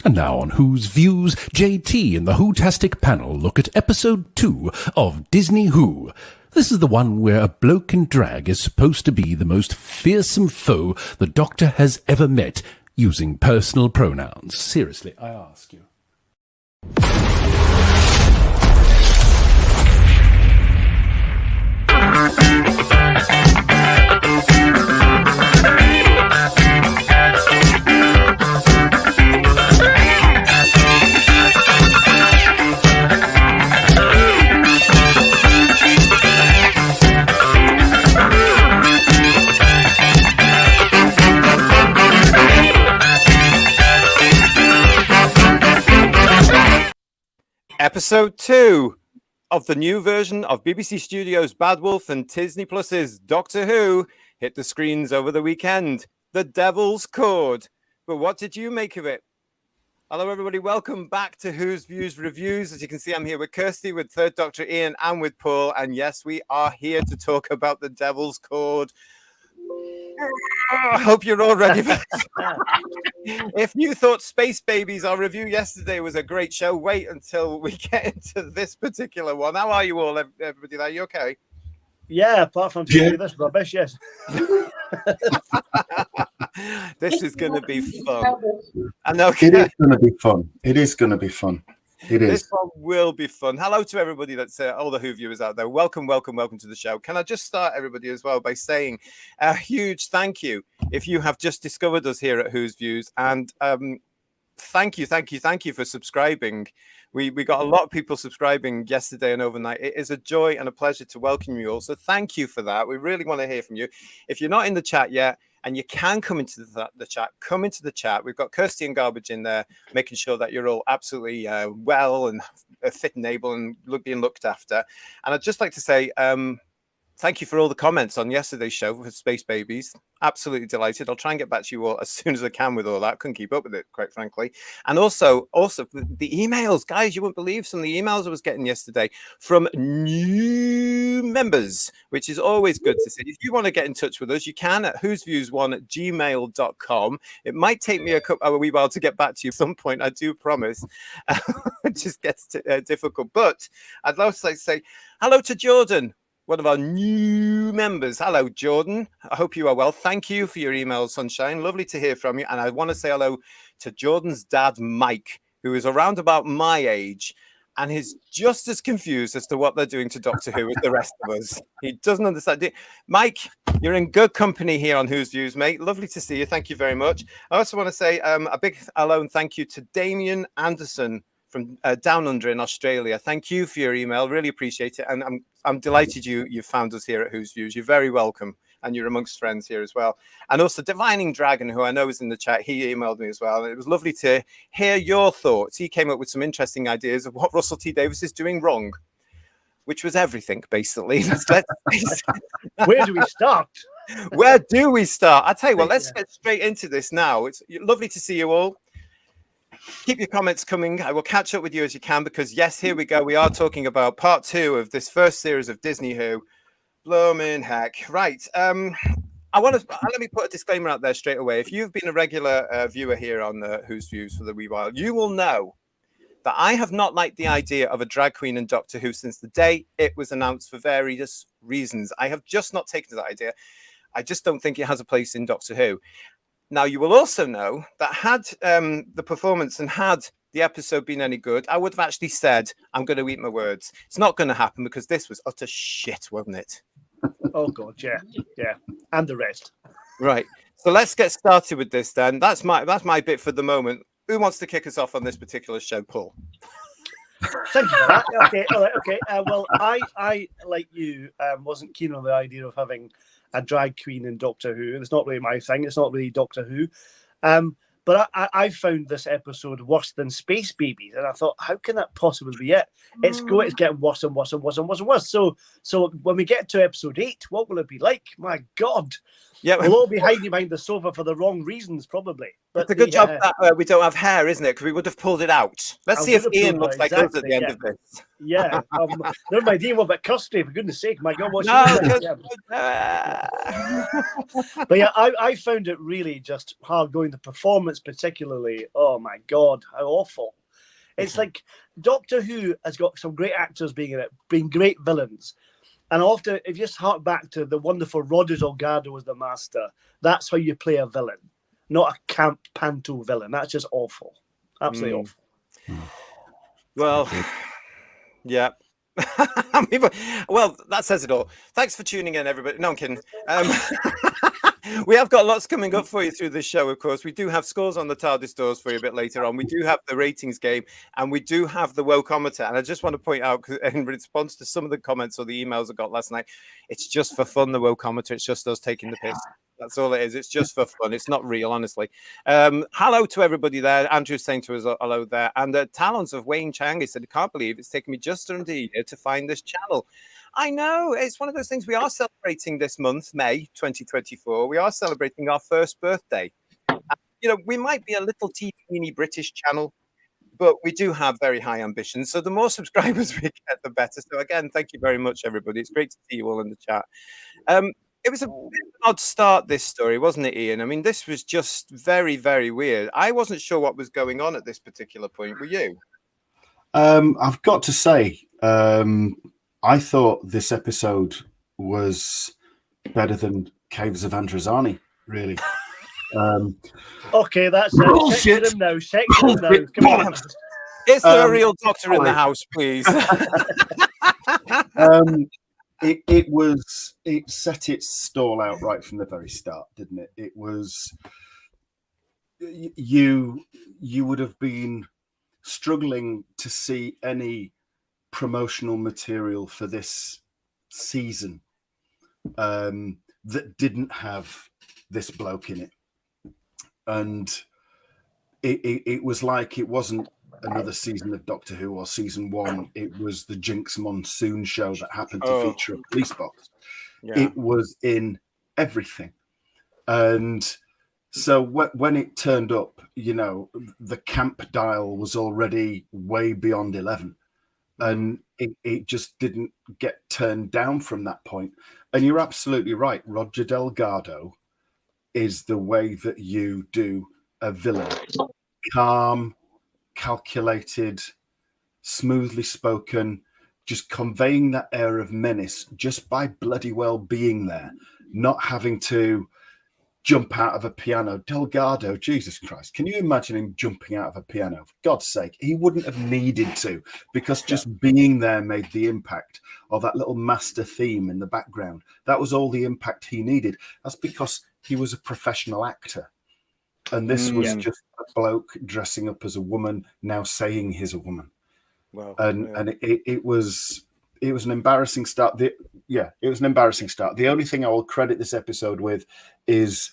And now on Who's Views, JT and the Who-tastic panel look at episode 2 of Disney Who. This is the one where a bloke in drag is supposed to be the most fearsome foe the Doctor has ever met, using personal pronouns. Seriously, I ask you. Episode 2 of the new version of BBC Studios' Bad Wolf and Disney Plus's Doctor Who hit the screens over the weekend. The Devil's Chord. But what did you make of it? Hello, everybody. Welcome back to Who's Views Reviews. As you can see, I'm here with Kirsty, with Third Doctor Ian, and with Paul. And yes, we are here to talk about the Devil's Chord. I hope you're all ready for this. If you thought Space Babies, our review yesterday, was a great show, wait until we get into this particular one. How are you all, everybody? Are you okay? Yeah, apart from this rubbish, yes. This is going to be fun. I know. It is going to be fun. It is going to be fun. It is. This one will be fun. Hello to everybody that's all the Who viewers out there. Welcome to the show. Can I just start, everybody, as well, by saying a huge thank you if you have just discovered us here at Who's Views, and thank you for subscribing. We got a lot of people subscribing yesterday and overnight. It is a joy and a pleasure to welcome you all. So thank you for that. We really want to hear from you. If you're not in the chat yet, and you can come into the chat, come into the chat. We've got Kirsty and Garbage in there, making sure that you're all absolutely well and fit and able and being looked after. And I'd just like to say thank you for all the comments on yesterday's show for Space Babies. Absolutely delighted. I'll try and get back to you all as soon as I can with all that. Couldn't keep up with it, quite frankly. And also the emails. Guys, you wouldn't believe some of the emails I was getting yesterday from new members, which is always good to see. If you want to get in touch with us, you can at whosviews1@gmail.com. It might take me a wee while to get back to you at some point, I do promise. It just gets difficult. But I'd also like to say hello to Jordan, one of our new members. Hello, Jordan. I hope you are well. Thank you for your email, Sunshine. Lovely to hear from you. And I want to say hello to Jordan's dad, Mike, who is around about my age and is just as confused as to what they're doing to Doctor Who as the rest of us. He doesn't understand. Mike, you're in good company here on Who's Views, mate. Lovely to see you. Thank you very much. I also want to say a big hello and thank you to Damien Anderson from down under in Australia. Thank you for your email. Really appreciate it. And I'm delighted you found us here at Who's Views. You're very welcome. And you're amongst friends here as well. And also Divining Dragon, who I know is in the chat, he emailed me as well. And it was lovely to hear your thoughts. He came up with some interesting ideas of what Russell T Davies is doing wrong, which was everything, basically. Where do we start? Where do we start? I tell you what, let's get straight into this now. It's lovely to see you all. Keep your comments coming. I will catch up with you as you can, because yes, here we go. We are talking about part 2 of this first series of Disney Who. Blooming heck. Right. Let me put a disclaimer out there straight away. If you've been a regular viewer here on Who's Views for the wee while, you will know that I have not liked the idea of a drag queen in Doctor Who since the day it was announced for various reasons. I have just not taken to that idea. I just don't think it has a place in Doctor Who. Now, you will also know that had the performance and had the episode been any good, I would have actually said, I'm going to eat my words. It's not going to happen because this was utter shit, wasn't it? Oh, God, yeah. And the rest. Right. So let's get started with this then. That's my bit for the moment. Who wants to kick us off on this particular show, Paul? Thank you for that. Okay, all right, okay. Well, I like you, wasn't keen on the idea of having a drag queen in Doctor Who. It's not really my thing. It's not really Doctor Who. But I found this episode worse than Space Babies, and I thought, how can that possibly be it? It's getting worse and worse and worse and worse and worse. So when we get to episode 8, what will it be like? My God. Yeah, we'll all be hiding behind the sofa for the wrong reasons, probably. But it's a good job that we don't have hair, isn't it? Because we would have pulled it out. Let's see if Ian looks like us at the end of this. Yeah. Never mind, Ian, what about Kirsty? For goodness sake, my God, what's But yeah, I found it really just hard going. The performance villains particularly, oh my God, how awful. It's like Doctor Who has got some great actors being in it, being great villains. And often, if you just hark back to the wonderful Roger Delgado as the Master, that's how you play a villain, not a camp panto villain. That's just awful. Absolutely awful. Well, yeah. Well, that says it all. Thanks for tuning in, everybody. No, I'm kidding. We have got lots coming up for you through this show, of course. We do have scores on the TARDIS doors for you a bit later on. We do have the ratings game, and we do have the wokeometer. And I just want to point out, in response to some of the comments or the emails I got last night, it's just for fun, the wokeometer. It's just us taking the piss. That's all it is. It's just for fun. It's not real, honestly. Hello to everybody there. Andrew's saying to us hello there. And Talons of Wayne Chang, he said, I can't believe it's taken me just under a year to find this channel. I know. It's one of those things. We are celebrating this month, May 2024. We are celebrating our first birthday. You know, we might be a little teeny British channel, but we do have very high ambitions. So the more subscribers we get, the better. So again, thank you very much, everybody. It's great to see you all in the chat. It was a bit of an odd start, this story, wasn't it, Ian? I mean, this was just very, very weird. I wasn't sure what was going on at this particular point. Were you? I've got to say, I thought this episode was better than Caves of Androzani, really. Okay, that's it. Bullshit. Section him now. Section him now. Come on. Is there a real doctor in the house, please? It set its stall out right from the very start, didn't it? It was you would have been struggling to see any promotional material for this season that didn't have this bloke in it, and it was like it wasn't another season of Doctor Who or season one. It was the Jinkx Monsoon show that happened to feature a police box. Yeah. It was in everything. And so when it turned up, you know, the camp dial was already way beyond 11. And it just didn't get turned down from that point. And you're absolutely right. Roger Delgado is the way that you do a villain. Calm, calculated, smoothly spoken, just conveying that air of menace just by bloody well being there, not having to jump out of a piano. Delgado, Jesus Christ, can you imagine him jumping out of a piano? For God's sake, he wouldn't have needed to, because just being there made the impact. Or that little master theme in the background, that was all the impact he needed. That's because he was a professional actor. And this was just a bloke dressing up as a woman, now saying he's a woman. Wow. And it was an embarrassing start. It was an embarrassing start. The only thing I will credit this episode with is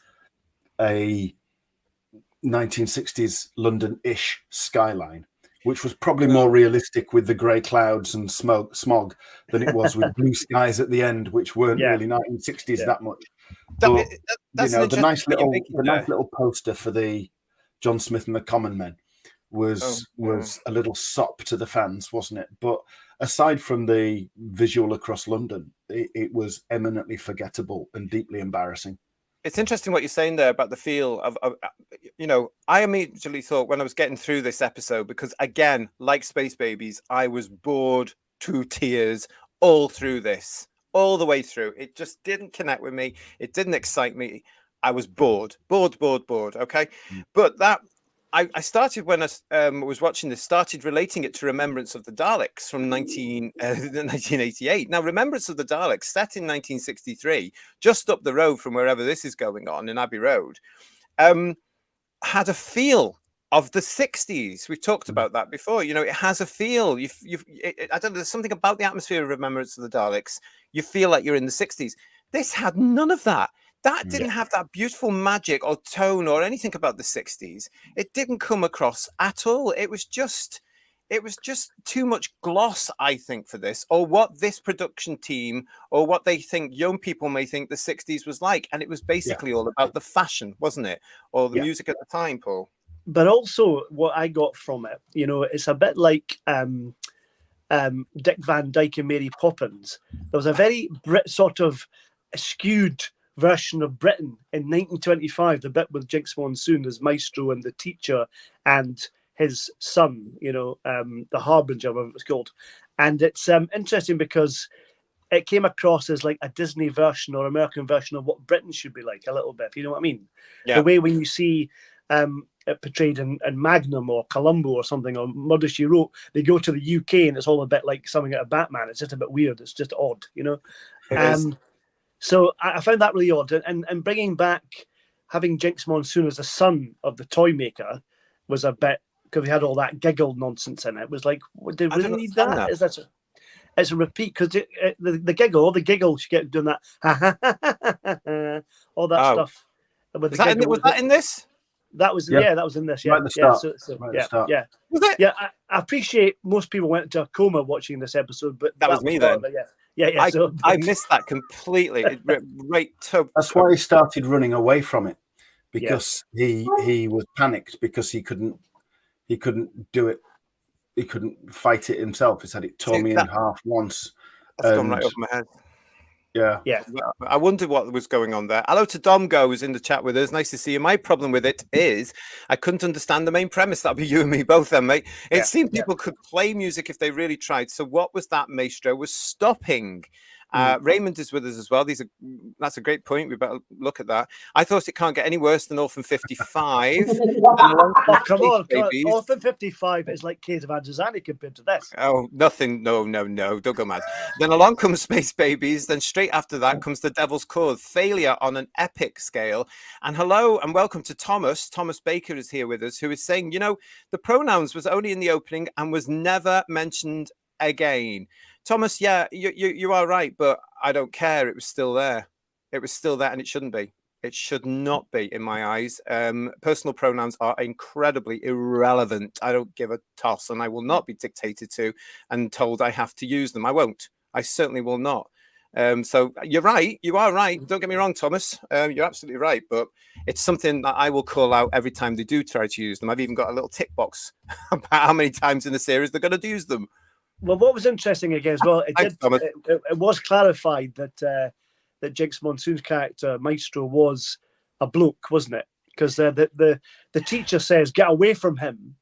a 1960s London-ish skyline, which was probably more realistic with the grey clouds and smog than it was with blue skies at the end, which weren't really 1960s that much. But, you know, the nice little poster for the John Smith and the Common Men was a little sop to the fans, wasn't it? But aside from the visual across London, it was eminently forgettable and deeply embarrassing. It's interesting what you're saying there about the feel of, you know, I immediately thought when I was getting through this episode, because again, like Space Babies, I was bored to tears all through this. All the way through. It just didn't connect with me. It didn't excite me. I was bored. Okay. But that I started when I was watching this, started relating it to Remembrance of the Daleks from 1988. Now, Remembrance of the Daleks, set in 1963, just up the road from wherever this is going on in Abbey Road, had a feel of the 60s. We've talked about that before. You know, it has a feel. I don't know, there's something about the atmosphere of Remembrance of the Daleks. You feel like you're in the 60s. This had none of that. That didn't have that beautiful magic or tone or anything about the 60s. It didn't come across at all. It was just too much gloss, I think, for this, or what this production team, or what they think young people may think the 60s was like. And it was basically all about the fashion, wasn't it? Or the music at the time, Paul. But also what I got from it, you know, it's a bit like Dick Van Dyke and Mary Poppins. There was a very sort of skewed version of Britain in 1925, the bit with Jinkx Monsoon as Maestro and the teacher and his son, the Harbinger, whatever it's called. And it's interesting because it came across as like a Disney version or American version of what Britain should be like a little bit. You know what I mean? Yeah. The way when you see it portrayed in Magnum or Columbo or something, or Murder, She Wrote, they go to the UK and it's all a bit like something out of Batman. It's just a bit weird. It's just odd, It is. So I found that really odd. And bringing back, having Jinkx Monsoon as the son of the toy maker was a bit, because we had all that giggle nonsense in it. It was like, did we really need that? Is that it's a repeat, because the giggle, she kept doing that, all that stuff. Was that in this? That was that was in this. Yeah, Right at the start. Yeah. Was it? Yeah, I appreciate most people went into a coma watching this episode, but that was me then. Yeah. I missed that completely. That's why he started running away from it, because he was panicked because he couldn't do it. He couldn't fight it himself. He said it tore me in half once. That's gone right over my head. Yeah. I wondered what was going on there. Hello to Domgo, who's in the chat with us. Nice to see you. My problem with it is I couldn't understand the main premise. That'd be you and me both then, mate. It seemed people could play music if they really tried. So what was that Maestro was stopping? Raymond is with us as well. That's a great point. We better look at that. I thought it can't get any worse than Orphan 55. Oh, come on. Orphan 55 is like Kate of Anzazani compared to this. Oh, nothing. No. Don't go mad. Then along comes Space Babies. Then straight after that comes The Devil's Chord. Failure on an epic scale. And hello and welcome to Thomas. Thomas Baker is here with us, who is saying, the pronouns was only in the opening and was never mentioned again. Thomas, yeah, you are right, but I don't care. It was still there. It was still there, and it shouldn't be. It should not be, in my eyes. Personal pronouns are incredibly irrelevant. I don't give a toss, and I will not be dictated to and told I have to use them. I won't. I certainly will not. So you're right. You are right. Don't get me wrong, Thomas. You're absolutely right. But it's something that I will call out every time they do try to use them. I've even got a little tick box about how many times in the series they're going to use them. Well, what was interesting again as well, it was clarified that Jinkx Monsoon's character Maestro was a bloke, wasn't it? Because the teacher says, "Get away from him,"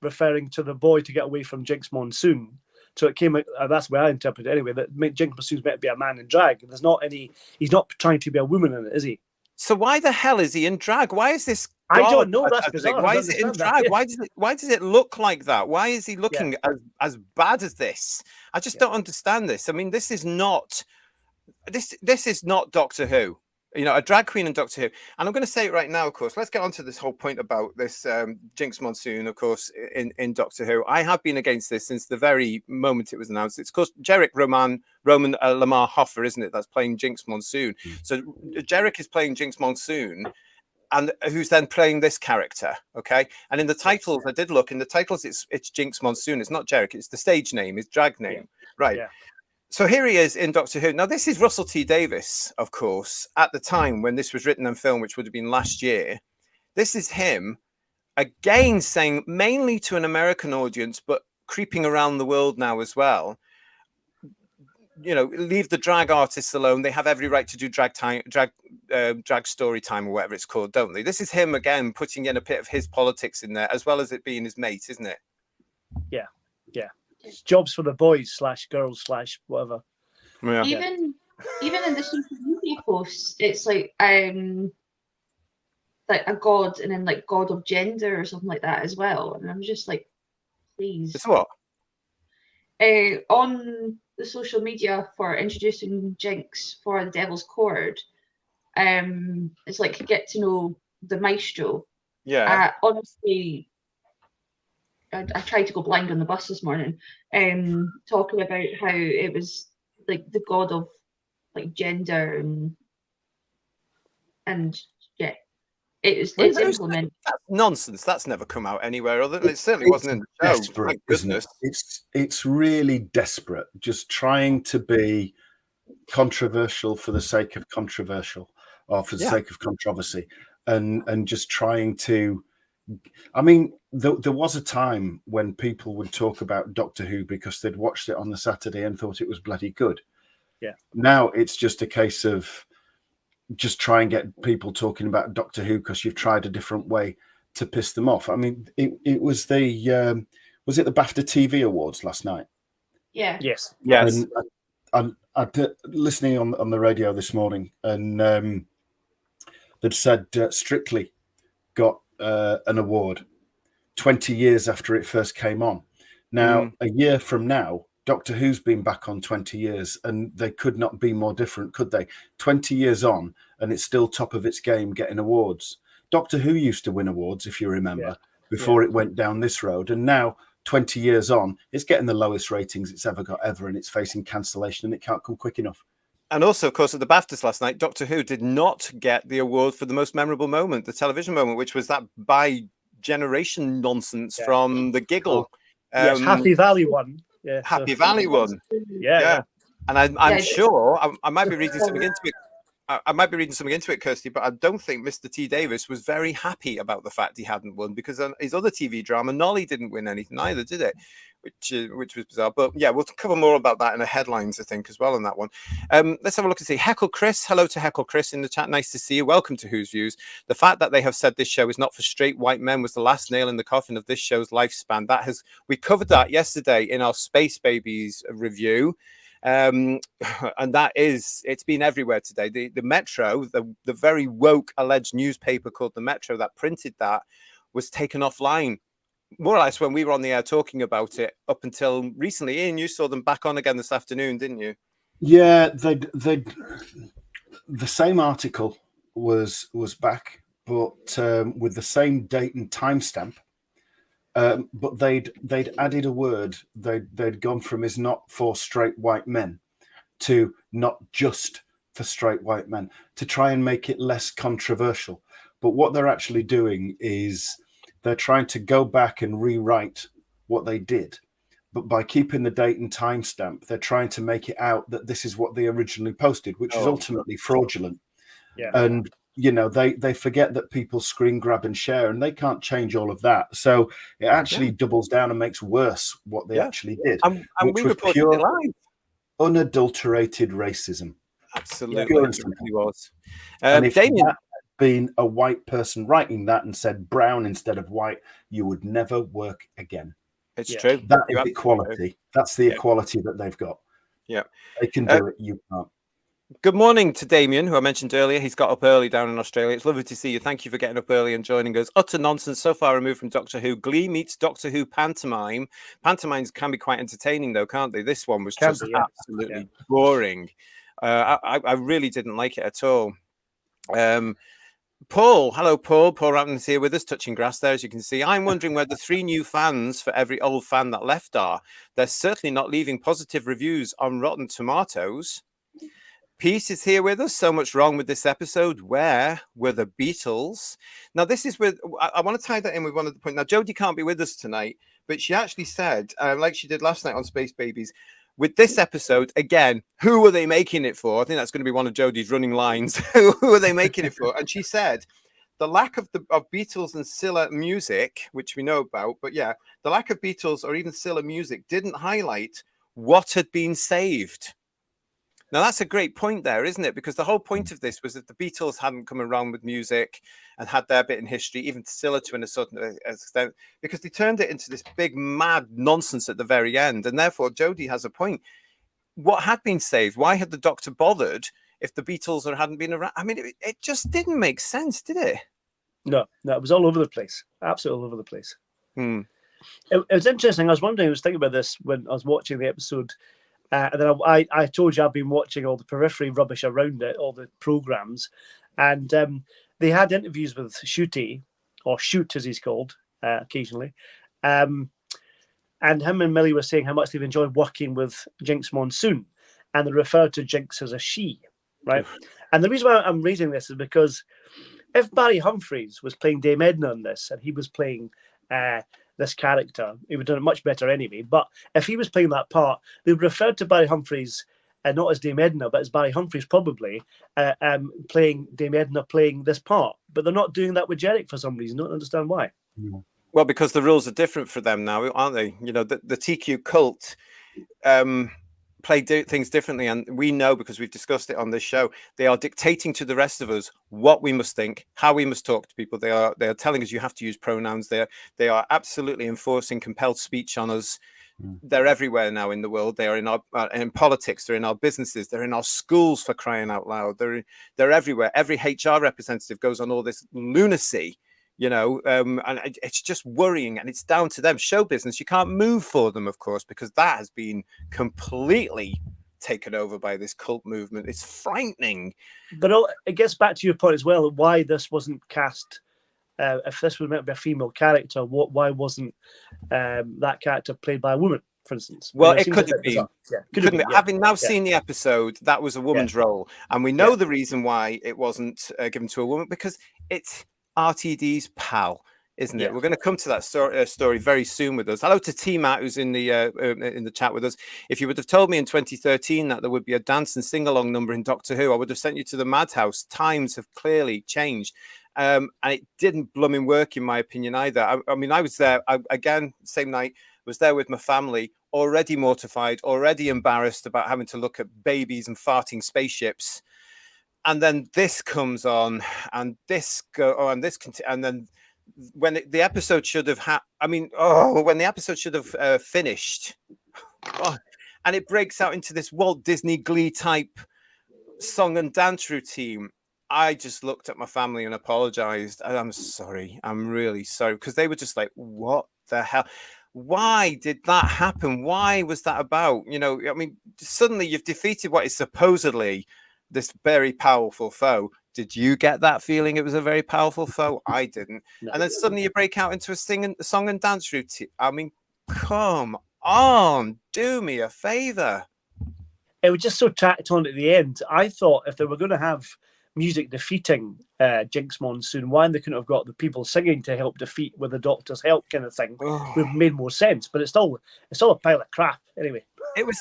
referring to the boy to get away from Jinkx Monsoon. So it came. That's the way I interpret it anyway. That Jinkx Monsoon's meant to be a man in drag. There's not any. He's not trying to be a woman in it, is he? So why the hell is he in drag? Why is this? I don't know. That's bizarre. Why is it in drag? Why does it look like that? Why is he looking as bad as this? I just don't understand this. I mean, this is not Doctor Who. A drag queen in Doctor Who. And I'm going to say it right now, of course. Let's get on to this whole point about this Jinkx Monsoon, of course, in Doctor Who. I have been against this since the very moment it was announced. It's, of course, Jerick Roman Lamar Hoffer, isn't it? That's playing Jinkx Monsoon. So Jerick is playing Jinkx Monsoon, and who's then playing this character, okay? And in the titles, I did look, in the titles, it's Jinkx Monsoon. It's not Jerick. It's the stage name, his drag name. Right. Yeah. So here he is in Doctor Who. Now, this is Russell T Davies, of course, at the time when this was written and filmed, which would have been last year. This is him, again, saying mainly to an American audience, but creeping around the world now as well. Leave the drag artists alone. They have every right to do drag story time or whatever it's called, don't they? This is him, again, putting in a bit of his politics in there, as well as it being his mate, isn't it? Yeah. Jobs for the boys / girls / whatever. Yeah. Even in the social media posts, it's like a god and then like god of gender or something like that as well. And I'm just like, please. It's what? On the social media for introducing Jinkx for The Devil's Chord, it's like get to know the Maestro. Yeah. Honestly, I tried to go blind on the bus this morning, talking about how it was like the god of like gender and yeah, it's implemented. That's nonsense. That's never come out anywhere other than it certainly wasn't in the show. Desperate, isn't it? It's really desperate, just trying to be controversial for the sake of controversial, or for the sake of controversy, and just trying to. I mean, there was a time when people would talk about Doctor Who because they'd watched it on the Saturday and thought it was bloody good. Yeah. Now it's just a case of just try and get people talking about Doctor Who because you've tried a different way to piss them off. I mean, it was the was it the BAFTA TV Awards last night? Yeah. Yes. Yes. And I listening on the radio this morning, and they'd said Strictly got an award 20 years after it first came on. Now, a year from now, Doctor Who's been back on 20 years, and they could not be more different, could they? 20 years on, and it's still top of its game getting awards. Doctor Who used to win awards, if you remember, before it went down this road. And now, 20 years on, it's getting the lowest ratings it's ever got ever, and it's facing cancellation, and it can't come quick enough. And also, of course, at the BAFTAs last night, Doctor Who did not get the award for the most memorable moment, the television moment, which was that bi-generation nonsense from the giggle. Yes, Happy Valley one. Yeah, Happy Valley one. Yeah. And I'm sure I might be reading something into it. I might be reading something into it, Kirsty, but I don't think Mr. T. Davis was very happy about the fact he hadn't won, because his other TV drama, Nolly, didn't win anything either, did it? Which was bizarre. But yeah, we'll cover more about that in the headlines, I think, as well on that one. Let's have a look and see. Heckle Chris. Hello to Heckle Chris in the chat. Nice to see you. Welcome to Who's Views. The fact that they have said this show is not for straight white men was the last nail in the coffin of this show's lifespan. We covered that yesterday in our Space Babies review. And it's been everywhere today. The Metro, the very woke alleged newspaper called the Metro that printed that, was taken offline more or less when we were on the air talking about it up until recently. Ian, you saw them back on again this afternoon, didn't you? Yeah, the same article was back, but with the same date and timestamp. But they'd added a word. They'd gone from "is not for straight white men" to "not just for straight white men," to try and make it less controversial. But what they're actually doing is they're trying to go back and rewrite what they did. But by keeping the date and timestamp, they're trying to make it out that this is what they originally posted, which is ultimately fraudulent. Yeah. And they forget that people screen grab and share, and they can't change all of that. So it actually doubles down and makes worse what they actually did. And we reported it live. Unadulterated racism. Absolutely. Pure It and simple. really was. And if Damien, that had been a white person writing that and said brown instead of white, you would never work again. it's true. That is equality. That's the equality that they've got. Yeah. They can do it. You can't. Good morning to Damien, who I mentioned earlier. He's got up early down in Australia. It's lovely to see you. Thank you for getting up early and joining us. Utter nonsense, so far removed from Doctor Who. Glee meets Doctor Who pantomime. Pantomimes can be quite entertaining, though, can't they? This one was just absolutely boring. I really didn't like it at all. Paul, hello, Paul. Paul Ratton's here with us, touching grass there, as you can see. I'm wondering where the 3 new fans for every old fan that left are. They're certainly not leaving positive reviews on Rotten Tomatoes. Peace is here with us. So much wrong with this episode. Where were the Beatles? Now, this is with, I want to tie that in with one of the points. Now, Jodie can't be with us tonight, but she actually said, like she did last night on Space Babies, with this episode, again, who are they making it for? I think that's going to be one of Jodie's running lines. Who are they making it for? And she said, the lack of Beatles and Scylla music, which we know about, but yeah, the lack of Beatles or even Scylla music didn't highlight what had been saved. Now, that's a great point there, isn't it? Because the whole point of this was that the Beatles hadn't come around with music and had their bit in history, even Scylla to a certain extent, because they turned it into this big, mad nonsense at the very end. And therefore, Jodie has a point. What had been saved? Why had the Doctor bothered if the Beatles hadn't been around? I mean, it just didn't make sense, did it? No, it was all over the place. Absolutely all over the place. Hmm. It was interesting. I was thinking about this when I was watching the episode. And then I told you I've been watching all the periphery rubbish around it, all the programs, and they had interviews with Shooty, or Shoot as he's called occasionally, and him and Millie were saying how much they've enjoyed working with Jinkx Monsoon, and they referred to Jinkx as a she, right? And the reason why I'm raising this is because if Barry Humphries was playing Dame Edna in this, and he was playing this character, he would have done it much better anyway. But if he was playing that part, they would refer to Barry Humphries not as Dame Edna, but as Barry Humphries probably playing Dame Edna, playing this part. But they're not doing that with Jerick for some reason. I don't understand why. Well, because the rules are different for them now, aren't they? You know, the TQ cult play things differently, and we know because we've discussed it on this show. They are dictating to the rest of us what we must think, how we must talk to people. They are telling us you have to use pronouns. They are absolutely enforcing compelled speech on us. They're everywhere now in the world. They are in our in politics. They're in our businesses. They're in our schools, for crying out loud. They're everywhere. Every HR representative goes on all this lunacy, and it's just worrying. And it's down to them. Show business, you can't move for them, of course, because that has been completely taken over by this cult movement. It's frightening. But it gets back to your point as well. Why this wasn't cast? If this was meant to be a female character, why wasn't that character played by a woman, for instance? Well, it could have been. Yeah, Couldn't it? Having now seen the episode, that was a woman's role. And we know the reason why it wasn't given to a woman, because it's RTD's pal, isn't it? We're going to come to that story very soon with us. Hello to T-Matt, who's in the chat with us. If you would have told me in 2013 that there would be a dance and sing-along number in Doctor Who, I would have sent you to the madhouse. Times have clearly changed. And it didn't blooming work, in my opinion, either. I mean, I was there, again, same night, was there with my family, already mortified, already embarrassed about having to look at babies and farting spaceships. And then this comes on, and this and then when the episode should have when the episode should have finished, and it breaks out into this Walt Disney Glee type song and dance routine. I just looked at my family and apologized. I'm sorry. I'm really sorry, because they were just like, what the hell? Why did that happen? Why was that about? I mean, suddenly you've defeated what is supposedly this very powerful foe. Did you get that feeling it was a very powerful foe? I didn't. No. And then suddenly you break out into a song and dance routine. I mean, come on, do me a favor. It was just so tacked on at the end. I thought if they were going to have music defeating Jinkx Monsoon, why they couldn't have got the people singing to help defeat with the Doctor's help kind of thing would have made more sense. But it's all a pile of crap anyway. It was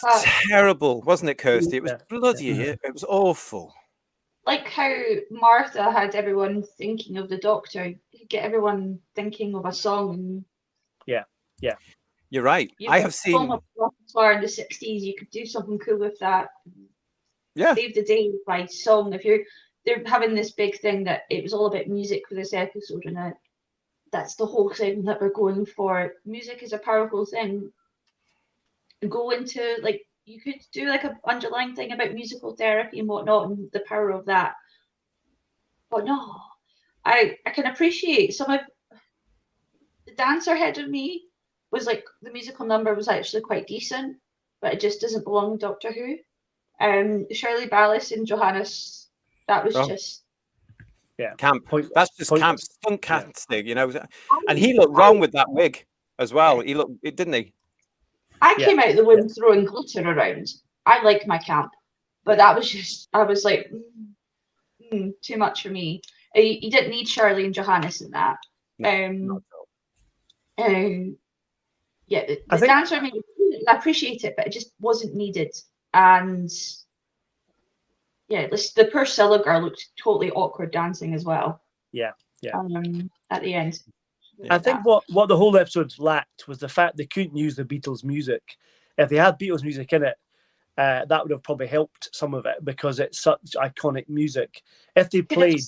terrible, wasn't it, Kirsty? It was bloody. It was awful. Like how Martha had everyone thinking of the Doctor, get everyone thinking of a song. Yeah. You're right. I have seen a repertoire in the 60s. You could do something cool with that. Yeah. Save the day by song. They're having this big thing that it was all about music for this episode, and that's the whole thing that we're going for. Music is a powerful thing. Go into you could do an underlying thing about musical therapy and whatnot, and the power of that. But no, I can appreciate some of the dancer ahead of me was the musical number was actually quite decent, but it just doesn't belong in Doctor Who. Shirley Ballas and Johannes. That was just camp. That's just camp, stunt casting, And he looked wrong with that wig as well. He looked, didn't he? I came out the womb throwing glitter around. I like my camp, but that was just. I was like, too much for me. You didn't need Shirley and Johannes in that. The dancer, I appreciate it, but it just wasn't needed. And the poor Scylla girl looked totally awkward dancing as well. Yeah. At the end. I think what the whole episode lacked was the fact they couldn't use the Beatles music. If they had Beatles music in it, that would have probably helped some of it, because it's such iconic music. If they played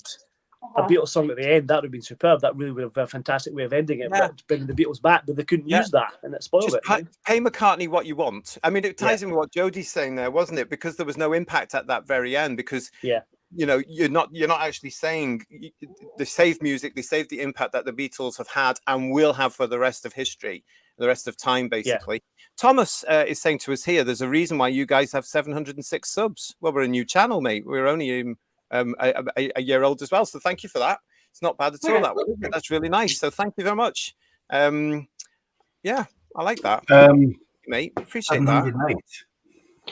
a Beatles song at the end, that would have been superb. That really would have been a fantastic way of ending it, but bringing the Beatles back, but they couldn't use that, and it spoiled it. Pay McCartney what you want. I mean, it ties in with what Jodie's saying there, wasn't it? Because there was no impact at that very end, because you're not actually saying they saved music, they saved the impact that the Beatles have had and will have for the rest of history, the rest of time, basically. Thomas is saying to us here, there's a reason why you guys have 706 subs. Well, we're a new channel, mate. We're only a year old as well, so thank you for that. It's not bad at all. That's really nice, so thank you very much. I like that, mate. Appreciate that.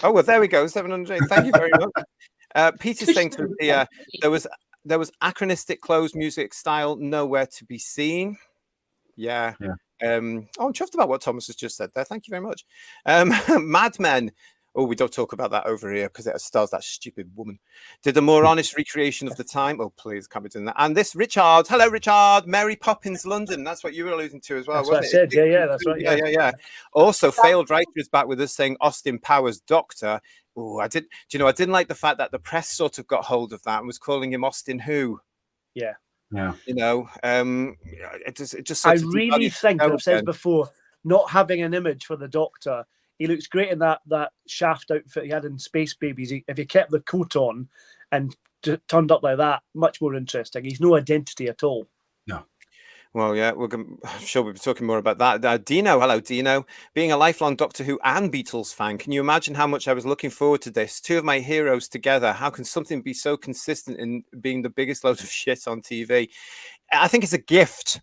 Oh, well, there we go. 708. Thank you very much. Peter's saying to me, there was anachronistic closed music style nowhere to be seen. I'm chuffed about what Thomas has just said there. Thank you very much. Mad Men. Oh, we don't talk about that over here because it stars that stupid woman. Did a more honest recreation of the time. Oh, please, can't be doing that. And this Richard, hello, Richard, Mary Poppins, London. That's what you were alluding to as well, That's what I wasn't said. Yeah, that's right. Yeah. Also, failed writer is back with us saying Austin Powers Doctor. Oh, I didn't like the fact that the press sort of got hold of that and was calling him Austin Who. Yeah. It just. I really think, I've said it before, not having an image for the Doctor. He looks great in that Shaft outfit he had in Space Babies. If he kept the coat on and turned up like that, much more interesting. He's no identity at all. No. Well, yeah, I'm sure we'll be talking more about that. Dino, hello, Dino. Being a lifelong Doctor Who and Beatles fan, can you imagine how much I was looking forward to this? Two of my heroes together. How can something be so consistent in being the biggest load of shit on TV? I think it's a gift.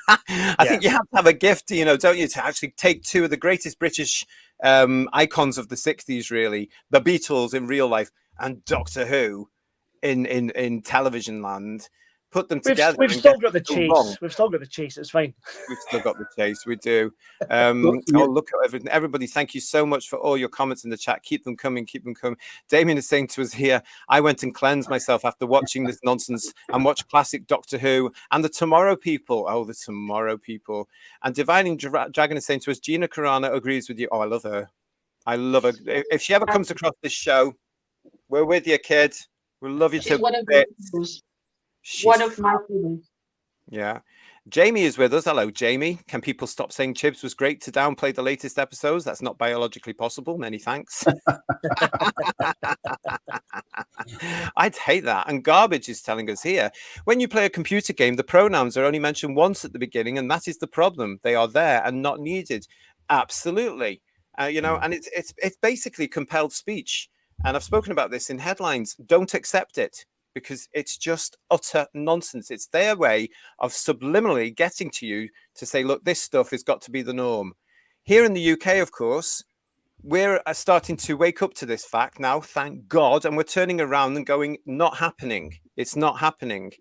I think you have to have a gift, don't you, to actually take two of the greatest British icons of the 60s, really, the Beatles in real life and Doctor Who in television land. Put them together. We've still got the chase. We've still got the chase. It's fine. We've still got the chase. We do. Look at everything. Everybody, thank you so much for all your comments in the chat. Keep them coming. Keep them coming. Damien is saying to us here, I went and cleansed myself after watching this nonsense and watched classic Doctor Who and the Tomorrow People. Oh, the Tomorrow People. And Dividing Dragon is saying to us, Gina Carano agrees with you. Oh, I love her. I love her. If she ever comes across this show, we're with you, kid. We'll love you to bits. One of my feelings. Yeah. Jamie is with us. Hello, Jamie. Can people stop saying Chibs was great to downplay the latest episodes? That's not biologically possible. Many thanks. I'd hate that. And Garbage is telling us here, when you play a computer game, the pronouns are only mentioned once at the beginning, and that is the problem. They are there and not needed. Absolutely. And it's basically compelled speech. And I've spoken about this in headlines. Don't accept it, because it's just utter nonsense. It's their way of subliminally getting to you to say, look, this stuff has got to be the norm. Here in the UK, of course, we're starting to wake up to this fact now, thank God, and we're turning around and going, not happening. It's not happening.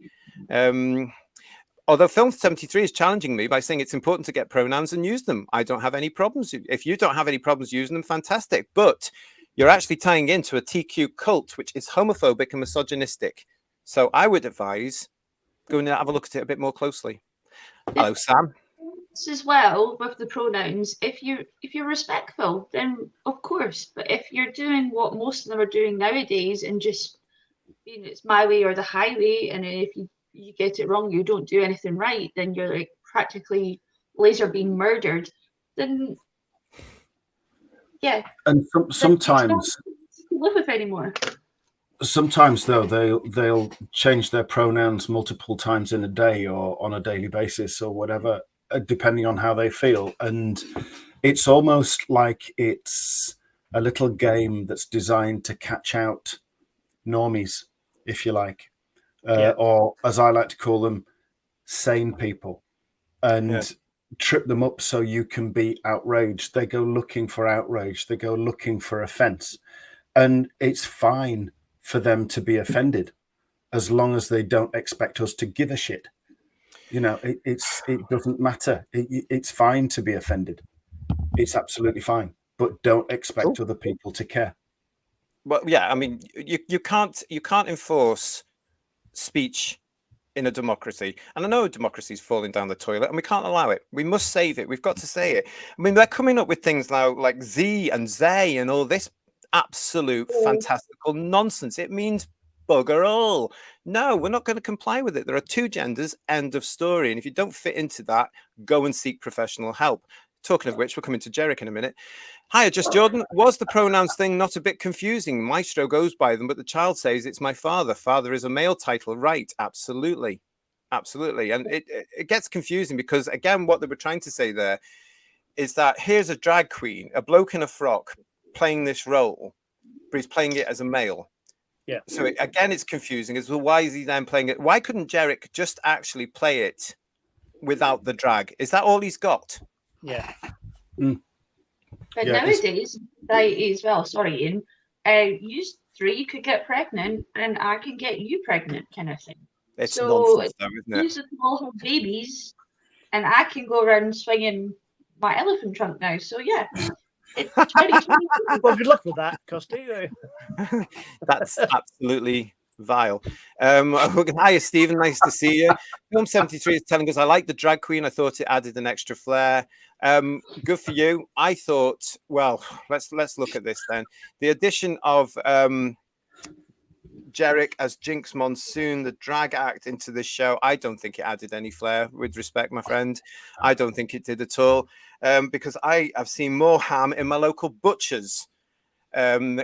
Although Film 73 is challenging me by saying it's important to get pronouns and use them. I don't have any problems. If you don't have any problems using them, fantastic. But you're actually tying into a TQ cult, which is homophobic and misogynistic. So I would advise going to have a look at it a bit more closely. Hello, Sam. As well with the pronouns, if you're respectful, then of course. But if you're doing what most of them are doing nowadays and just it's my way or the highway, and if you get it wrong, you don't do anything right, then you're like practically laser being murdered. Then yeah. And sometimes live with anymore. Sometimes though they'll change their pronouns multiple times in a day or on a daily basis or whatever, depending on how they feel. And it's almost like it's a little game that's designed to catch out normies, if you like, or as I like to call them, sane people, and trip them up so you can be outraged. They go looking for outrage. They go looking for offense. And it's fine for them to be offended as long as they don't expect us to give a shit. It doesn't matter. It's fine to be offended. It's absolutely fine. But don't expect other people to care. Well, yeah, I mean, you can't enforce speech in a democracy. And I know democracy is falling down the toilet and we can't allow it. We must save it. We've got to say it. I mean, they're coming up with things now like Z and Zay and all this absolute fantastical nonsense. It means bugger all. No, we're not going to comply with it. There are two genders, end of story. And if you don't fit into that, go and seek professional help. Talking of which, we're coming to Jerick in a minute. Hiya, Just Jordan. Was the pronouns thing not a bit confusing? Maestro goes by them, but the child says it's my father. Father is a male title, right? Absolutely. Absolutely. And it gets confusing because, again, what they were trying to say there is that here's a drag queen, a bloke in a frock playing this role, but he's playing it as a male. Yeah. So, it's confusing as well. Why is he then playing it? Why couldn't Jerick just actually play it without the drag? Is that all he's got? Yeah. But nowadays, they as well, sorry, Ian, you three could get pregnant and I can get you pregnant kind of thing. It's nonsense though, isn't it? You can all have babies and I can go around swinging my elephant trunk now. So yeah. It's 2020. Well, good luck with that, Kirsty. That's absolutely vile. Hi, Stephen. Nice to see you. Film 73 is telling us, I like the drag queen. I thought it added an extra flair. Good for you. I thought, well, let's look at this then. The addition of Jerick as Jinkx Monsoon, the drag act into this show, I don't think it added any flair, with respect, my friend. I don't think it did at all, because I have seen more ham in my local butchers. I mean,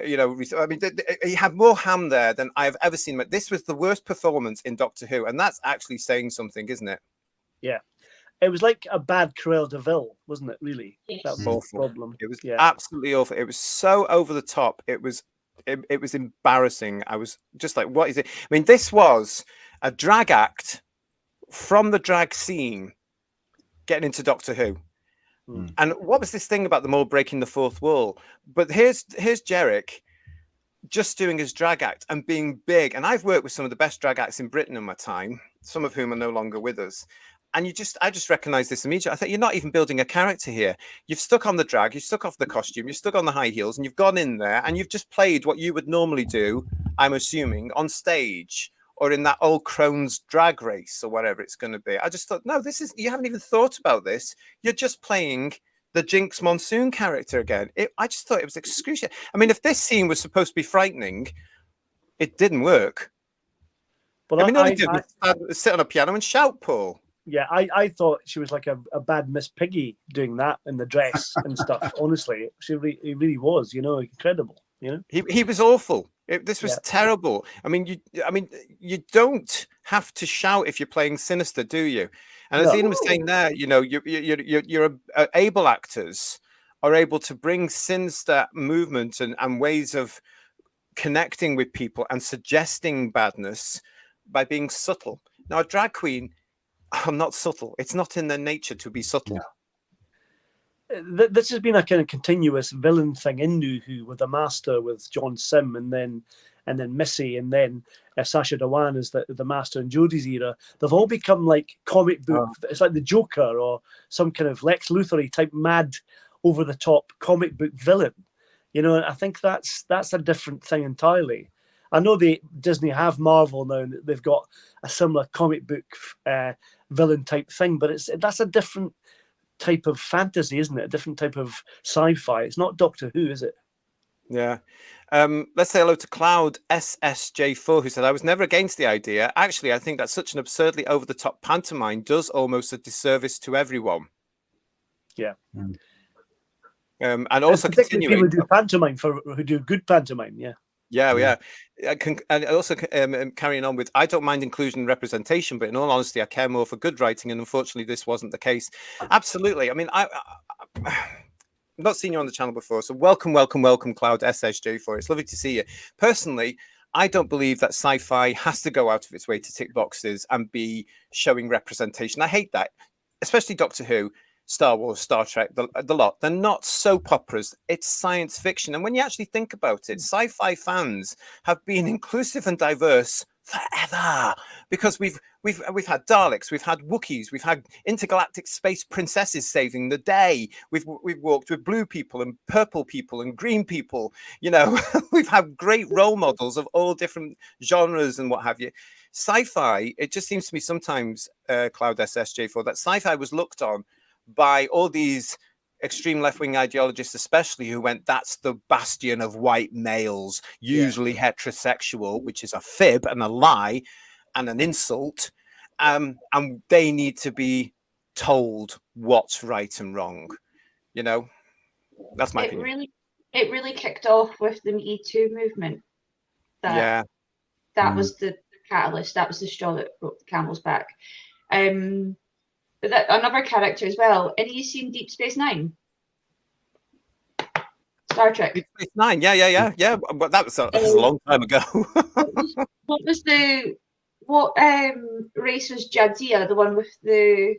he had more ham there than I've ever seen. This was the worst performance in Doctor Who, and that's actually saying something, isn't it? Yeah. It was like a bad Cruella de Vil, wasn't it, really? Yes. That was Awful. the problem. It was absolutely awful. It was so over the top. It was embarrassing. I was just like, what is it? I mean, this was a drag act from the drag scene getting into Doctor Who. And what was this thing about them all breaking the fourth wall? But here's Jerick just doing his drag act and being big. And I've worked with some of the best drag acts in Britain in my time, some of whom are no longer with us. And I just recognized this immediately. I thought, you're not even building a character here. You've stuck on the drag, you've stuck off the costume, you've stuck on the high heels, and you've gone in there and you've just played what you would normally do, I'm assuming, on stage or in that old Crone's Drag Race or whatever it's going to be. I just thought, no, you haven't even thought about this. You're just playing the Jinkx Monsoon character again. I just thought it was excruciating. I mean, if this scene was supposed to be frightening, it didn't work. But I mean, all he did was sit on a piano and shout, Paul. Yeah, I thought she was like a bad Miss Piggy doing that in the dress and stuff. Honestly, it really was, incredible. He was awful. This was terrible. I mean, you don't have to shout if you're playing sinister, do you? And as Ian was saying there, your able actors are able to bring sinister movement and ways of connecting with people and suggesting badness by being subtle. Now, a drag queen are not subtle. It's not in their nature to be subtle. Yeah. This has been a kind of continuous villain thing in New Who, with the Master, with John Sim, and then Missy, and then Sacha Dhawan as the Master in Jodie's era. They've all become like comic book. It's like the Joker or some kind of Lex Luthor type mad, over the top comic book villain. And I think that's a different thing entirely. I know Disney have Marvel now, and they've got a similar comic book villain type thing, but that's a different type of fantasy, isn't it? A different type of sci-fi. It's not Doctor Who, is it? Yeah. Let's say hello to Cloud SSJ4, who said, I was never against the idea. Actually, I think that such an absurdly over-the-top pantomime does almost a disservice to everyone. Yeah. And also particularly people who do pantomime, who do good pantomime, yeah. Yeah. And also carrying on with, I don't mind inclusion and representation, but in all honesty, I care more for good writing, and unfortunately, this wasn't the case. Absolutely. I mean, I've not seen you on the channel before, so welcome, Cloud SSJ4. It's lovely to see you. Personally, I don't believe that sci-fi has to go out of its way to tick boxes and be showing representation. I hate that, especially Doctor Who, Star Wars, Star Trek, the lot. They're not soap operas. It's science fiction. And when you actually think about it, sci-fi fans have been inclusive and diverse forever, because we've had Daleks, we've had Wookiees, we've had intergalactic space princesses saving the day. We've walked with blue people and purple people and green people. We've had great role models of all different genres and what have you. Sci-fi, it just seems to me sometimes, Cloud SSJ4, that sci-fi was looked on by all these extreme left-wing ideologists, especially, who went, that's the bastion of white males, usually heterosexual, which is a fib and a lie and an insult. And they need to be told what's right and wrong. That's my opinion. It really kicked off with the Me Too movement. That was the catalyst. That was the straw that broke the camel's back. But another character as well. Any of you seen Deep Space Nine? Star Trek. Deep Space Nine, yeah. But that was a long time ago. what race was Jadzia, the one with the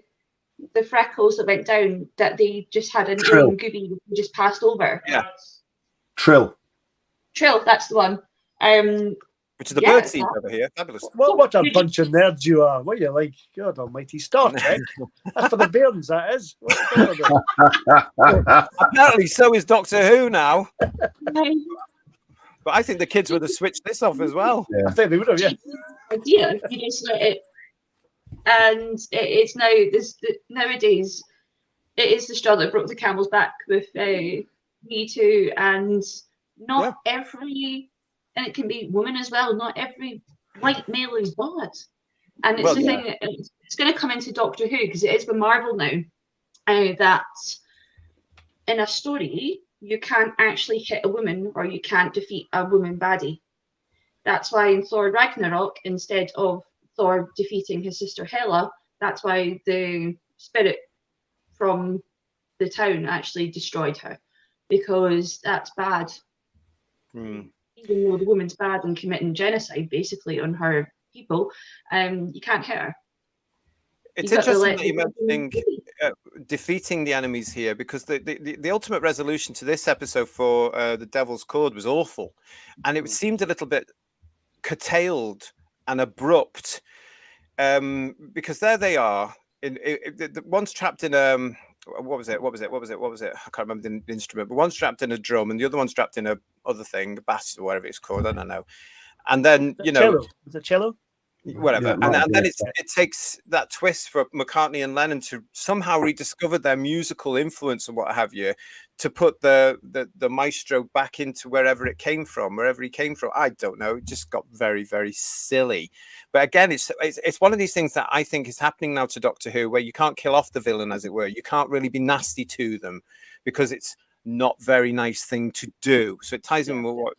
freckles that went down, that they just had an alien goobie that just passed over? Yeah. Trill, that's the one. which is the Yeah, bird scene over here. Fabulous. What a bunch of nerds you are. What are you like? God almighty. Star Trek. That's for the bairns, that is. What are you talking about? Apparently, so is Doctor Who now. No But I think the kids would have switched this off as well. I think they would have, yeah. idea. You just let it, and it's now nowadays. It is the straw that broke the camel's back with Me Too, and not every, and it can be women as well. Not every white male is bad, and it's thing. It's going to come into Doctor Who because it is with Marvel now. That in a story you can't actually hit a woman or you can't defeat a woman baddie. That's why in Thor Ragnarok, instead of Thor defeating his sister Hela, that's why the spirit from the town actually destroyed her, because that's bad. Even though the woman's bad and committing genocide basically on her people, you can't hit her. It's interesting that you're mentioning defeating the enemies here, because the ultimate resolution to this episode for the Devil's Chord was awful, and it seemed a little bit curtailed and abrupt, because there they are. One's trapped in what was it? I can't remember the instrument, but one's trapped in a drum and the other one's trapped in a other thing, a bass or whatever it's called. I don't know. And then Cello. Is it cello? Whatever, and then it takes that twist for McCartney and Lennon to somehow rediscover their musical influence and what have you, to put the maestro back into wherever he came from. I don't know. It just got very, very silly. But again, it's one of these things that I think is happening now to Doctor Who, where you can't kill off the villain, as it were. You can't really be nasty to them because it's not very nice thing to do. So it ties in with what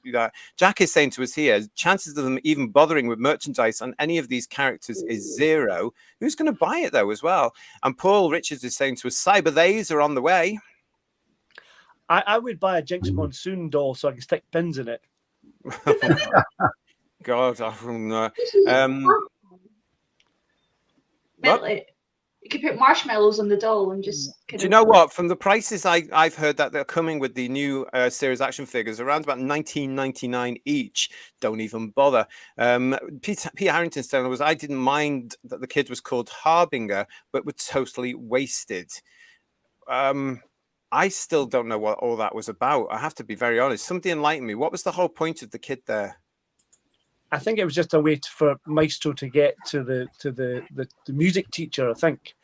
Jack is saying to us here. Chances of them even bothering with merchandise on any of these characters is zero. Who's going to buy it though as well? And Paul Richards is saying to us, Cyber Days are on the way. I would buy a Jinkx Monsoon doll so I can stick pins in it. God, I don't know. You could put marshmallows on the doll and just. Do you know what? From the prices I've heard that they're coming with the new series action figures, around about $19.99 each. Don't even bother. Pete Harrington's telling us, I didn't mind that the kid was called Harbinger, but was totally wasted. I still don't know what all that was about. I have to be very honest. Somebody enlighten me. What was the whole point of the kid there? I think it was just a way for Maestro to get to the music teacher, I think.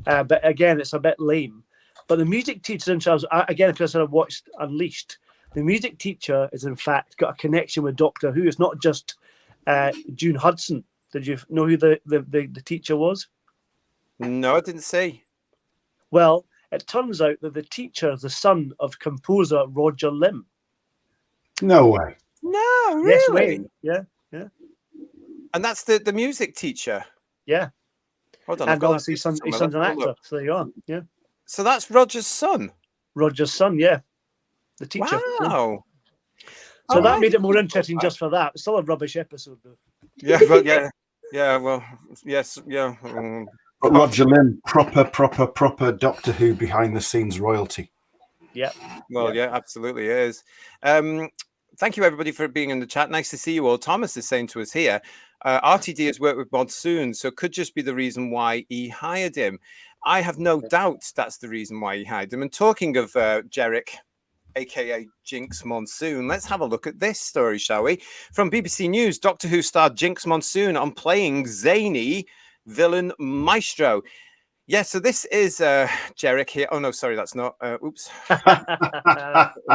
But again, it's a bit lame. But the music teacher themselves, again, because I watched Unleashed, the music teacher is in fact got a connection with Doctor Who. It's not just June Hudson. Did you know who the teacher was? No, I didn't see. Well, it turns out that the teacher is the son of composer Roger Lim. No way. No, really? Yes, way. Yeah. And that's the music teacher. Yeah. Hold on. And obviously his son's an actor. So there you are. Yeah. So that's Roger's son. Roger's son, yeah. The teacher. Wow. Yeah. So that made it more interesting just for that. It's still a rubbish episode though. Yeah, well, yeah, well, yes, yeah. But Roger Lim, proper Doctor Who behind the scenes royalty. Yeah. Well, yeah, absolutely is. Thank you, everybody, for being in the chat. Nice to see you all. Thomas is saying to us here, RTD has worked with Monsoon, so it could just be the reason why he hired him. I have no doubt that's the reason why he hired him. And talking of Jerick, a.k.a. Jinkx Monsoon, let's have a look at this story, shall we? From BBC News, Doctor Who star Jinkx Monsoon on playing zany villain Maestro. Yeah, so this is Jerick here. Oh, no, sorry, that's not. Oops.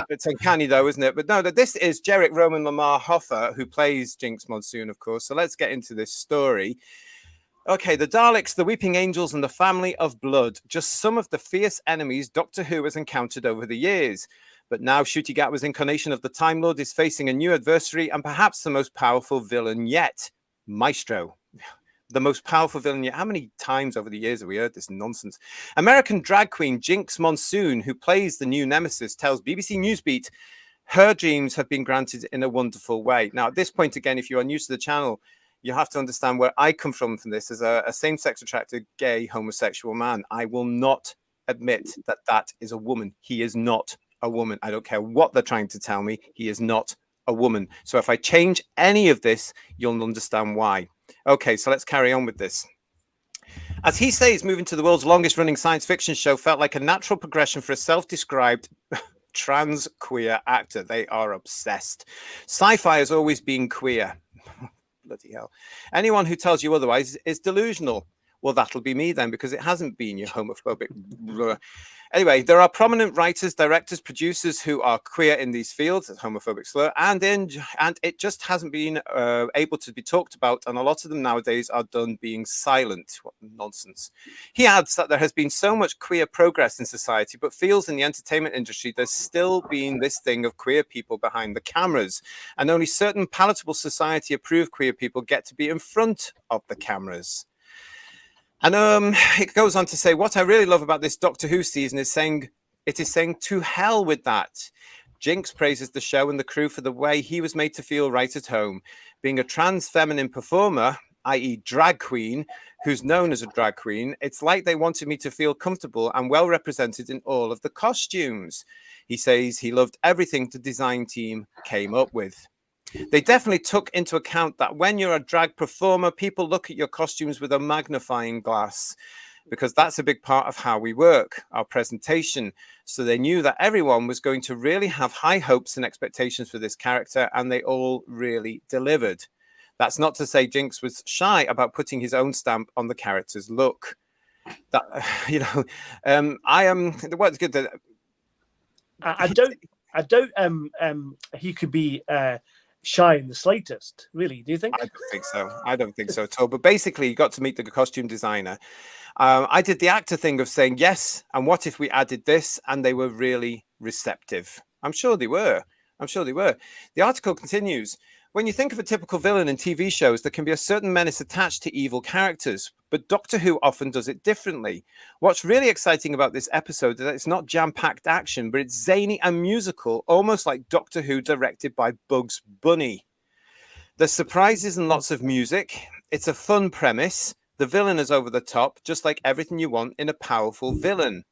It's uncanny, though, isn't it? But no, this is Jerick Roman Lamar Hoffer, who plays Jinkx Monsoon, of course. So let's get into this story. Okay, the Daleks, the Weeping Angels, and the Family of Blood. Just some of the fierce enemies Doctor Who has encountered over the years. But now Ncuti Gatwa's incarnation of the Time Lord is facing a new adversary and perhaps the most powerful villain yet, Maestro. The most powerful villain yet. How many times over the years have we heard this nonsense? American drag queen Jinkx Monsoon, who plays the new nemesis, tells BBC Newsbeat her dreams have been granted in a wonderful way. Now, at this point, again, if you are new to the channel, you have to understand where I come from this as a same-sex attracted, gay, homosexual man. I will not admit that that is a woman. He is not a woman. I don't care what they're trying to tell me. He is not a woman. So if I change any of this, you'll understand why. Okay, so let's carry on with this. As he says, moving to the world's longest running science fiction show felt like a natural progression for a self-described trans queer actor. They are obsessed. Sci-fi has always been queer. Bloody hell. Anyone who tells you otherwise is delusional. Well, that'll be me then, because it hasn't been, you homophobic. Anyway, there are prominent writers, directors, producers who are queer in these fields, as homophobic slur, and it just hasn't been able to be talked about, and a lot of them nowadays are done being silent. What nonsense. He adds that there has been so much queer progress in society, but feels in the entertainment industry there's still been this thing of queer people behind the cameras, and only certain palatable society-approved queer people get to be in front of the cameras. And it goes on to say, what I really love about this Doctor Who season is saying to hell with that. Jinkx praises the show and the crew for the way he was made to feel right at home. Being a trans feminine performer, i.e. drag queen, who's known as a drag queen, it's like they wanted me to feel comfortable and well represented in all of the costumes. He says he loved everything the design team came up with. They definitely took into account that when you're a drag performer, people look at your costumes with a magnifying glass, because that's a big part of how we work, our presentation. So they knew that everyone was going to really have high hopes and expectations for this character, and they all really delivered. That's not to say Jinkx was shy about putting his own stamp on the character's look. That, you know, I am. What's good that I doubt he could be shy in the slightest, really. Do you think? I don't think so. I don't think so at all. But basically, you got to meet the costume designer. I did the actor thing of saying yes, and what if we added this? And they were really receptive. I'm sure they were. I'm sure they were. The article continues. When you think of a typical villain in TV shows, there can be a certain menace attached to evil characters, but Doctor Who often does it differently. What's really exciting about this episode is that it's not jam-packed action, but it's zany and musical, almost like Doctor Who directed by Bugs Bunny. There's surprises and lots of music. It's a fun premise. The villain is over the top, just like everything you want in a powerful villain.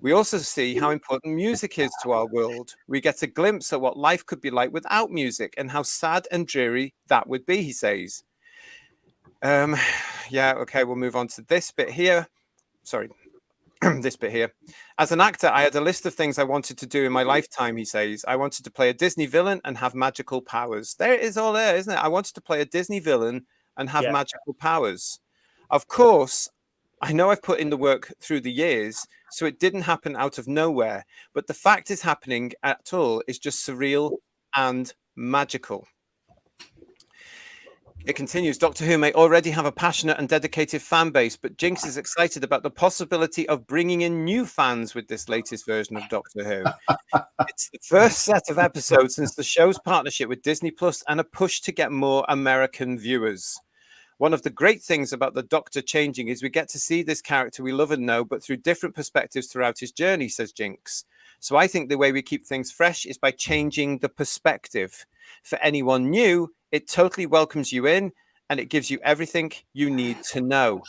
We also see how important music is to our world. We get a glimpse at what life could be like without music and how sad and dreary that would be, he says. Yeah, okay, we'll move on to this bit here. Sorry, this bit here. As an actor, I had a list of things I wanted to do in my lifetime, he says. I wanted to play a Disney villain and have magical powers. There it is all there, isn't it? I wanted to play a Disney villain and have magical powers. Of course, I know I've put in the work through the years, so it didn't happen out of nowhere. But the fact it's happening at all is just surreal and magical. It continues, Doctor Who may already have a passionate and dedicated fan base, but Jinkx is excited about the possibility of bringing in new fans with this latest version of Doctor Who. It's the first set of episodes since the show's partnership with Disney Plus and a push to get more American viewers. One of the great things about the Doctor changing is we get to see this character we love and know, but through different perspectives throughout his journey, says Jinkx. So I think the way we keep things fresh is by changing the perspective. For anyone new, it totally welcomes you in, and it gives you everything you need to know.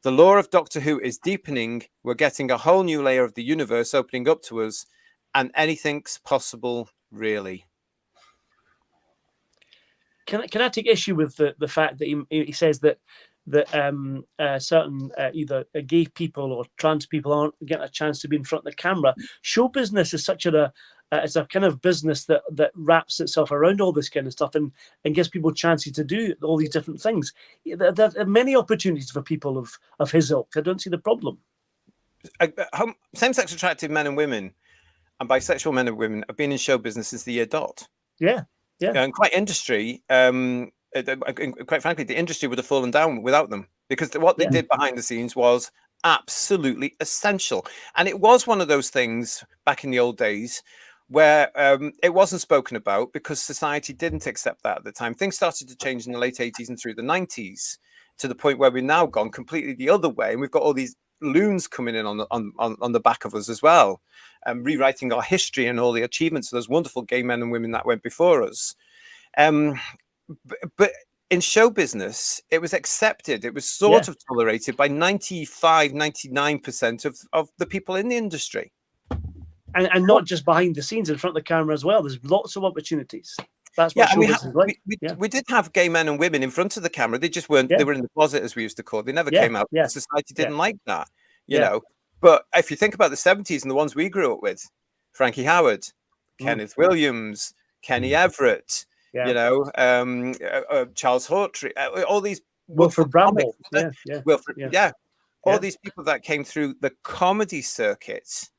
The lore of Doctor Who is deepening. We're getting a whole new layer of the universe opening up to us, and anything's possible, really. Can I take issue with the fact that he says that certain either gay people or trans people aren't getting a chance to be in front of the camera? Show business is such it's a kind of business that wraps itself around all this kind of stuff and gives people chances to do all these different things. There are many opportunities for people of his ilk. I don't see the problem. Same-sex attracted men and women and bisexual men and women have been in show business since the year dot. Yeah. Yeah, and quite industry. Quite frankly, the industry would have fallen down without them, because what they did behind the scenes was absolutely essential. And it was one of those things back in the old days where it wasn't spoken about because society didn't accept that at the time. Things started to change in the late 80s and through the 90s to the point where we've now gone completely the other way, and we've got all these loons coming in on the back of us as well, and rewriting our history and all the achievements of those wonderful gay men and women that went before us. But in show business, it was accepted. It was sort of tolerated by 95, 99% of the people in the industry. and not just behind the scenes, in front of the camera as well. There's lots of opportunities. That's what showbiz is like. We did have gay men and women in front of the camera. They just weren't. They were in the closet, as we used to call it. They never came out. The society didn't like that, you know. But if you think about the 70s and the ones we grew up with, Frankie Howard, Kenneth Williams, Kenny Everett, you know, Charles Hawtrey, all these Wilfred Bramble, all these people that came through the comedy circuit,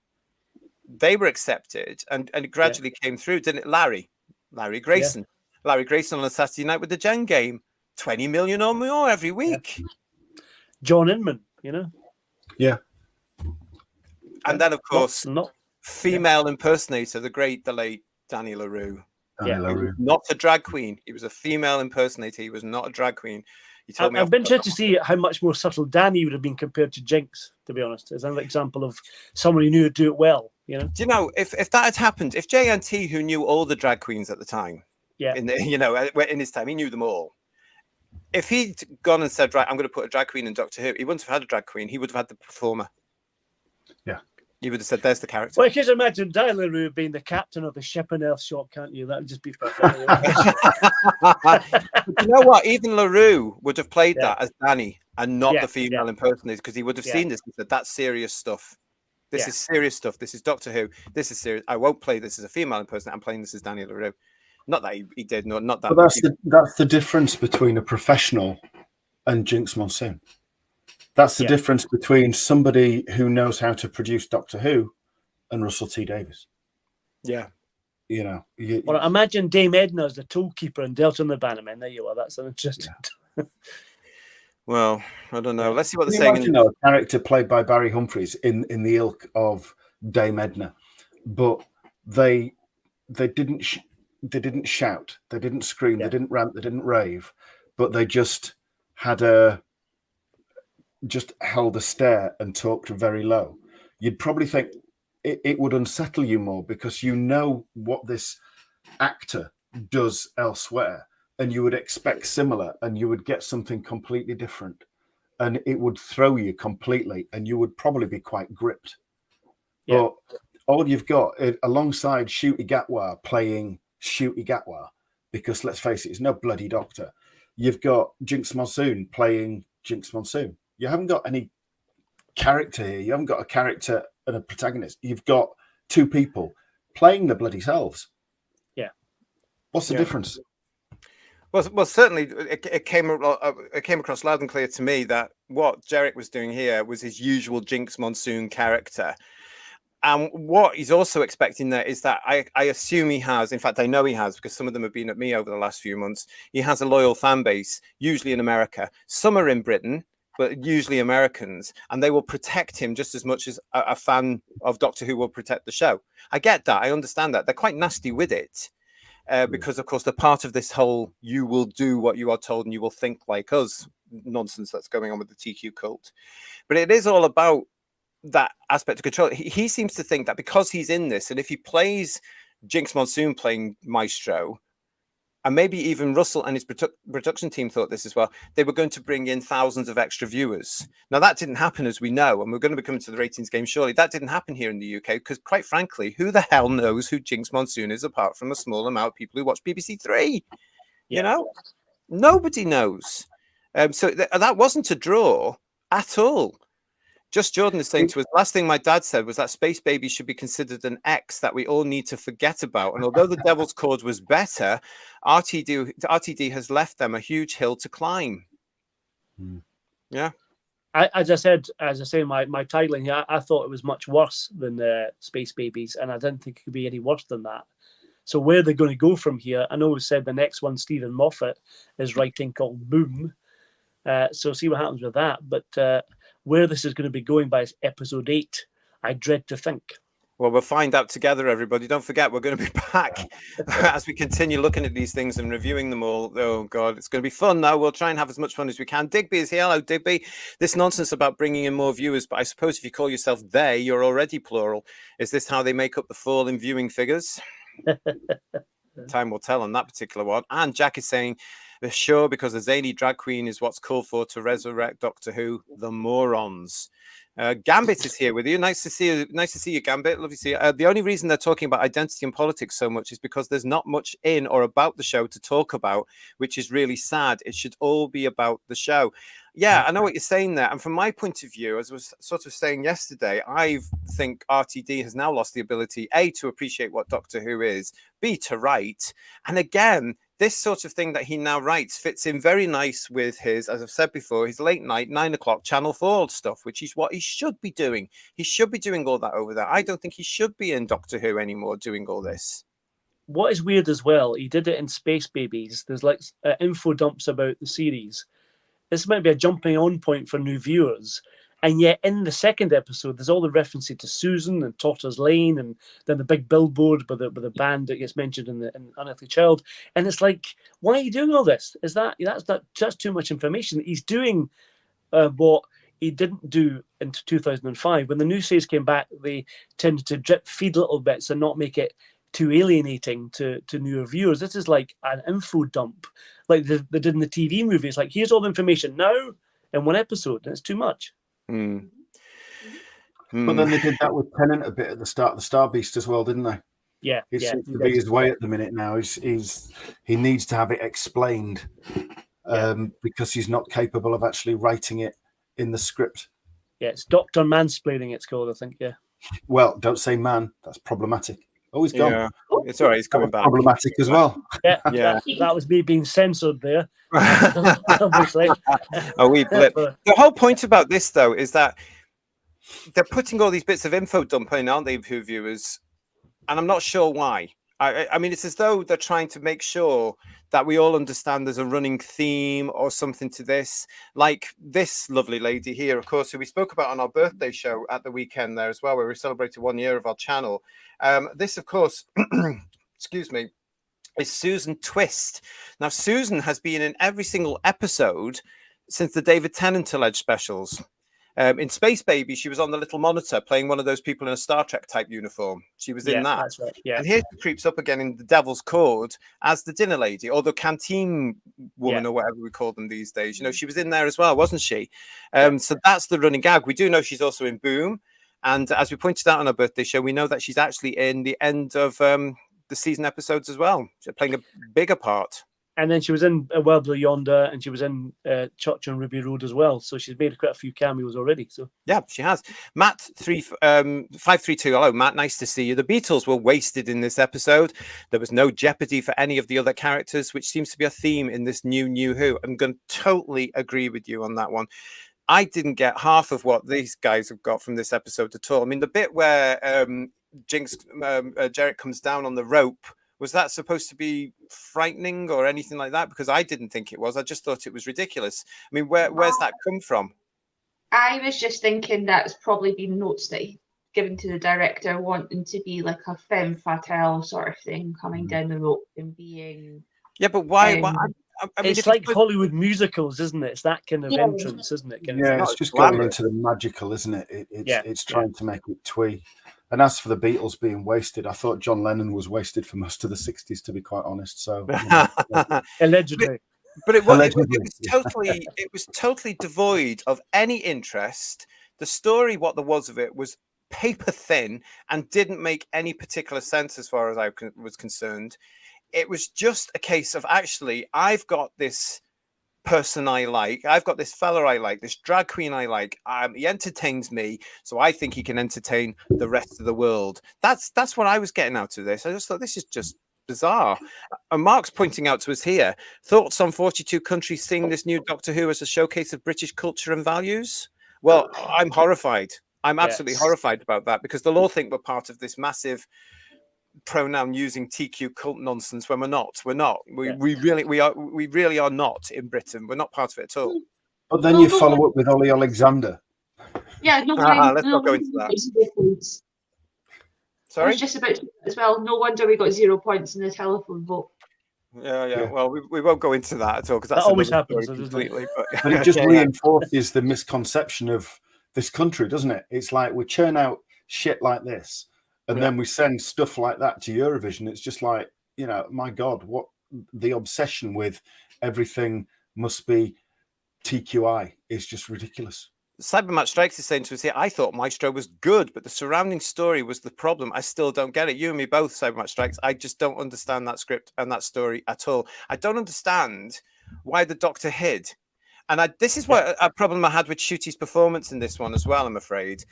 they were accepted and it gradually came through, didn't it? Larry Grayson on a Saturday night with the Gen Game, 20 million or more every week. John Inman, you know. And then, of course, female impersonator, the late Danny LaRue. Not a drag queen. He was a female impersonator. He was not a drag queen. He told me I've been interested to see how much more subtle Danny would have been compared to Jinkx, to be honest. As an example of someone who knew how to do it well, you know. Do you know, if that had happened, if JNT, who knew all the drag queens at the time, in his time, he knew them all. If he'd gone and said, right, I'm going to put a drag queen in Doctor Who, he wouldn't have had a drag queen. He would have had the performer. Yeah. He would have said, there's the character. Well, you can imagine Danny LaRue being the captain of the ship and Earth shop, can't you? That would just be perfect. You know what? Even LaRue would have played that as Danny and not the female impersonator, because he would have seen this and said, that's serious stuff. This is serious stuff. This is Doctor Who. This is serious. I won't play this as a female impersonator. I'm playing this as Danny LaRue. Not that he did, not that. But that's the difference between a professional and Jinkx Monsoon. That's the difference between somebody who knows how to produce Doctor Who and Russell T Davies. Yeah. You know. Well, imagine Dame Edna as the tollkeeper and Delta and the Bannermen. There you are. That's an interesting. Yeah. Well, I don't know. Let's see what they're saying. You know, a character played by Barry Humphries in the ilk of Dame Edna, but they didn't shout, they didn't scream, they didn't rant, they didn't rave, but they just held a stare and talked very low. You'd probably think it would unsettle you more because you know what this actor does elsewhere, and you would expect similar, and you would get something completely different, and it would throw you completely, and you would probably be quite gripped. But all you've got alongside Ncuti Gatwa playing Ncuti Gatwa, because let's face it, it's no bloody Doctor. You've got Jinkx Monsoon playing Jinkx Monsoon. You haven't got any character here. You haven't got a character and a protagonist. You've got two people playing the bloody selves. Yeah. What's the difference? Well, certainly it came across loud and clear to me that what Jerick was doing here was his usual Jinkx Monsoon character. And what he's also expecting there is that I assume he has, in fact, I know he has, because some of them have been at me over the last few months. He has a loyal fan base, usually in America. Some are in Britain, but usually Americans, and they will protect him just as much as a fan of Doctor Who will protect the show. I get that. I understand that. They're quite nasty with it because, of course, they're part of this whole you will do what you are told and you will think like us nonsense that's going on with the TQ cult. But it is all about that aspect of control. He seems to think that because he's in this, and if he plays Jinkx Monsoon playing Maestro, and maybe even Russell and his production team thought this as well, they were going to bring in thousands of extra viewers. Now, that didn't happen, as we know, and we're going to be coming to the ratings game shortly. That didn't happen here in the UK because, quite frankly, who the hell knows who Jinkx Monsoon is apart from a small amount of people who watch BBC Three? You know? Nobody knows. So that wasn't a draw at all. Just Jordan is saying to us, last thing my dad said was that Space Baby should be considered an X that we all need to forget about. And although the Devil's Chord was better, RTD has left them a huge hill to climb. Yeah. As I say, my tagline here, I thought it was much worse than Space Babies, and I didn't think it could be any worse than that. So where they're going to go from here, I know we said the next one, Stephen Moffat is writing, called Boom. So see what happens with that. But where this is going to be going by episode 8, I dread to think. Well, we'll find out together, everybody. Don't forget, we're going to be back as we continue looking at these things and reviewing them all. Oh, God, it's going to be fun, though. We'll try and have as much fun as we can. Digby is here. Hello, Digby. This nonsense about bringing in more viewers, but I suppose if you call yourself they, you're already plural. Is this how they make up the fall in viewing figures? Time will tell on that particular one. And Jack is saying, sure, because a zany drag queen is what's called for to resurrect Doctor Who, the morons. Gambit is here with you. Nice to see you. Nice to see you, Gambit. Lovely to see you. The only reason they're talking about identity and politics so much is because there's not much in or about the show to talk about, which is really sad. It should all be about the show. Yeah, I know what you're saying there. And from my point of view, as I was sort of saying yesterday, I think RTD has now lost the ability, A, to appreciate what Doctor Who is, B, to write. And again, this sort of thing that he now writes fits in very nice with his, as I've said before, his late night, 9 o'clock Channel 4 stuff, which is what he should be doing. He should be doing all that over there. I don't think he should be in Doctor Who anymore doing all this. What is weird as well, he did it in Space Babies. There's like info dumps about the series. This might be a jumping on point for new viewers. And yet in the second episode, there's all the references to Susan and Totter's Lane, and then the big billboard with the band that gets mentioned in Unearthly Child. And it's like, why are you doing all this? That's too much information. He's doing what he didn't do in 2005. When the new series came back, they tended to drip feed little bits and not make it too alienating to newer viewers. This is like an info dump, like they did in the TV movie. It's like, here's all the information now in one episode, and it's too much. But then they did that with Tennant a bit at the start of the Star Beast as well, didn't they? Yeah, it seems to be his way at the minute now. He needs to have it explained because he's not capable of actually writing it in the script. Yeah, it's Doctor Mansplaining, it's called, I think. Yeah. Well, don't say man. That's problematic. Oh, he's gone. Yeah. It's all right. He's coming back. Problematic as well. Yeah. That was me being censored there. Obviously. A wee blip. The whole point about this, though, is that they're putting all these bits of info dumping, aren't they, Who viewers? And I'm not sure why. I mean, it's as though they're trying to make sure that we all understand there's a running theme or something to this. Like this lovely lady here, of course, who we spoke about on our birthday show at the weekend there as well, where we celebrated 1 year of our channel. This, of course, excuse me, is Susan Twist. Now, Susan has been in every single episode since the David Tennant alleged specials. In Space Baby, she was on the little monitor playing one of those people in a Star Trek type uniform. She was in that. That's right. Yeah. And here she creeps up again in The Devil's Chord as the dinner lady, or the canteen woman, or whatever we call them these days. You know, she was in there as well, wasn't she? So that's the running gag. We do know she's also in Boom. And as we pointed out on our birthday show, we know that she's actually in the end of the season episodes as well. She's playing a bigger part. And then she was in Well Below Yonder, and she was in Church on Ruby Road as well. So she's made quite a few cameos already. So yeah, she has. Matt 532. Hello, Matt. Nice to see you. The Beatles were wasted in this episode. There was no jeopardy for any of the other characters, which seems to be a theme in this new Who. I'm going to totally agree with you on that one. I didn't get half of what these guys have got from this episode at all. I mean, the bit where Jinkx Jarrett comes down on the rope. Was that supposed to be frightening or anything like that? Because I didn't think it was. I just thought it was ridiculous. I mean, where's that come from? I was just thinking that's probably been notes that he given to the director, wanting to be like a femme fatale sort of thing, coming down the rope and being. Yeah, but why? I mean, it's like Hollywood musicals, isn't it? It's that kind of entrance, isn't it? It's just going into the magical, isn't it? It's trying to make it twee. And as for the Beatles being wasted, I thought John Lennon was wasted for most of the 60s, to be quite honest. So allegedly. But it was totally devoid of any interest. The story, what there was of it, was paper thin and didn't make any particular sense as far as I was concerned. It was just a case of, actually, I've got this person I like, I've got this fella I like, this drag queen I like, he entertains me, so I think he can entertain the rest of the world. That's what I was getting out of this. I just thought this is just bizarre. And Mark's pointing out to us here, thoughts on 42 countries seeing this new Doctor Who as a showcase of British culture and values? Well, I'm horrified. I'm absolutely horrified about that, because they'll all think we're part of this massive pronoun using TQ cult nonsense when we're not. We really are not in Britain. We're not part of it at all. But then you follow up with Ollie Alexander. Yeah, no. Let's not go into that. Sorry, I was just about to, as well. No wonder we got 0 points in the telephone vote. Yeah. Well, we won't go into that at all, because that always happens completely. But it just reinforces the misconception of this country, doesn't it? It's like we churn out shit like this. And then we send stuff like that to Eurovision. It's just like, my God, what the obsession with everything must be TQI is just ridiculous. Cybermat Strikes is saying to us here, I thought Maestro was good, but the surrounding story was the problem. I still don't get it. You and me both, Cybermat Strikes. I just don't understand that script and that story at all. I don't understand why the Doctor hid. And this is what a problem I had with Shooty's performance in this one as well, I'm afraid.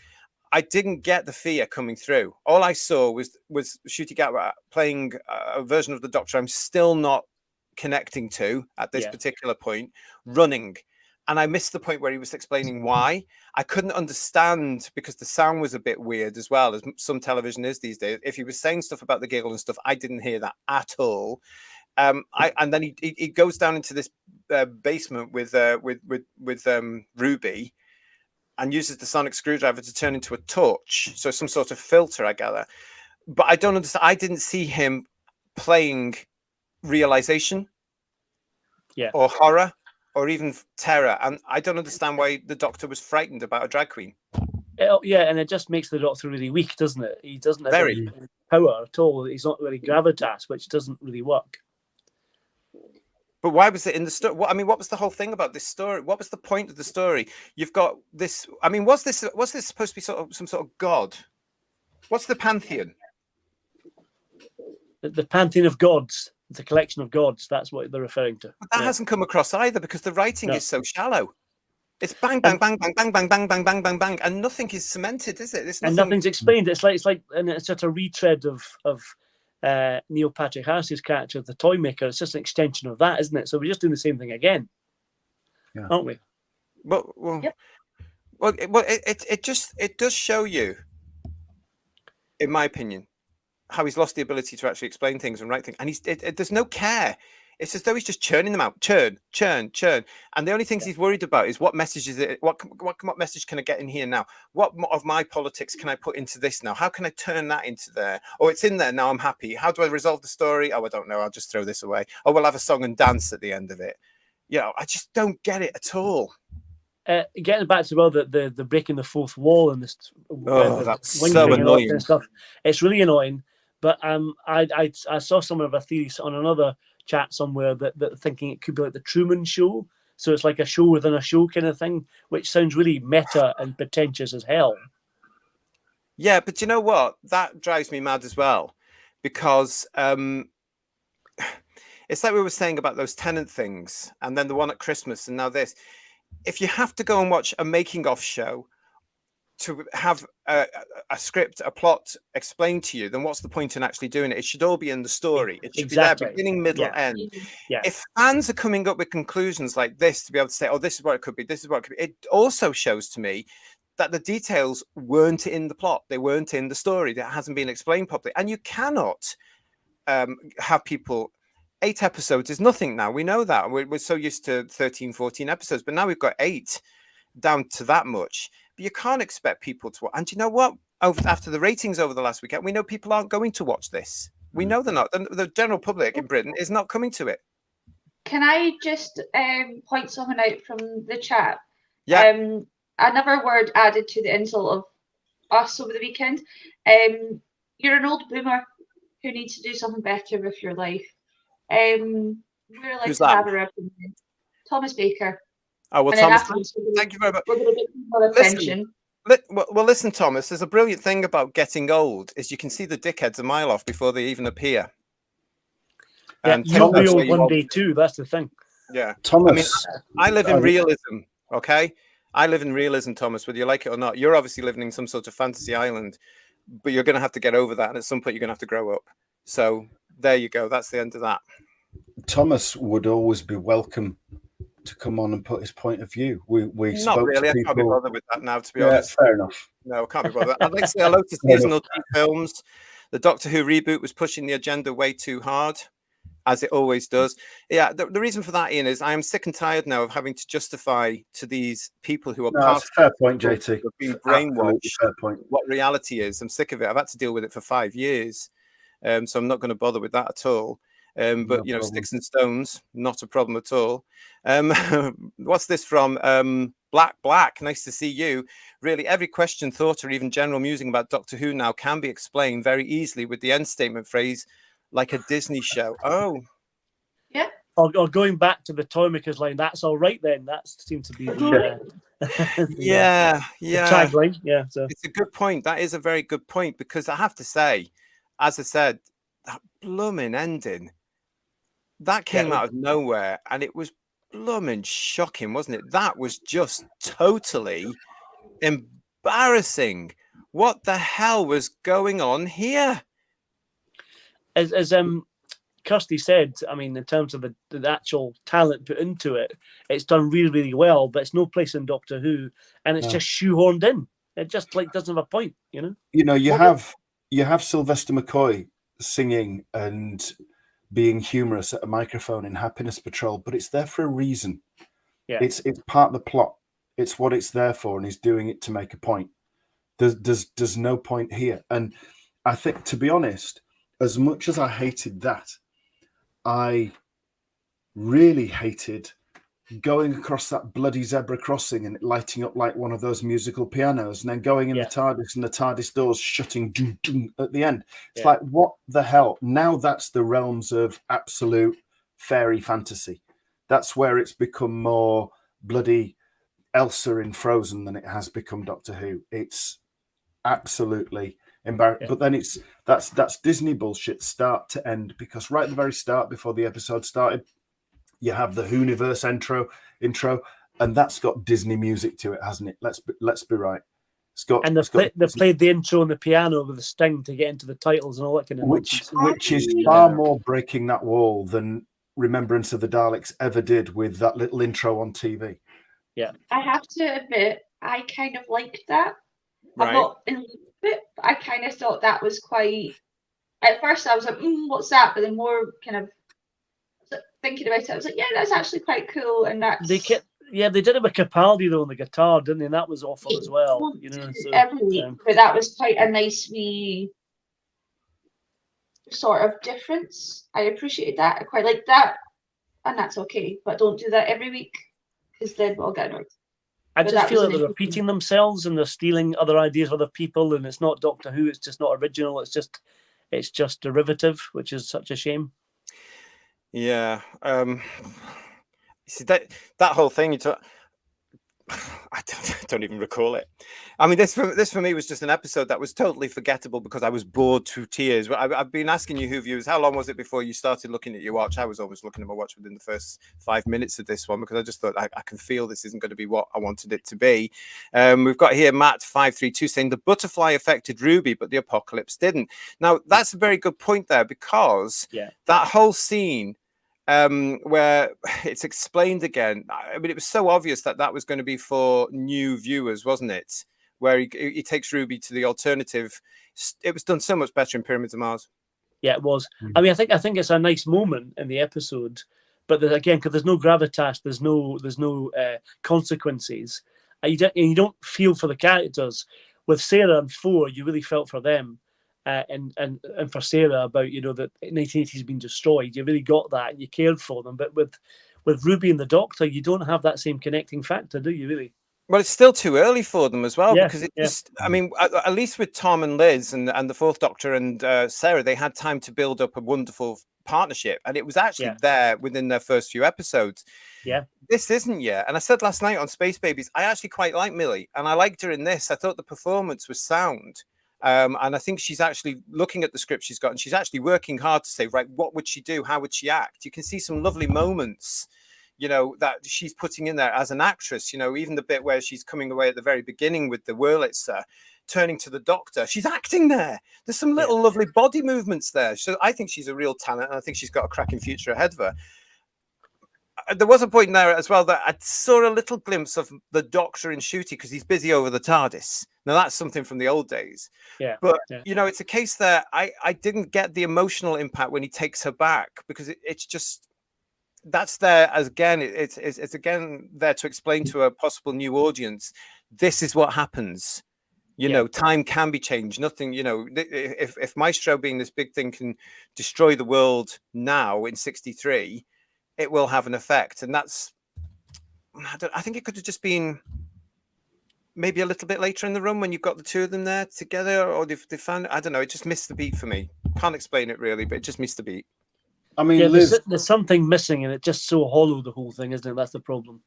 I didn't get the fear coming through. All I saw was Shooty Gatwa playing a version of the Doctor I'm still not connecting to at this particular point, running. And I missed the point where he was explaining why. I couldn't understand because the sound was a bit weird as well, as some television is these days. If he was saying stuff about the giggle and stuff, I didn't hear that at all. And then he goes down into this basement with Ruby and uses the sonic screwdriver to turn into a torch. So some sort of filter, I gather. But I don't understand. I didn't see him playing realization or horror or even terror. And I don't understand why the Doctor was frightened about a drag queen. And it just makes the Doctor really weak, doesn't it? He doesn't have any power at all. He's not really gravitas, which doesn't really work. But why was it in the story? What was the whole thing about this story? What was the point of the story? You've got this. I mean, was this supposed to be some sort of god? What's the pantheon? The pantheon of gods. It's a collection of gods. That's what they're referring to. But that hasn't come across either because the writing is so shallow. It's bang, bang, bang, bang, bang, bang, bang, bang, bang, bang, bang, and nothing is cemented, is it? And nothing's explained. It's like, and it's just a retread of Neil Patrick Harris's character, the toy maker. It's just an extension of that, isn't it? So we're just doing the same thing again, aren't we? It does show you, in my opinion, how he's lost the ability to actually explain things and write things, and there's no care. It's as though he's just churning them out, churn, and the only things he's worried about is what message is it? What message can I get in here now? What of my politics can I put into this now? How can I turn that into there? Oh, it's in there now. I'm happy. How do I resolve the story? Oh, I don't know. I'll just throw this away. Oh, we'll have a song and dance at the end of it. I just don't get it at all. Getting back to the breaking the fourth wall and this, that's so annoying and stuff. It's really annoying. But I saw some of a theory on another chat somewhere that thinking it could be like the Truman Show. So it's like a show within a show kind of thing, which sounds really meta and pretentious as hell. Yeah, but you know what? That drives me mad as well, because it's like we were saying about those Tennant things, and then the one at Christmas, and now this. If you have to go and watch a making-of show to have a script, a plot explained to you, then what's the point in actually doing it? It should all be in the story. It should be there, beginning, middle, end. Yeah. If fans are coming up with conclusions like this to be able to say, oh, this is what it could be, this is what it could be, it also shows to me that the details weren't in the plot. They weren't in the story. That hasn't been explained properly. And you cannot have people... 8 episodes is nothing now. We know that. We're so used to 13, 14 episodes, but now we've got 8 down to that much. But you can't expect people to watch. And you know what? After the ratings over the last weekend, we know people aren't going to watch this. We know they're not. The general public in Britain is not coming to it. Can I just point something out from the chat? Yeah. Another word added to the insult of us over the weekend. You're an old boomer who needs to do something better with your life. We're like Who's to that? have our opinion. Thomas Baker. Oh, well, Thomas, thank you very much. We're going to get more attention. Listen, Thomas, there's a brilliant thing about getting old is you can see the dickheads a mile off before they even appear. Yeah, you'll be old one day too. That's the thing. Yeah. Thomas. I live in realism, okay? I live in realism, Thomas, whether you like it or not. You're obviously living in some sort of fantasy island, but you're going to have to get over that. And at some point, you're going to have to grow up. So there you go. That's the end of that. Thomas would always be welcome to come on and put his point of view. We Not spoke really. to I people. can't be bothered with that now, to be honest. Fair enough. No, I can't be bothered. I'd like to say hello to seasonal TV films. The Doctor Who reboot was pushing the agenda way too hard, as it always does. Yeah, the reason for that, Ian, is I am sick and tired now of having to justify to these people who are that's a fair point, JT. Being brainwashed Fair point. what reality is. I'm sick of it. I've had to deal with it for 5 years, so I'm not going to bother with that at all. But No problem. sticks and stones, not a problem at all. What's this from? Black. Nice to see you. Really, every question, thought, or even general musing about Doctor Who now can be explained very easily with the end statement phrase, like a Disney show. Oh, yeah. Or going back to the toy makers line. That's all right then. That seems to be Yeah. Tagline, yeah. So It's a good point. That is a very good point, because I have to say, as I said, that blooming ending, that came out of nowhere, and it was blooming shocking, wasn't it? That was just totally embarrassing. What the hell was going on here? as Kirsty said, I mean, in terms of the actual talent put into it, it's done really, really well, but it's no place in Doctor Who, and it's just shoehorned in. It just like doesn't have a point, you know. You have Sylvester McCoy singing and being humorous at a microphone in Happiness Patrol, but it's there for a reason. Yeah, it's part of the plot. It's what it's there for, and he's doing it to make a point. There's no point here. And I think, to be honest, as much as I hated that, I really hated going across that bloody zebra crossing and it lighting up like one of those musical pianos, and then going in the TARDIS and the TARDIS doors shutting at the end. It's like, what the hell? Now that's the realms of absolute fairy fantasy. That's where it's become more bloody Elsa in Frozen than it has become Doctor Who. It's absolutely embarrassing. But then that's Disney bullshit start to end, because right at the very start, before the episode started, you have the Whoniverse intro, and that's got Disney music to it, hasn't it? Let's be right. It's got, and they played the intro on the piano with the sting to get into the titles and all that kind of which is far more breaking that wall than Remembrance of the Daleks ever did with that little intro on TV. Yeah, I have to admit, I kind of liked that. Right. I'm not in love with it, but I kind of thought that was quite. At first, I was like, "What's that?" But then more kind of thinking about it, I was like, "Yeah, that's actually quite cool." And that's they did it with Capaldi though on the guitar, didn't they? And that was awful as well. You know, so, every week, but that was quite a nice wee sort of difference. I appreciated that. I quite like that, and that's okay. But don't do that every week, because then we'll get annoyed. I just feel like they're repeating themselves and they're stealing other ideas from other people, and it's not Doctor Who. It's just not original. It's just derivative, which is such a shame. Yeah. See that whole thing you talk. I don't even recall it. I mean, this for me was just an episode that was totally forgettable because I was bored to tears. I've been asking you, Who viewers, how long was it before you started looking at your watch? I was always looking at my watch within the first 5 minutes of this one, because I just thought I can feel this isn't going to be what I wanted it to be. We've got here Matt532 saying the butterfly affected Ruby, but the apocalypse didn't. Now, that's a very good point there, because that whole scene where it's explained again. I mean, it was so obvious that was going to be for new viewers, wasn't it? Where he takes Ruby to the alternative. It was done so much better in Pyramids of Mars. Yeah, it was. I mean, I think it's a nice moment in the episode, but again, because there's no gravitas, there's no consequences. You don't feel for the characters. With Sarah and 4, you really felt for them. And for Sarah about, you know, that 1980 has been destroyed. You really got that and you cared for them. But with Ruby and the Doctor, you don't have that same connecting factor, do you really? Well, it's still too early for them as well, because it just, I mean, at least with Tom and Liz and the Fourth Doctor and Sarah, they had time to build up a wonderful partnership, and it was actually there within their first few episodes. Yeah. This isn't yet. And I said last night on Space Babies, I actually quite like Millie, and I liked her in this. I thought the performance was sound. And I think she's actually looking at the script she's got, and she's actually working hard to say, right, what would she do? How would she act? You can see some lovely moments, you know, that she's putting in there as an actress. You know, even the bit where she's coming away at the very beginning with the Wurlitzer, turning to the Doctor, she's acting there. There's some little lovely body movements there. So I think she's a real talent, and I think she's got a cracking future ahead of her. There was a point there as well that I saw a little glimpse of the Doctor in Shooty, because he's busy over the TARDIS. Now, that's something from the old days. Yeah. But, you know, it's a case there. I didn't get the emotional impact when he takes her back, because it's just, that's there as again, it's again there to explain to a possible new audience, this is what happens. You know, time can be changed. Nothing, you know, if Maestro being this big thing can destroy the world now in 63, it will have an effect. And that's, I think it could have just been maybe a little bit later in the run when you've got the two of them there together, or they found, I don't know, it just missed the beat for me. Can't explain it really, but it just missed the beat. I mean, Liz, there's something missing, and it's just so hollow, the whole thing, isn't it? That's the problem.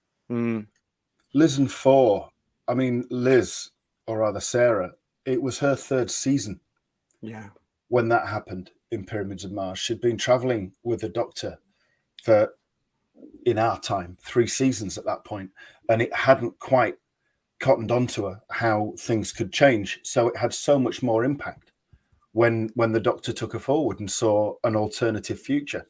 Liz and 4. I mean, Liz, or rather Sarah, it was her 3rd season. Yeah. When that happened in Pyramids of Mars. She'd been traveling with the Doctor for, in our time, 3 seasons at that point, and it hadn't quite cottoned onto her how things could change. So it had so much more impact when the Doctor took her forward and saw an alternative future.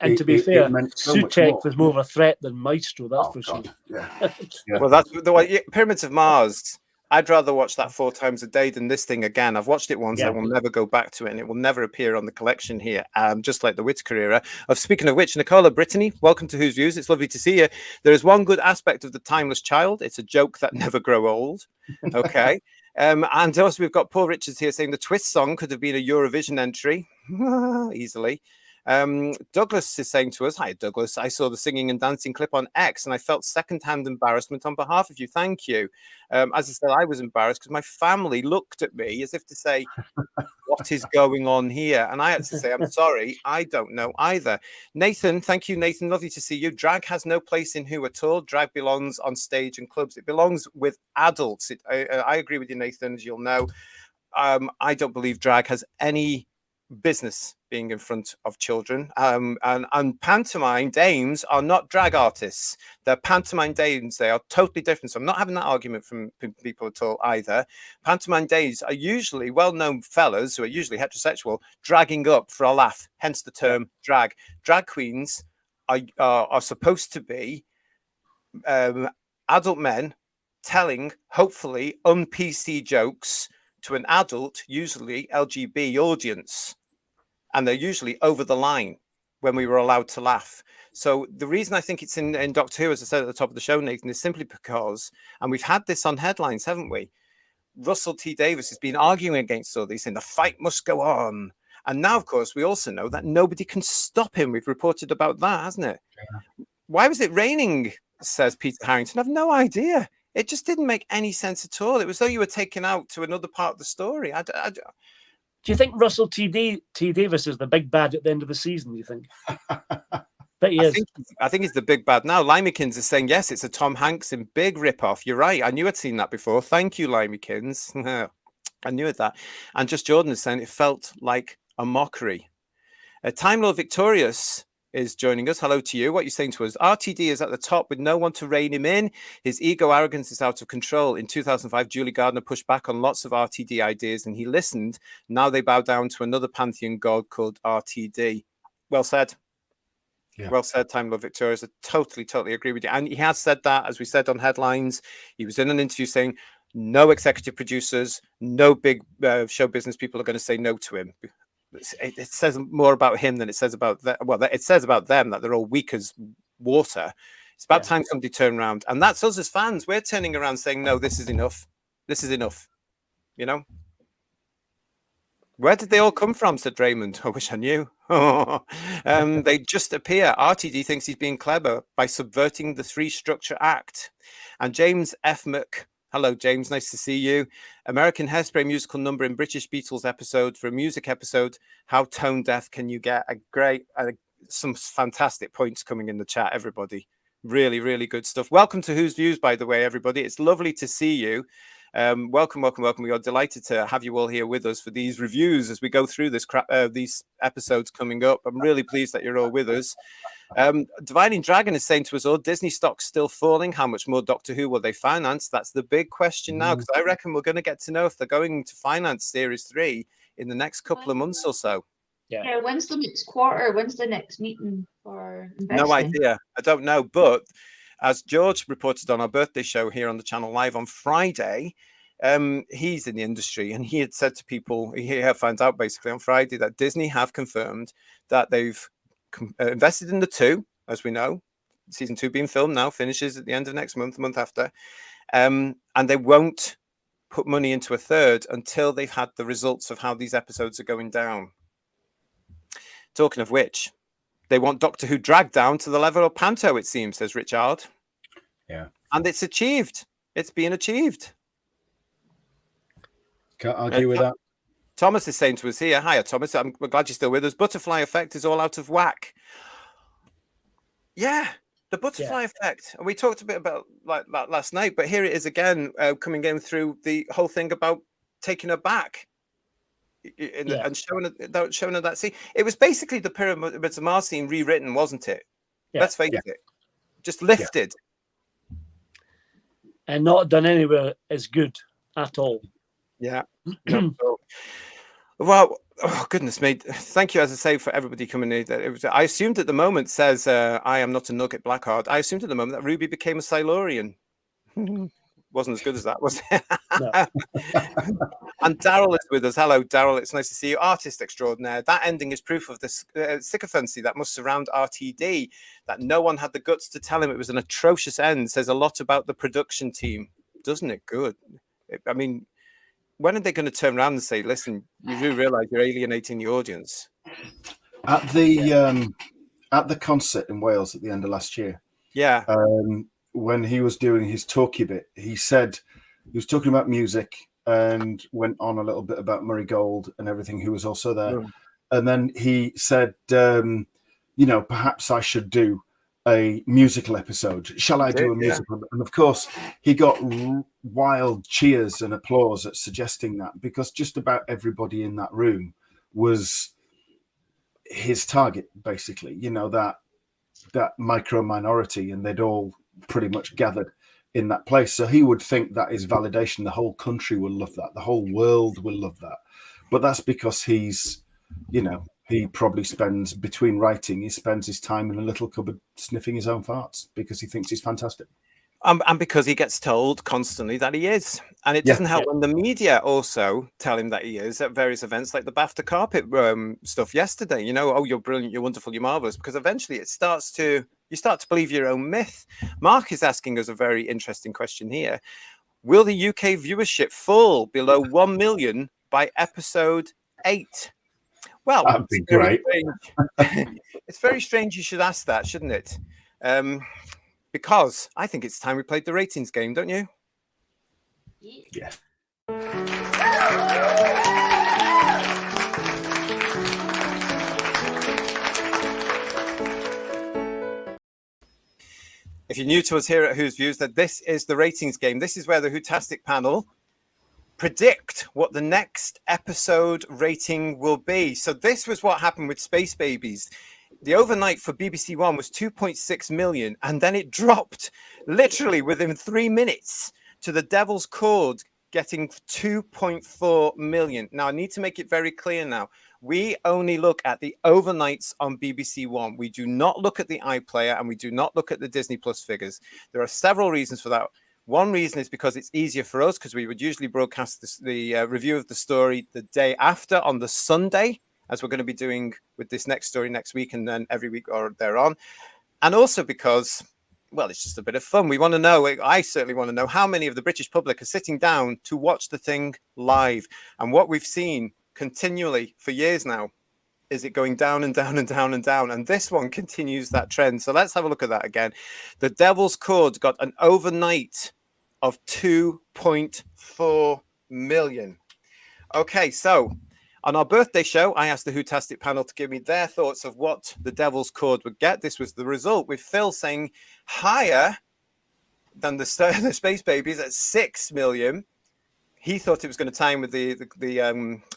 And to be fair, meant so much Sutek more. was more of a threat than Maestro, that's for sure. Yeah. Well, that's the way. Pyramids of Mars. I'd rather watch that 4 times a day than this thing again. I've watched it once. Yeah. I will never go back to it, and it will never appear on the collection here. Just like the Whittaker era. Speaking of which, Nicola Brittany, welcome to Who's Views. It's lovely to see you. There is one good aspect of the Timeless Child. It's a joke that never grow old. Okay. And also we've got Paul Richards here saying the Twist song could have been a Eurovision entry easily. Douglas is saying to us, hi Douglas, I saw the singing and dancing clip on X and I felt secondhand embarrassment on behalf of you. Thank you. As I said, I was embarrassed because my family looked at me as if to say, what is going on here? And I had to say, I'm sorry, I don't know either. Nathan, thank you, Nathan. Lovely to see you. Drag has no place in Who at all. Drag belongs on stage and clubs. It belongs with adults. I agree with you, Nathan, as you'll know. I don't believe drag has any business being in front of children, and pantomime dames are not drag artists. They're pantomime dames. They are totally different. So I'm not having that argument from people at all either. Pantomime dames are usually well-known fellas who are usually heterosexual dragging up for a laugh, hence the term drag. Drag queens are supposed to be adult men telling hopefully un-PC jokes to an adult, usually LGB audience. And they're usually over the line when we were allowed to laugh. So the reason I think it's in Doctor Who, as I said at the top of the show, Nathan, is simply because, and we've had this on headlines, haven't we? Russell T Davies has been arguing against all these, saying the fight must go on. And now, of course, we also know that nobody can stop him. We've reported about that, hasn't it? Yeah. Why was it raining, says Peter Harrington? I've no idea. It just didn't make any sense at all. It was though you were taken out to another part of the story. Do you think Russell T Davies is the big bad at the end of the season, do you think? But he is. I think he's the big bad now. Limekins is saying, yes, it's a Tom Hanks in big rip-off. You're right. I knew I'd seen that before. Thank you, Limekins. I knew it that. And Just Jordan is saying it felt like a mockery. Time Lord Victorious is joining us. Hello to you. What are you saying to us? RTD is at the top with no one to rein him in. His ego arrogance is out of control. In 2005, Julie Gardner pushed back on lots of RTD ideas and he listened. Now they bow down to another pantheon god called RTD. Well said. Yeah. Well said, Time Lord Victorious. I totally agree with you. And he has said that, as we said on headlines. He was in an interview saying no executive producers, no big show business people are going to say no to him. It says more about him than it says about them. Well, it says about them that they're all weak as water. It's about time somebody turned around. And that's us as fans. We're turning around saying, no, this is enough. This is enough. You know? Where did they all come from, said Raymond. I wish I knew. They just appear. RTD thinks he's being clever by subverting the 3-structure act. And James F. Mc... Hello, James. Nice to see you. American Hairspray musical number in British Beatles episode. For a music episode, how tone deaf can you get? Some fantastic points coming in the chat, everybody. Really, really good stuff. Welcome to Who's Views, by the way, everybody. It's lovely to see you. Welcome. We are delighted to have you all here with us for these reviews as we go through these episodes coming up. I'm really pleased that you're all with us. Divining Dragon is saying to us all, Disney stock's still falling. How much more Doctor Who will they finance? That's the big question now, because I reckon we're going to get to know if they're going to finance Series 3 in the next couple of months or so. Yeah. When's the next quarter? When's the next meeting for investing? No idea. I don't know. But as George reported on our birthday show here on the channel live on Friday, he's in the industry and he had said to people, he found out basically on Friday that Disney have confirmed that they've invested in the 2, as we know. Season 2 being filmed now, finishes at the end of next month, the month after. And they won't put money into a 3rd until they've had the results of how these episodes are going down. Talking of which, they want Doctor Who dragged down to the level of Panto, it seems, says Richard. Yeah. And it's achieved. It's being achieved. Can't argue with that. Thomas is saying to us here, hiya, Thomas, we're glad you're still with us. Butterfly effect is all out of whack. Yeah, The butterfly effect. We talked a bit about like that last night, but here it is again, coming in through the whole thing about taking her back and showing her that scene. It was basically the Pyramids of Mars scene rewritten, wasn't it? Yeah. Let's face it, just lifted. And not done anywhere as good at all. Yeah. Well, oh goodness me! Thank you, as I say, for everybody coming in. I assumed at the moment says I am not a Nugget Blackheart. I assumed at the moment that Ruby became a Silurian. Wasn't as good as that, was it? No. And Daryl is with us. Hello, Daryl. It's nice to see you, artist extraordinaire. That ending is proof of this sycophancy that must surround RTD. That no one had the guts to tell him it was an atrocious end says a lot about the production team, doesn't it? Good. I mean, when are they going to turn around and say, listen, you do realize you're alienating the audience? At the concert in Wales at the end of last year, when he was doing his talkie bit, he said he was talking about music and went on a little bit about Murray Gold and everything, who was also there. And then he said, perhaps I should do a musical episode. Shall I do a musical? And of course, he got wild cheers and applause at suggesting that, because just about everybody in that room was his target, basically. That micro minority, and they'd all pretty much gathered in that place. So he would think that is validation. The whole country will love that. The whole world will love that. But that's because he's, he probably spends, between writing, he spends his time in a little cupboard sniffing his own farts because he thinks he's fantastic. And because he gets told constantly that he is. And it doesn't help when the media also tell him that he is at various events, like the BAFTA carpet stuff yesterday. Oh, you're brilliant, you're wonderful, you're marvelous. Because eventually you start to believe your own myth. Mark is asking us a very interesting question here. Will the UK viewership fall below 1 million by episode 8? Well, that'd be great. It's very strange you should ask that, shouldn't it? Because I think it's time we played the ratings game, don't you? Yeah. If you're new to us here at Who's Views, that this is the ratings game. This is where the Whotastic panel predict what the next episode rating will be. So this was what happened with Space Babies. The overnight for BBC One was 2.6 million, and then it dropped literally within 3 minutes to The Devil's Chord getting 2.4 million. Now, I need to make it very clear now. We only look at the overnights on BBC One. We do not look at the iPlayer, and we do not look at the Disney Plus figures. There are several reasons for that. One reason is because it's easier for us, because we would usually broadcast the review of the story the day after on the Sunday, as we're going to be doing with this next story next week, and then every week or thereon. And also because, well, it's just a bit of fun. We want to know, I certainly want to know, how many of the British public are sitting down to watch the thing live. And what we've seen continually for years now is it going down and down and down and down. And this one continues that trend. So let's have a look at that again. The Devil's Chord got an overnight of 2.4 million. Okay, so on our birthday show, I asked the Whotastic panel to give me their thoughts of what the Devil's Chord would get. This was the result, with Phil saying higher than the Space Babies at 6 million. He thought it was going to tie in with the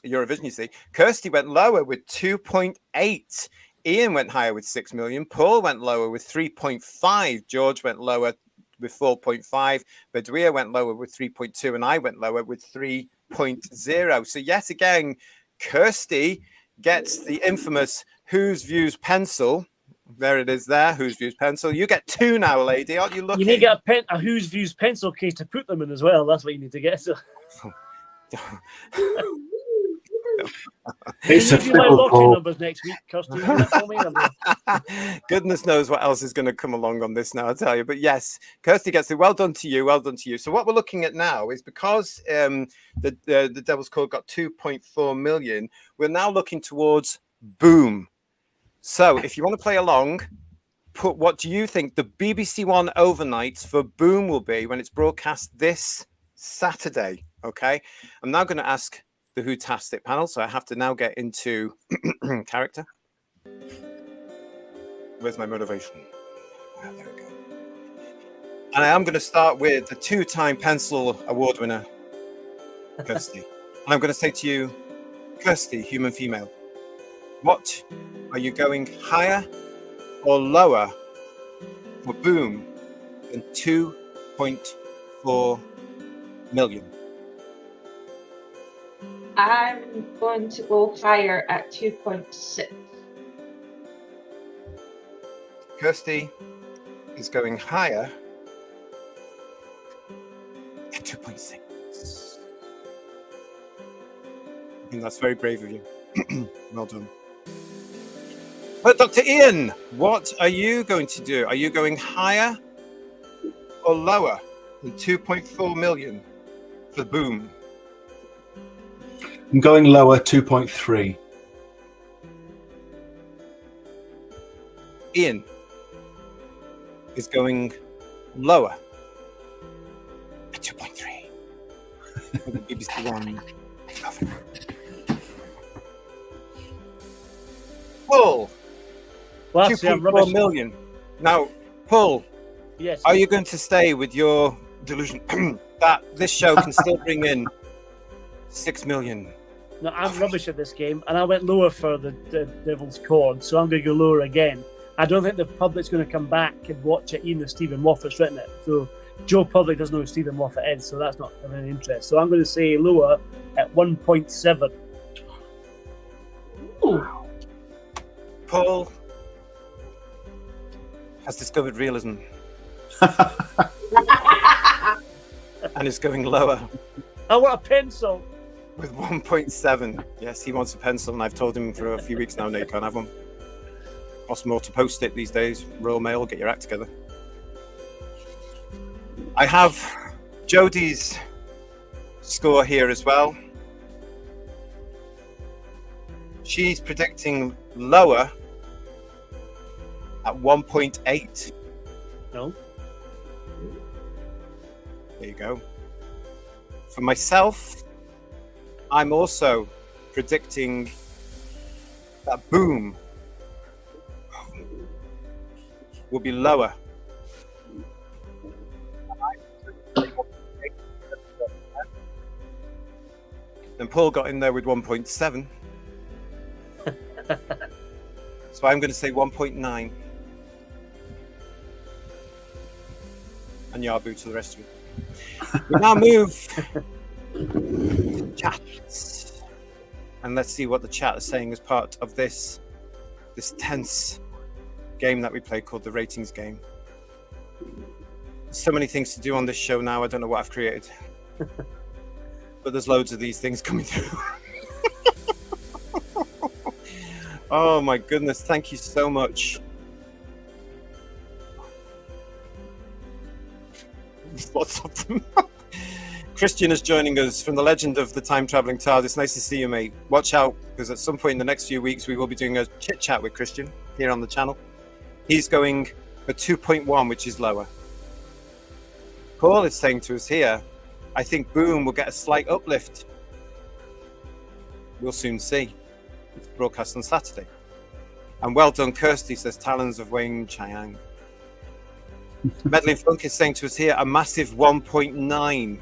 Eurovision, you see. Kirsty went lower with 2.8. Ian went higher with 6 million. Paul went lower with 3.5. George went lower with 4.5. Badria went lower with 3.2. And I went lower with 3.0. So yet again, Kirsty gets the infamous Who's Views pencil. There it is there, Who's Views pencil. You get 2 now, lady. Aren't you lucky? You need to get a Who's Views pencil case to put them in as well. That's what you need to get. So. It's a my lottery numbers next week, Kirsty. Goodness knows what else is going to come along on this now, I tell you. But yes, Kirsty gets it. Well done to you. Well done to you. So what we're looking at now is, because the Devil's Chord got 2.4 million, we're now looking towards Boom. So if you want to play along, put what do you think the BBC One overnights for Boom will be when it's broadcast this Saturday? Okay, I'm now going to ask the Whotastic panel, so I have to now get into character. Where's my motivation? Ah, there we go. And I am going to start with the 2-time Pencil Award winner, Kirsty. And I'm going to say to you, Kirsty, human female, what are you going higher or lower for Boom than 2.4 million? I'm going to go higher at 2.6. Kirsty is going higher at 2.6. I think that's very brave of you. Well done. But Dr. Ian, what are you going to do? Are you going higher or lower than 2.4 million for Boom? I'm going lower, 2.3. Ian is going lower at 2.3. For the BBC One. Paul, Well, actually, I'm 2.4 rubbish. million. Now, Paul, Yes. are you going to stay with your delusion that this show can still bring in 6 million? No, I'm rubbish at this game, and I went lower for the Devil's Chord, so I'm going to go lower again. I don't think the public's going to come back and watch it, even if Stephen Moffat's written it. So Joe Public doesn't know who Stephen Moffat is, so that's not of any interest. So I'm going to say lower at 1.7. Paul has discovered realism and is going lower I want a pencil. with 1.7. Yes, he wants a pencil, and I've told him for a few weeks now, no, you can't have one. Costs more to post it these days. Royal Mail, get your act together. I have Jodie's score here as well. She's predicting lower at 1.8. No. There you go. For myself, I'm also predicting that Boom will be lower. Then Paul got in there with 1.7. So I'm going to say 1.9. And Yabu to the rest of you. We now move to chats. And let's see what the chat is saying as part of this tense game that we play called the ratings game. So many things to do on this show now, I don't know what I've created. But there's loads of these things coming through. Oh my goodness, thank you so much. There's lots of them. Christian is joining us from the legend of the time-traveling TARDIS. Nice to see you, mate. Watch out, because at some point in the next few weeks, we will be doing a chit-chat with Christian here on the channel. He's going for 2.1, which is lower. Paul is saying to us here, I think Boom will get a slight uplift. We'll soon see. It's broadcast on Saturday. And well done, Kirsty, says Talons of Wayne Chiang. Medlin Funk is saying to us here, a massive 1.9.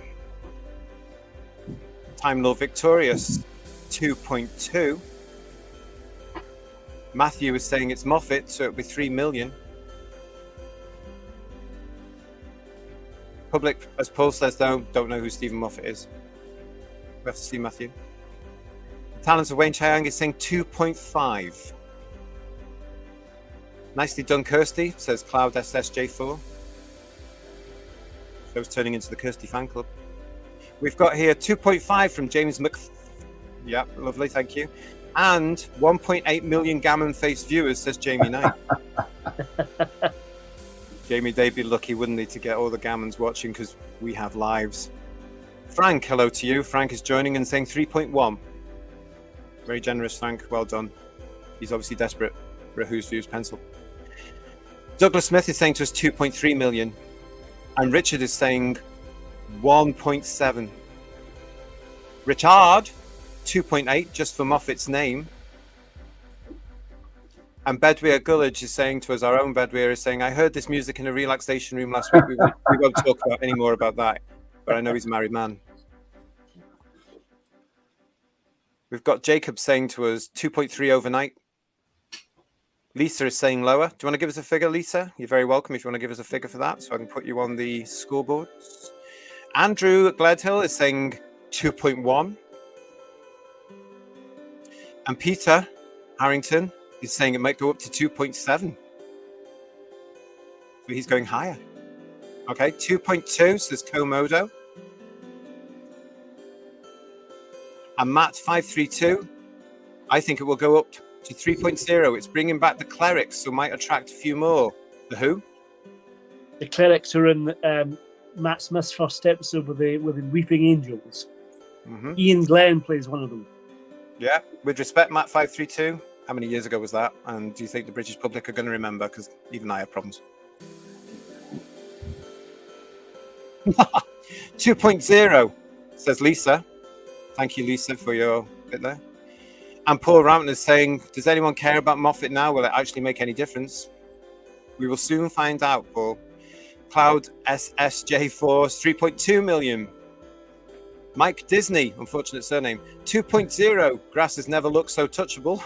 Time Lord Victorious, 2.2. Matthew is saying it's Moffat, so it'll be 3 million. Public, as Paul says, though, don't know who Stephen Moffat is. We have to see Matthew. Talents of Wayne Chiang is saying 2.5. Nicely done, Kirsty, says Cloud SSJ4. Show's turning into the Kirsty fan club. We've got here 2.5 from James Yeah, lovely, thank you. And 1.8 million gammon-faced viewers, says Jamie Knight. Jamie, they'd be lucky, wouldn't they, to get all the gammons watching, because we have lives. Frank, hello to you. Frank is joining and saying 3.1. Very generous, Frank. Well done. He's obviously desperate for a Who's Views pencil. Douglas Smith is saying to us 2.3 million. And Richard is saying 1.7. Richard, 2.8, just for Moffat's name. And Bedweir Gullidge is saying to us, our own Bedweir is saying, I heard this music in a relaxation room last week. We won't talk about any more about that, but I know he's a married man. We've got Jacob saying to us 2.3 overnight. Lisa is saying lower. Do you want to give us a figure, Lisa? You're very welcome if you want to give us a figure for that, so I can put you on the scoreboards. Andrew Gledhill is saying 2.1. And Peter Harrington is saying it might go up to 2.7. So he's going higher. Okay, 2.2 says Komodo. And Matt 532, I think it will go up to 3.0. It's bringing back the Clerics, so might attract a few more. The who? The Clerics are in Matt Smith's first episode with the Weeping Angels. Mm-hmm. Ian Glenn plays one of them. Yeah, with respect, Matt 532. How many years ago was that? And do you think the British public are going to remember? Because even I have problems. 2.0 says Lisa. Thank you, Lisa, for your bit there. And Paul Rampton is saying, does anyone care about Moffat now? Will it actually make any difference? We will soon find out, Paul. Cloud SSJ4 is 3.2 million. Mike Disney, unfortunate surname, 2.0. Grasses never look so touchable.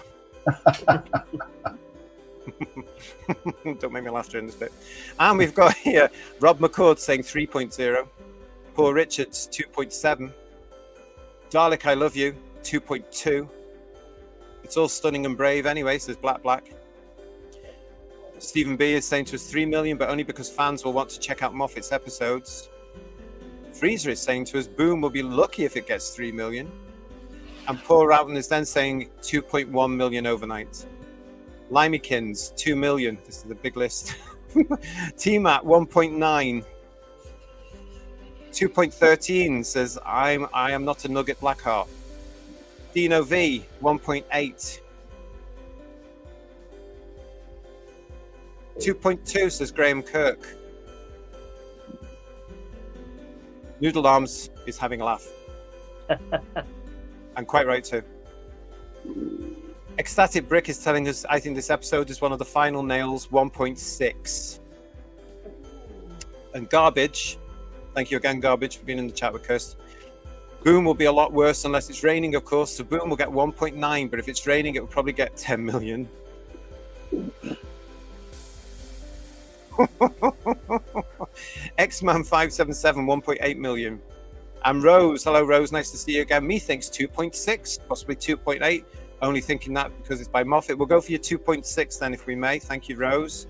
Don't make me laugh during this bit. And we've got here Rob McCord saying 3.0. Paul Richards, 2.7. Dalek, I love you, 2.2. It's all stunning and brave anyway, says Black. Stephen B is saying to us 3 million, but only because fans will want to check out Moffat's episodes. Freezer is saying to us, Boom will be lucky if it gets 3 million. And Paul Roughton is then saying 2.1 million overnight. Limykins, 2 million. This is the big list. T-Mat, 1.9. 2.13 says, I am not a Nugget Blackheart. Dino V, 1.8. 2.2 says Graham Kirk. Noodle Arms is having a laugh. And quite right too. Ecstatic Brick is telling us, I think this episode is one of the final nails, 1.6. And Garbage, thank you again, Garbage, for being in the chat with Kirst. Boom will be a lot worse unless it's raining, of course. So Boom will get 1.9, but if it's raining, it will probably get 10 million. X-Man 577, 1.8 million. And Rose, hello Rose, nice to see you again. Methinks 2.6, possibly 2.8. Only thinking that because it's by Moffat. We'll go for your 2.6 then, if we may. Thank you, Rose.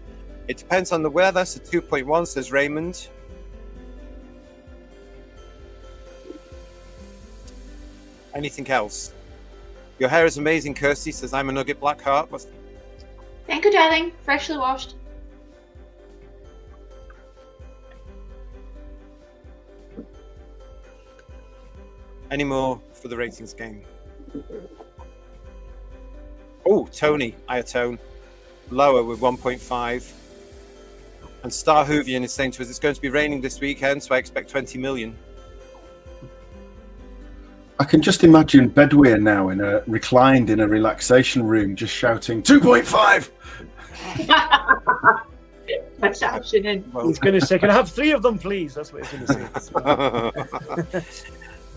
It depends on the weather. So 2.1 says Raymond. Anything else? Your hair is amazing, Kirsty says, I'm a Nugget Blackheart. Thank you, darling. Freshly washed. Any more for the ratings game? Oh, Tony, Iatone, lower with 1.5. And Star Hoovian is saying to us, it's going to be raining this weekend, so I expect 20 million. I can just imagine Bedweir now reclined in a relaxation room, just shouting 2.5. That's option. He's going to say, "Can I have 3 of them, please?" That's what he's going to say.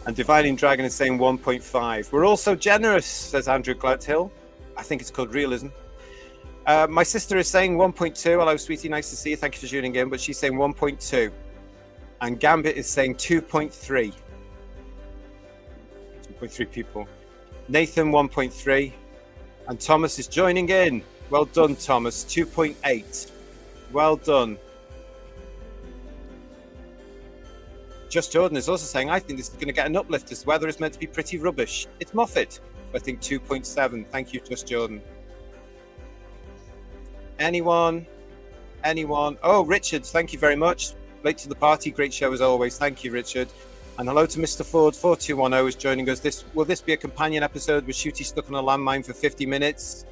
And Dividing Dragon is saying 1.5. We're all so generous, says Andrew Gladhill. I think it's called realism. My sister is saying 1.2. Hello, sweetie. Nice to see you. Thank you for tuning in. But she's saying 1.2. And Gambit is saying 2.3. 2.3 people. Nathan, 1.3. And Thomas is joining in. Well done, Thomas. 2.8. Well done. Just Jordan is also saying, I think this is going to get an uplift. This weather is meant to be pretty rubbish. It's Moffat. I think 2.7. Thank you, Just Jordan. Anyone? Oh, Richard, thank you very much. Late to the party. Great show as always. Thank you, Richard. And hello to Mr. Ford. 4210 is joining us. Will this be a companion episode with Shooty stuck on a landmine for 50 minutes?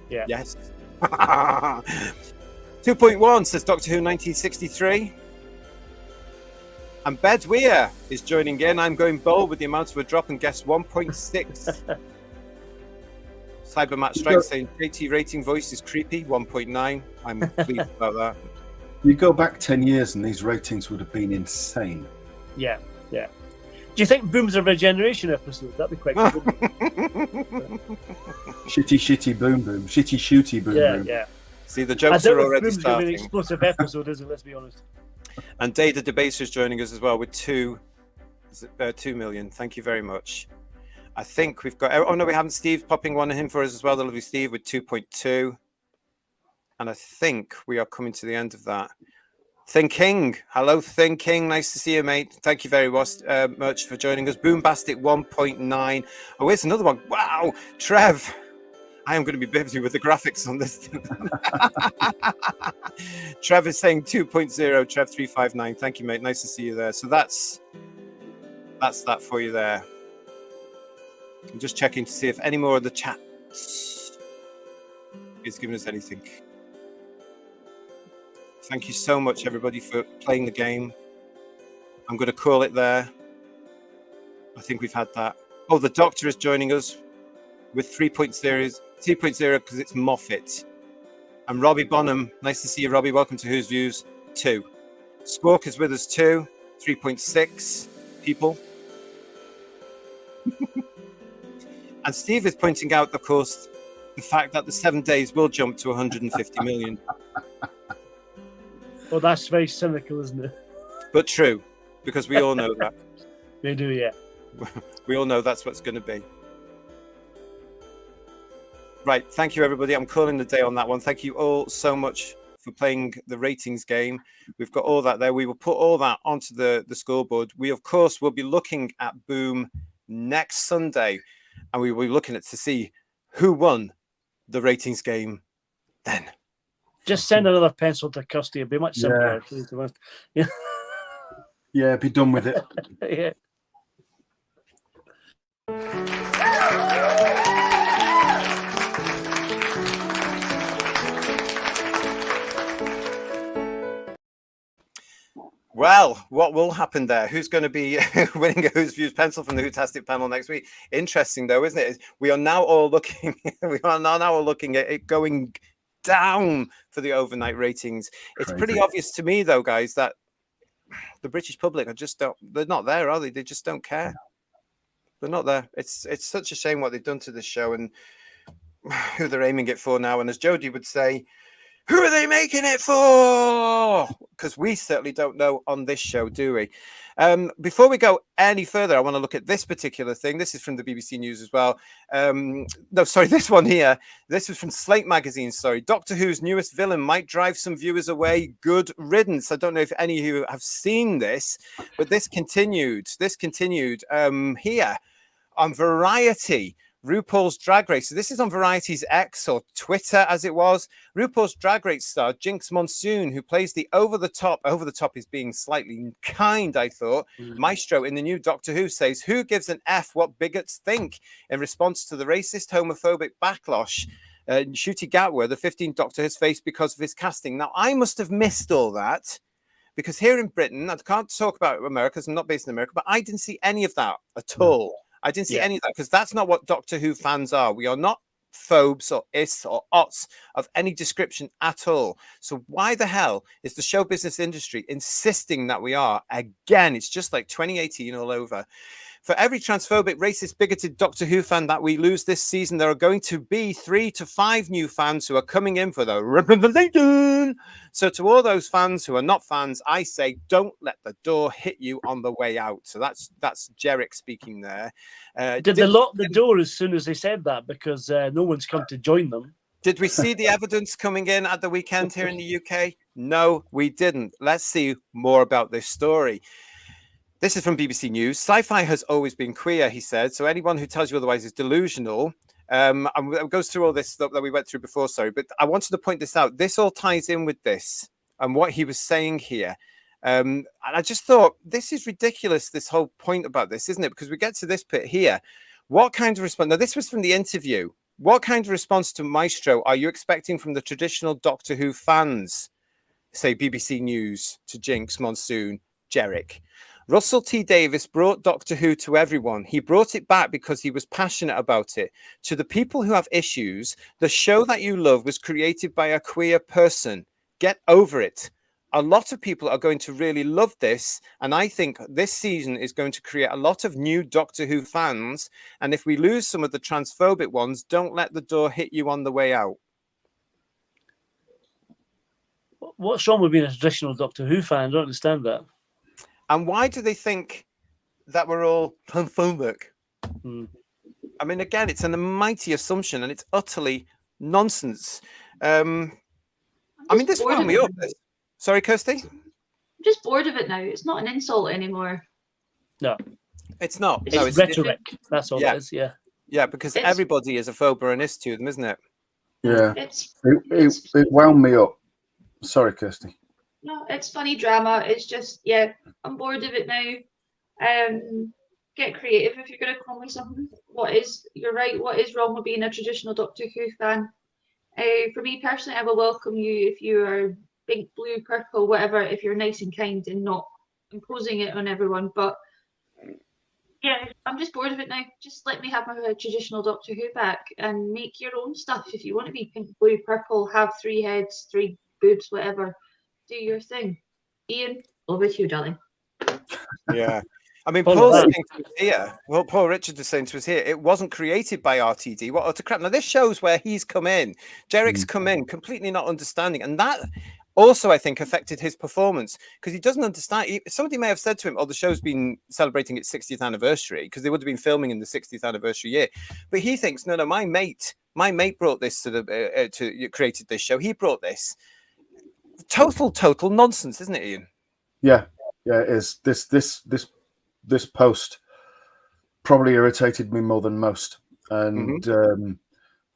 Yeah. Yes. 2.1 says Doctor Who 1963. And Bedweir is joining in. I'm going bold with the amount of a drop and guess 1.6. Cybermat Strike saying JT rating voice is creepy, 1.9. I'm pleased about that. You go back 10 years and these ratings would have been insane. Yeah. Do you think Boom's a regeneration episode? That'd be quite good. Shitty boom boom. Shitty shooty boom boom. Yeah. See, the jokes are already Boom's going to be an starting. explosive episode, isn't it? Let's be honest. And Data Debaser is joining us as well with 2 million. Thank you very much. I think we've got... Oh, no, we haven't. Steve popping one of him for us as well. The lovely Steve with 2.2. And I think we are coming to the end of that. Thinking. Hello, Thinking. Nice to see you, mate. Thank you very much for joining us. Boombastic 1.9. Oh, here's another one. Wow. Trev. I am going to be busy with the graphics on this. Trev is saying 2.0. Trev 359. Thank you, mate. Nice to see you there. So that's that for you there. I'm just checking to see if any more of the chat is giving us anything. Thank you so much, everybody, for playing the game. I'm going to call it there. I think we've had that. Oh, the Doctor is joining us with 3.0 because it's Moffat. And Robbie Bonham, nice to see you, Robbie. Welcome to Whose Views 2. Squawk is with us too, 3.6 people. And Steve is pointing out, of course, the fact that the 7 days will jump to 150 million. Well, that's very cynical, isn't it? But true, because we all know that. They do, yeah. We all know that's what's going to be. Right, thank you, everybody. I'm calling the day on that one. Thank you all so much for playing the ratings game. We've got all that there. We will put all that onto the scoreboard. We, of course, will be looking at Boom next Sunday, and we will be looking at to see who won the ratings game then. Just send another pencil to Kirsty. It'd be much simpler. Yeah. Yeah, be done with it. Yeah. Well, what will happen there? Who's going to be winning a Whose Views pencil from the Whotastic panel next week? Interesting, though, isn't it? We are now all looking. We are now all looking at it going down for the overnight ratings. It's pretty obvious to me, though, guys, that the British public are just don't. They're not there, are they? They just don't care. They're not there. It's such a shame what they've done to this show and who they're aiming it for now. And as Jodie would say, who are they making it for? Because we certainly don't know on this show, do we? Before we go any further, I want to look at this particular thing. This is from the BBC News as well. No, sorry, this one here. This is from Slate Magazine, sorry. Doctor Who's newest villain might drive some viewers away. Good riddance. I don't know if any of you have seen this, but this continued here on Variety. RuPaul's Drag Race. So this is on Variety's X or Twitter, as it was. RuPaul's Drag Race star Jinkx Monsoon, who plays the over the top is being slightly kind, I thought. Maestro in the new Doctor Who says, "Who gives an F what bigots think?" in response to the racist, homophobic backlash Ncuti Gatwa, the 15th Doctor, has faced because of his casting. Now, I must have missed all that because here in Britain, I can't talk about America because I'm not based in America, but I didn't see any of that at all. I didn't see any of that because that's not what Doctor Who fans are. We are not phobes or is or ots of any description at all. So why the hell is the show business industry insisting that we are? Again, it's just like 2018 all over. For every transphobic, racist, bigoted Doctor Who fan that we lose this season, there are going to be 3 to 5 new fans who are coming in for the representation. So to all those fans who are not fans, I say, don't let the door hit you on the way out. So that's Jerick speaking there. Did they lock the door as soon as they said that because no one's come to join them? Did we see the evidence coming in at the weekend here in the UK? No, we didn't. Let's see more about this story. This is from BBC News. Sci-fi has always been queer, he said. So anyone who tells you otherwise is delusional. And it goes through all this stuff that we went through before, sorry. But I wanted to point this out. This all ties in with this and what he was saying here. And I just thought, this is ridiculous, this whole point about this, isn't it? Because we get to this bit here. What kind of response? Now, this was from the interview. What kind of response to Maestro are you expecting from the traditional Doctor Who fans? Say BBC News to Jinkx Monsoon, Jerick. Russell T Davies brought Doctor Who to everyone. He brought it back because he was passionate about it. To the people who have issues, the show that you love was created by a queer person. Get over it. A lot of people are going to really love this, and I think this season is going to create a lot of new Doctor Who fans, and if we lose some of the transphobic ones, don't let the door hit you on the way out. What's wrong with being a traditional Doctor Who fan? I don't understand that. And why do they think that we're all transphobic? I mean, again, it's a mighty assumption, and it's utterly nonsense. I mean, this wound me up. Sorry, Kirsty? I'm just bored of it now. It's not an insult anymore. No. It's not. It's rhetoric. That's all it is, yeah. Yeah, because everybody is a phoboranist to them, isn't it? Yeah. It wound me up. Sorry, Kirsty. No, it's funny drama. It's just, yeah, I'm bored of it now. Get creative if you're going to call me something. You're right, what is wrong with being a traditional Doctor Who fan? For me personally, I will welcome you if you are pink, blue, purple, whatever, if you're nice and kind and not imposing it on everyone. But yeah, I'm just bored of it now. Just let me have my traditional Doctor Who back and make your own stuff. If you want to be pink, blue, purple, have 3 heads, 3 boobs, whatever, do your thing. Ian, over to you, darling. Yeah. I mean, Paul's saying to us here, well, Paul Richards is saying to us here, it wasn't created by RTD. What utter crap. Now, this shows where he's come in. Jerick's come in completely not understanding. And that also, I think, affected his performance because he doesn't understand. Somebody may have said to him, oh, the show's been celebrating its 60th anniversary because they would have been filming in the 60th anniversary year. But he thinks, no, my mate brought this to created this show. He brought this. Total nonsense, isn't it, Ian? Yeah, it is. This post probably irritated me more than most, and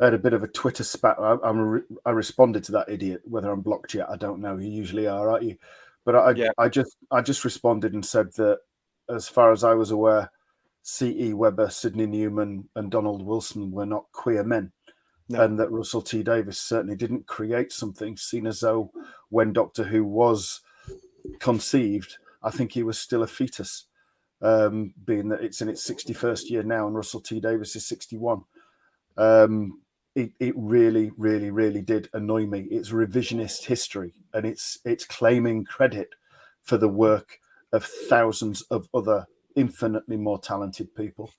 I had a bit of a Twitter spat. I responded to that idiot. Whether I'm blocked yet, I don't know. You usually are, aren't you? But I just responded and said that, as far as I was aware, C.E. Webber, Sidney Newman, and Donald Wilson were not queer men. No. And that Russell T Davies certainly didn't create something, seen as though when Doctor Who was conceived, I think he was still a fetus, being that it's in its 61st year now and Russell T Davies is 61. It really, really, really did annoy me. It's revisionist history, and it's claiming credit for the work of thousands of other infinitely more talented people.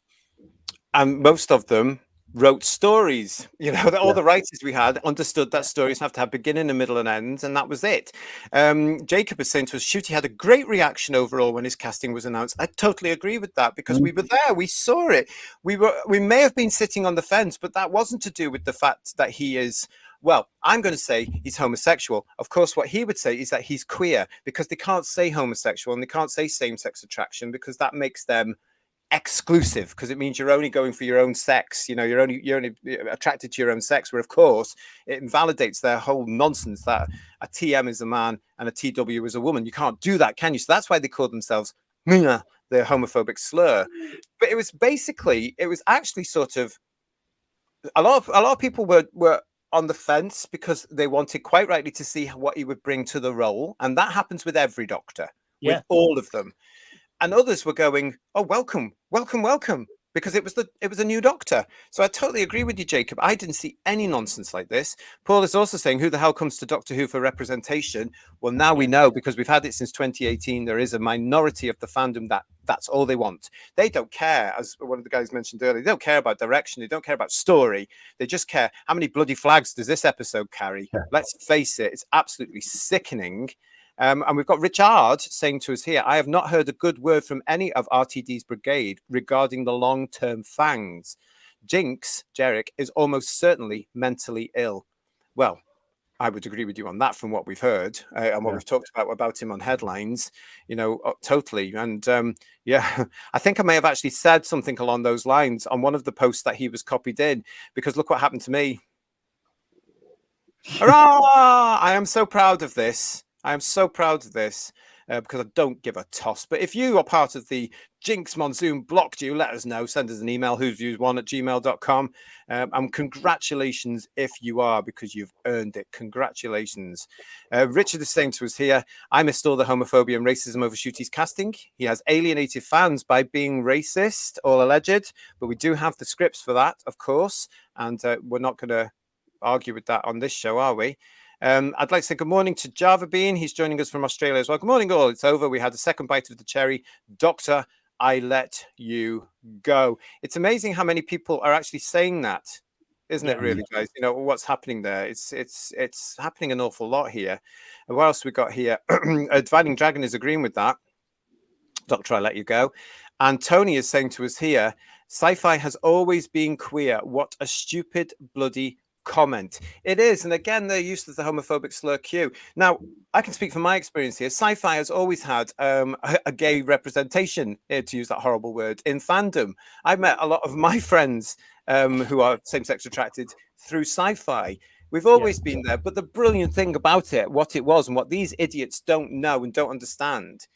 And most of them wrote stories. All the writers we had understood that stories have to have beginning, a middle, and ends, and that was it. Jacob was saying to us, Shooty had a great reaction overall when his casting was announced. I totally agree with that because we were there, we saw it. We may have been sitting on the fence, but that wasn't to do with the fact that he is. Well, I'm going to say he's homosexual. Of course, what he would say is that he's queer because they can't say homosexual and they can't say same-sex attraction because that makes them exclusive, because it means you're only going for your own sex. You're only attracted to your own sex, where of course it invalidates their whole nonsense that a TM is a man and a TW is a woman. You can't do that, can you? So that's why they call themselves the homophobic slur. But it was actually sort of a lot of people were on the fence because they wanted, quite rightly, to see what he would bring to the role, and that happens with every Doctor, with all of them. And others were going, oh, welcome, because it was a new Doctor. So I totally agree with you, Jacob. I didn't see any nonsense like this. Paul is also saying, who the hell comes to Doctor Who for representation? Well, now we know, because we've had it since 2018. There is a minority of the fandom that's all they want. They don't care, as one of the guys mentioned earlier, they don't care about direction. They don't care about story. They just care, how many bloody flags does this episode carry? Yeah. Let's face it, it's absolutely sickening. And we've got Richard saying to us here, I have not heard a good word from any of RTD's brigade regarding the long-term fangs. Jinkx, Jerick, is almost certainly mentally ill. Well, I would agree with you on that from what we've heard and what we've talked about him on headlines, totally. And I think I may have actually said something along those lines on one of the posts that he was copied in, because look what happened to me. Hurrah! I am so proud of this. I am so proud of this. because I don't give a toss. But if you are part of the Jinkx Monsoon blocked you, let us know. Send us an email, whosviews1@gmail.com. And congratulations if you are, because you've earned it. Congratulations. Richard is saying to us here, I missed all the homophobia and racism over Shooty's casting. He has alienated fans by being racist, all alleged. But we do have the scripts for that, of course. And we're not going to argue with that on this show, are we? I'd like to say good morning to Java Bean. He's joining us from Australia as well. Good morning, all. It's over. We had a second bite of the cherry. Doctor, I let you go. It's amazing how many people are actually saying that, isn't it, really, guys? You know, what's happening there? It's happening an awful lot here. And what else we got here? Dividing Dragon is agreeing with that. Doctor, I let you go. And Tony is saying to us here, Sci-fi has always been queer. What a stupid, bloody comment. It is. And again, they're used to the homophobic slur Q. Now, I can speak from my experience here. Sci-fi has always had a gay representation, to use that horrible word, in fandom. I met a lot of my friends who are same-sex attracted through Sci-fi. We've always been there. But the brilliant thing about it, what it was, and what these idiots don't know and don't understand,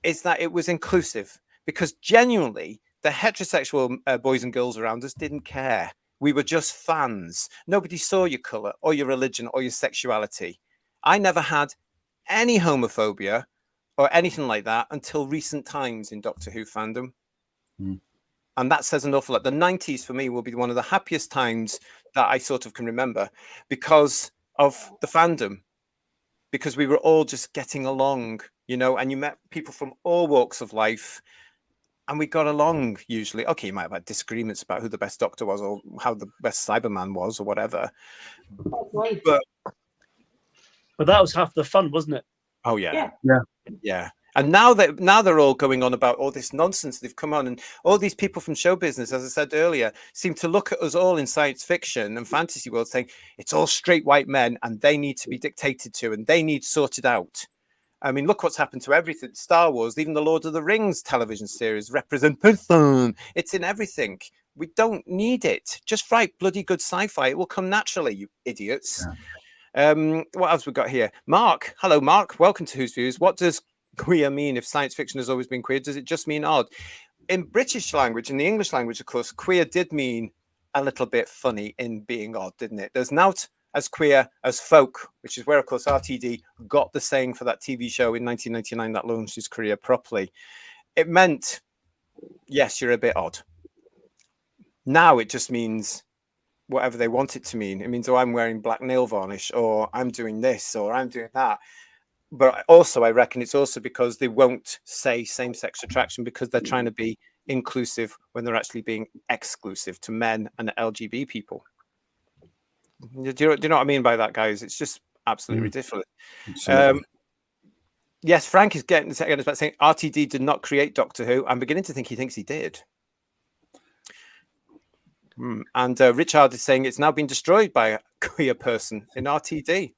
is that it was inclusive. Because genuinely, the heterosexual boys and girls around us didn't care. We were just fans. Nobody saw your color or your religion or your sexuality. I never had any homophobia or anything like that until recent times in Doctor Who fandom. And that says an awful lot. The 90s for me will be one of the happiest times that I sort of can remember because of the fandom, because we were all just getting along, you know, and you met people from all walks of life. And we got along usually. Okay, you might have had disagreements about who the best Doctor was or how the best Cyberman was or whatever. But that was half the fun, wasn't it? Oh yeah. And now they're all going on about all this nonsense. They've come on, and all these people from show business, as I said earlier, seem to look at us all in science fiction and fantasy world saying it's all straight white men and they need to be dictated to and they need sorted out. I mean, look what's happened to everything. Star Wars, even the Lord of the Rings television series, representation. It's in everything. We don't need it. Just write bloody good sci-fi. It will come naturally, you idiots. What else we got here? Mark. Hello, Mark. Welcome to Whose Views. What does queer mean if science fiction has always been queer? Does it just mean odd? In British language, in the English language, of course, queer did mean a little bit funny in being odd, didn't it? There's not as queer as folk, which is where, of course, RTD got the saying for that TV show in 1999 that launched his career properly. It meant, yes, you're a bit odd. Now it just means whatever they want it to mean. It means, oh, I'm wearing black nail varnish, or I'm doing this, or I'm doing that. But also, I reckon it's also because they won't say same-sex attraction because they're trying to be inclusive when they're actually being exclusive to men and LGBT people. Do you know what I mean by that, guys? It's just absolutely ridiculous. Yes, Frank is getting us back saying RTD did not create Doctor Who. I'm beginning to think he thinks he did. And Richard is saying it's now been destroyed by a queer person in RTD.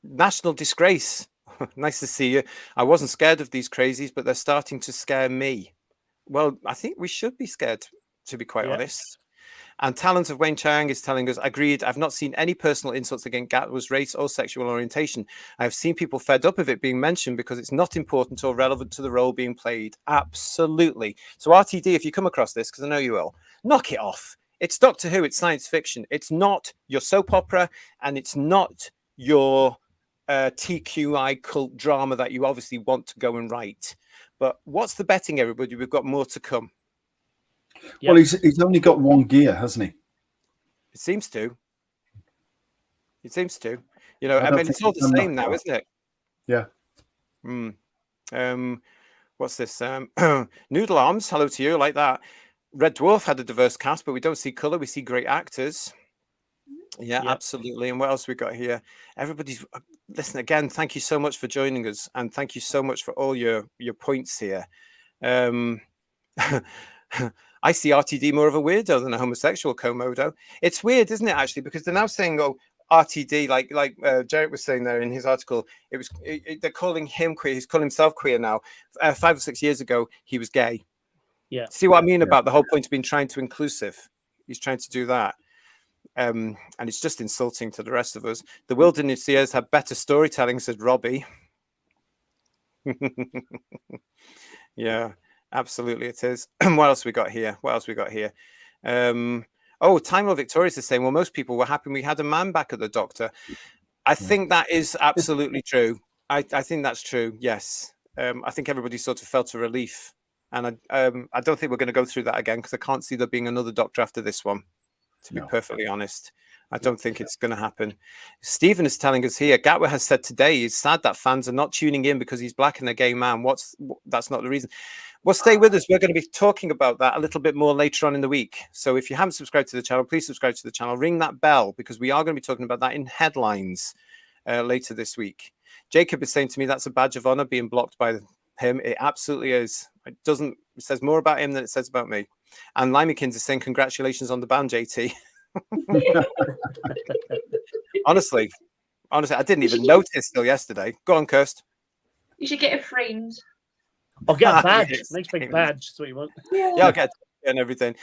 National disgrace. Nice to see you. I wasn't scared of these crazies, but they're starting to scare me. Well, I think we should be scared, to be quite honest. And Talent of Wayne Chiang is telling us, agreed, I've not seen any personal insults against Gatwa's race or sexual orientation. I have seen people fed up of it being mentioned because it's not important or relevant to the role being played. Absolutely. So RTD, if you come across this, because I know you will, knock it off. It's Doctor Who, it's science fiction. It's not your soap opera, and it's not your TQI cult drama that you obviously want to go and write. But what's the betting, everybody? We've got more to come. Well, he's only got one gear, hasn't he? It seems to. It seems to. You know, I mean, it's all the same now, isn't it? Yeah. What's this? Noodle Arms, hello to you, like that. Red Dwarf had a diverse cast, but we don't see colour. We see great actors. Yeah, absolutely. And what else we got here? Everybody's listen again. Thank you so much for joining us, and thank you so much for all your points here. I see RTD more of a weirdo than a homosexual Komodo. It's weird, isn't it, actually? Because they're now saying, oh, RTD, like Jarrett was saying there in his article, they're calling him queer. He's calling himself queer now. 5 or 6 years ago, he was gay. Yeah. See what I mean about the whole point of being trying to inclusive? He's trying to do that. And it's just insulting to the rest of us. The Wilderness Years had better storytelling, said Robbie. Yeah, absolutely it is. What else we got here? Time Lord Victorious is saying, well, most people were happy we had a man back at the Doctor. I think that is absolutely true. I think that's true. Yes. I think everybody sort of felt a relief. And I don't think we're going to go through that again because I can't see there being another Doctor after this one, to be perfectly honest. I don't think it's going to happen. Stephen is telling us here, Gatwa has said today he's sad that fans are not tuning in because he's black and a gay man. That's not the reason. Well, stay with us. We're going to be talking about that a little bit more later on in the week. So if you haven't subscribed to the channel, please subscribe to the channel. Ring that bell because we are going to be talking about that in headlines later this week. Jacob is saying to me that's a badge of honor being blocked by him. It absolutely is. It says more about him than it says about me. And Limekins is saying congratulations on the ban, JT. honestly, I didn't even notice till yesterday. Go on, Kirst. You should get it framed. I'll get a badge. Yes. Nice big badge. That's what you want. Yeah, I'll get it and everything.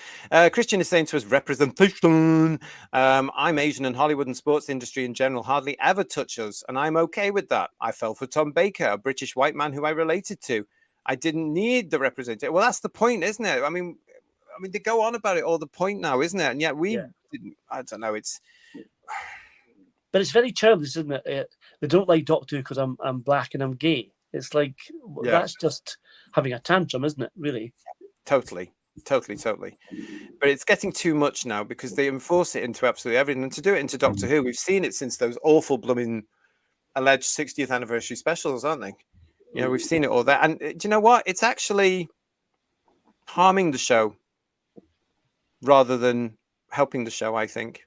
Christian is saying to us, representation. I'm Asian and Hollywood and sports industry in general hardly ever touch us, and I'm okay with that. I fell for Tom Baker, a British white man who I related to. I didn't need the representation. Well, that's the point, isn't it? I mean, they go on about it all the point now, isn't it? And yet we didn't. I don't know. But it's very childish, isn't it? They don't like Doctor Who because I'm black and I'm gay. It's like that's just having a tantrum, isn't it? Really. Totally. But it's getting too much now because they enforce it into absolutely everything. And to do it into Doctor Who, we've seen it since those awful blooming alleged 60th anniversary specials, aren't they? You know, we've seen it all there. And do you know what? It's actually harming the show rather than helping the show, I think.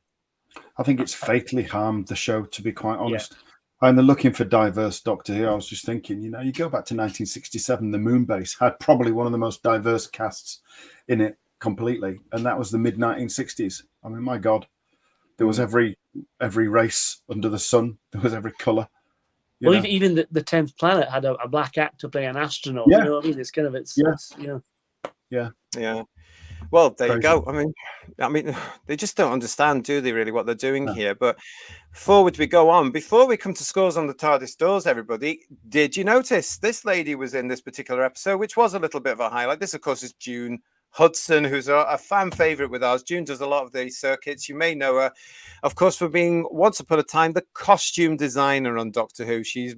I think it's fatally harmed the show, to be quite honest. And they're looking for diverse Doctor Who. I was just thinking, you go back to 1967, the Moonbase had probably one of the most diverse casts in it completely. And that was the mid-1960s. I mean, my God, there was every race under the sun. There was every colour. Well, even the 10th Planet had a black actor playing an astronaut. Yeah. You know what I mean? It's kind of, Yeah. Well, there you go. I mean, they just don't understand, do they, really, what they're doing here? But forward we go on. Before we come to scores on the TARDIS doors, everybody, did you notice this lady was in this particular episode, which was a little bit of a highlight? This, of course, is June Hudson, who's a fan favorite with ours. June does a lot of these circuits. You may know her, of course, for being once upon a time the costume designer on Doctor Who. She's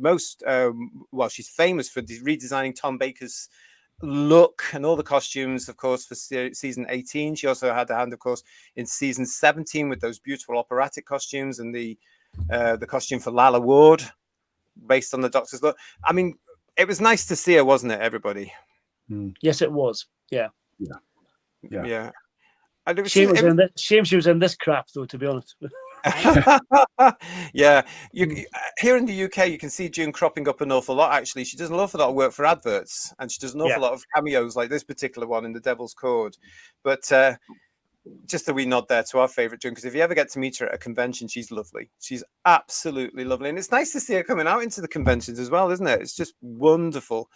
she's famous for redesigning Tom Baker's look and all the costumes, of course, for season 18. She also had a hand, of course, in season 17 with those beautiful operatic costumes and the costume for Lalla Ward based on the Doctor's look. I mean, it was nice to see her, wasn't it, everybody? Yes, it was. Yeah. Shame she was in this crap, though, to be honest. Yeah, here in the UK you can see June cropping up an awful lot. Actually, she does an awful lot of work for adverts, and she does an awful lot of cameos, like this particular one in The Devil's Chord. But just a wee nod there to our favorite June, because if you ever get to meet her at a convention, she's lovely. She's absolutely lovely, and it's nice to see her coming out into the conventions as well, isn't it? It's just wonderful.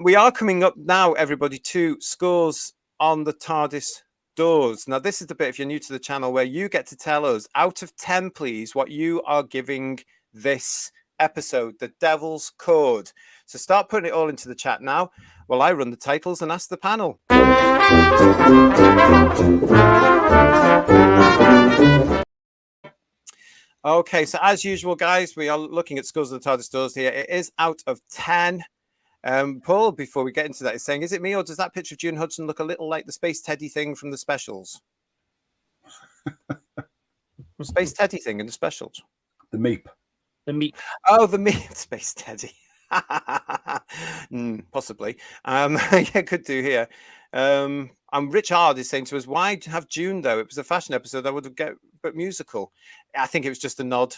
We are coming up now, everybody, to scores on the TARDIS doors. Now, this is the bit, if you're new to the channel, where you get to tell us, out of 10, please, what you are giving this episode, The Devil's Chord. So start putting it all into the chat now while I run the titles and ask the panel. Okay, so as usual, guys, we are looking at scores of the TARDIS doors here. It is out of 10. Paul, before we get into that, is saying, is it me or does that picture of June Hudson look a little like the Space Teddy thing from the specials? Space Teddy thing in the specials. The Meep. Oh, the Meep. Space Teddy. Possibly. Yeah, could do here. Rich Hard is saying to us, why have June, though? It was a fashion episode. I would have but musical. I think it was just a nod,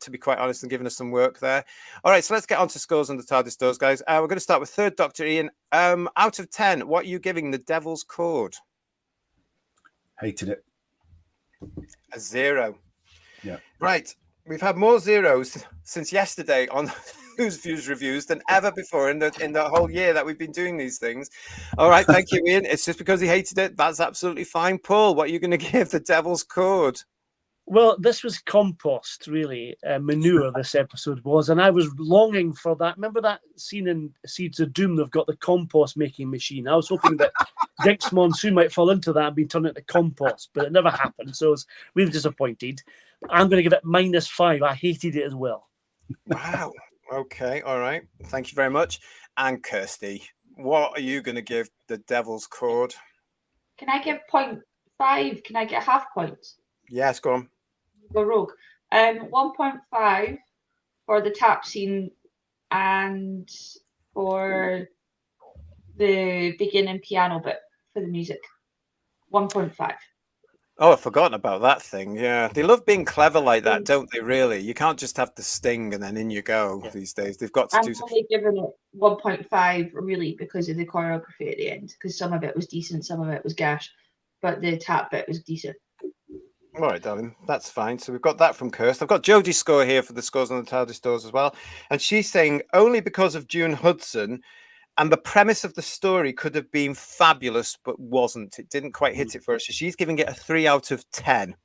to be quite honest, and giving us some work there. All right, so let's get on to scores on the TARDIS doors, guys. We're going to start with third Doctor Ian. Out of 10, what are you giving The Devil's Chord? Hated it. A 0. Yeah. Right. We've had more zeros since yesterday on Who's Views Reviews than ever before in the whole year that we've been doing these things. All right, thank you, Ian. It's just because he hated it. That's absolutely fine. Paul, what are you going to give The Devil's Chord? Well, this was compost, really, manure. This episode was, and I was longing for that. Remember that scene in Seeds of Doom? They've got the compost making machine. I was hoping that Jinkx Monsoon might fall into that and be turned into compost, but it never happened. So I was really disappointed. I'm going to give it -5. I hated it as well. Wow. Okay. All right. Thank you very much. And Kirsty, what are you going to give the Devil's Chord? Can I give 0.5? Can I get half points? Yes, go on. Go rogue. 1.5 for the tap scene and for the beginning piano bit for the music. 1.5. Oh, I've forgotten about that thing. Yeah, they love being clever like that, don't they? Really, you can't just have the sting and then in you go these days. They've got to I'm do. only giving it 1.5 really because of the choreography at the end. Because some of it was decent, some of it was gash, but the tap bit was decent. All right, darling, that's fine. So we've got that from Kirst. I've got Jodie's score here for the scores on the TARDIS doors as well, and she's saying only because of June Hudson. And the premise of the story could have been fabulous, but wasn't. It didn't quite hit it for us. So she's giving it a 3 out of 10.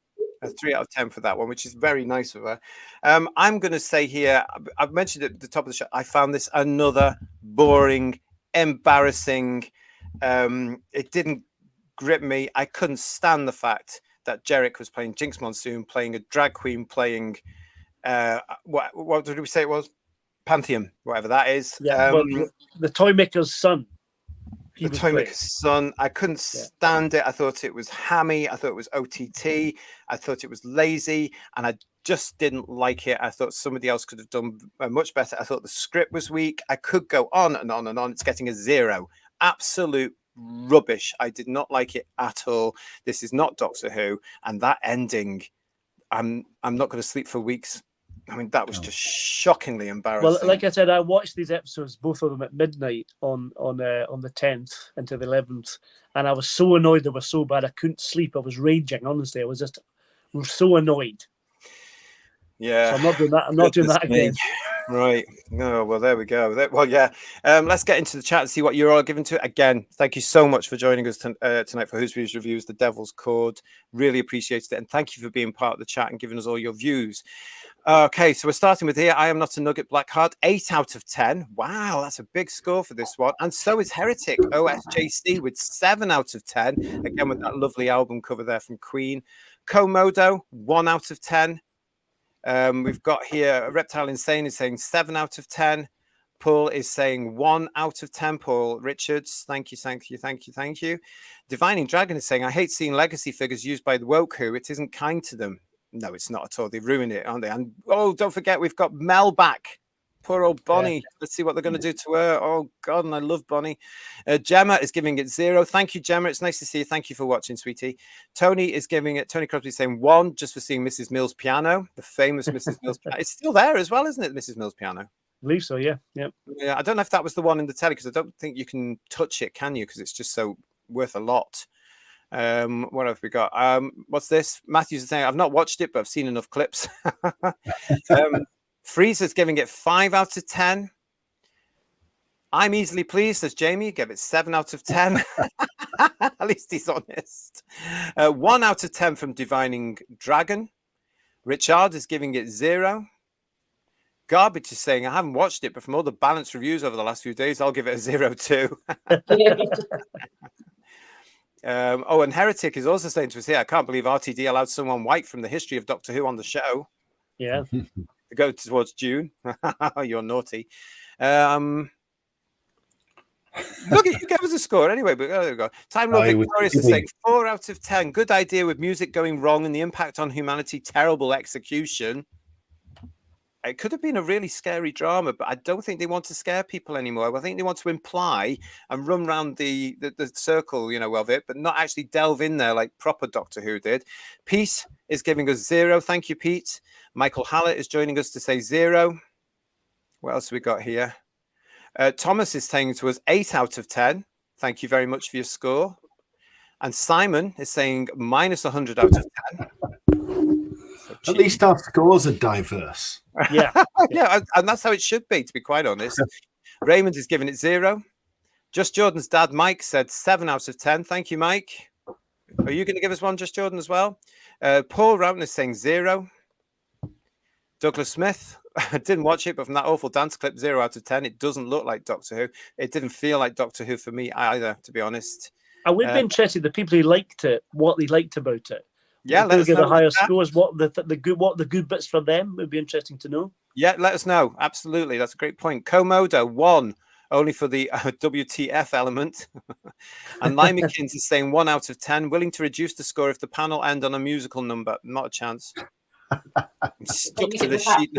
A 3 out of 10 for that one, which is very nice of her. I'm going to say here, I've mentioned at the top of the show, I found this another boring, embarrassing. It didn't grip me. I couldn't stand the fact that Jerick was playing Jinkx Monsoon, playing a drag queen, playing, what did we say it was? Pantheon, whatever that is. Yeah, the toy maker's son. The toy maker's son. I couldn't stand it. I thought it was hammy. I thought it was OTT. I thought it was lazy, and I just didn't like it. I thought somebody else could have done much better. I thought the script was weak. I could go on and on and on. It's getting a 0. Absolute rubbish. I did not like it at all. This is not Doctor Who, and that ending, I'm not going to sleep for weeks. I mean, that was just shockingly embarrassing. Well, like I said, I watched these episodes, both of them at midnight on the 10th into the 11th, and I was so annoyed they were so bad. I couldn't sleep. I was raging. Honestly, I was so annoyed. Yeah, so I'm not doing that. I'm not doing that again. Right. No. Well, there we go. Well, yeah. Let's get into the chat and see what you're all giving to it. Again, thank you so much for joining us tonight for Who's Views Reviews, The Devil's Chord. Really appreciated it, and thank you for being part of the chat and giving us all your views. Okay, so we're starting with here. I Am Not a Nugget Blackheart, 8 out of 10. Wow, that's a big score for this one. And so is Heretic, OSJC, with 7 out of 10. Again, with that lovely album cover there from Queen. Komodo, 1 out of 10. We've got here Reptile Insane is saying 7 out of 10. Paul is saying 1 out of 10. Paul Richards, thank you. Divining Dragon is saying, I hate seeing legacy figures used by the woke who. It isn't kind to them. No, it's not at all. They've ruined it, aren't they? And don't forget, we've got Mel back. Poor old Bonnie. Yeah. Let's see what they're going to do to her. Oh, God, and I love Bonnie. Gemma is giving it 0. Thank you, Gemma. It's nice to see you. Thank you for watching, sweetie. Tony is giving it, Tony Crosby saying 1 just for seeing Mrs. Mills' piano, the famous Mrs. Mills piano. It's still there as well, isn't it, Mrs. Mills' piano? I believe so, yeah. Yeah, I don't know if that was the one in the telly, because I don't think you can touch it, can you? Because it's just so worth a lot. What have we got? What's this? Matthew's saying, I've not watched it, but I've seen enough clips. Freezer's giving it 5 out of 10. I'm easily pleased, says Jamie. Give it 7 out of 10. At least he's honest. 1 out of 10 from Divining Dragon. Richard is giving it 0. Garbage is saying, I haven't watched it, but from all the balanced reviews over the last few days, I'll give it a 0 too. And Heretic is also saying to us here, I can't believe RTD allowed someone white from the history of Doctor Who on the show. Yeah. To go towards June. You're naughty. Look, you gave us a score anyway, but there we go. Time Lord Victorious is saying 4 out of 10. Good idea with music going wrong and the impact on humanity. Terrible execution. It could have been a really scary drama, but I don't think they want to scare people anymore. I think they want to imply and run around the circle, of it, but not actually delve in there like proper Doctor Who did. Pete is giving us 0. Thank you, Pete. Michael Hallett is joining us to say 0. What else have we got here? Thomas is saying to us 8 out of 10. Thank you very much for your score. And Simon is saying -100 out of 10. At least our scores are diverse. Yeah. Yeah, and that's how it should be, to be quite honest. Raymond is giving it 0. Just Jordan's dad, Mike, said 7 out of 10. Thank you, Mike. Are you going to give us one, just Jordan, as well? Paul Routen is saying 0. Douglas Smith, I didn't watch it, but from that awful dance clip, 0 out of 10. It doesn't look like Doctor Who. It didn't feel like Doctor Who for me either, to be honest. I would be interested the people who liked it, what they liked about it. Yeah, let us give know the higher scores. What the good bits for them would be interesting to know. Yeah, let us know. Absolutely, that's a great point. Komodo 1, only for the WTF element, and Limekins is saying 1 out of 10. Willing to reduce the score if the panel end on a musical number. Not a chance. I'm stuck to the sheet.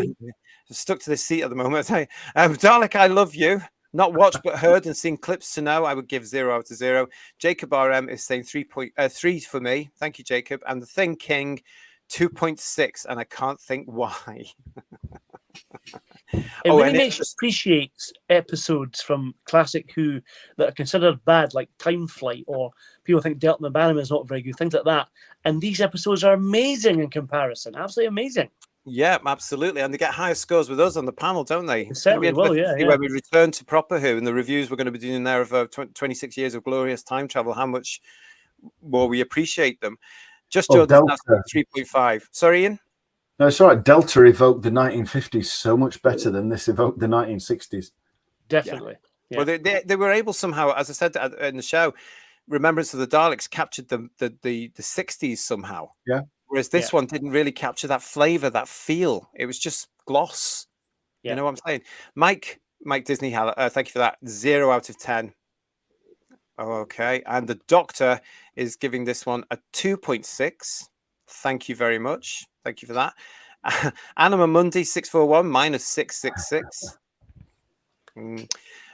Stuck to the seat at the moment. Dalek, I love you. Not watched but heard and seen clips to know. I would give 0 out of 0. Jacob RM is saying 3 for me. Thank you, Jacob. And the Thing King 2.6, and I can't think why. It really makes you appreciate episodes from classic Who that are considered bad, like Time Flight, or people think Delta and the Bannerman is not very good, things like that. And these episodes are amazing in comparison. Absolutely amazing. Yeah, absolutely. And they get higher scores with us on the panel, don't they? They certainly will, yeah. When we return to proper Who and the reviews we're going to be doing there of 26 years of glorious time travel, how much more we appreciate them. Just Jordan's 3.5. Sorry, Ian? No, it's all right. Delta evoked the 1950s so much better than this evoked the 1960s. Definitely. Yeah. Well, they were able somehow, as I said in the show, Remembrance of the Daleks captured the 60s somehow. Yeah. Whereas this one didn't really capture that flavor, that feel. It was just gloss. Yeah. You know what I'm saying? Mike Disney, thank you for that. 0 out of 10. Okay. And the Doctor is giving this one a 2.6. Thank you very much. Thank you for that. Anima Mundi 641 minus 666.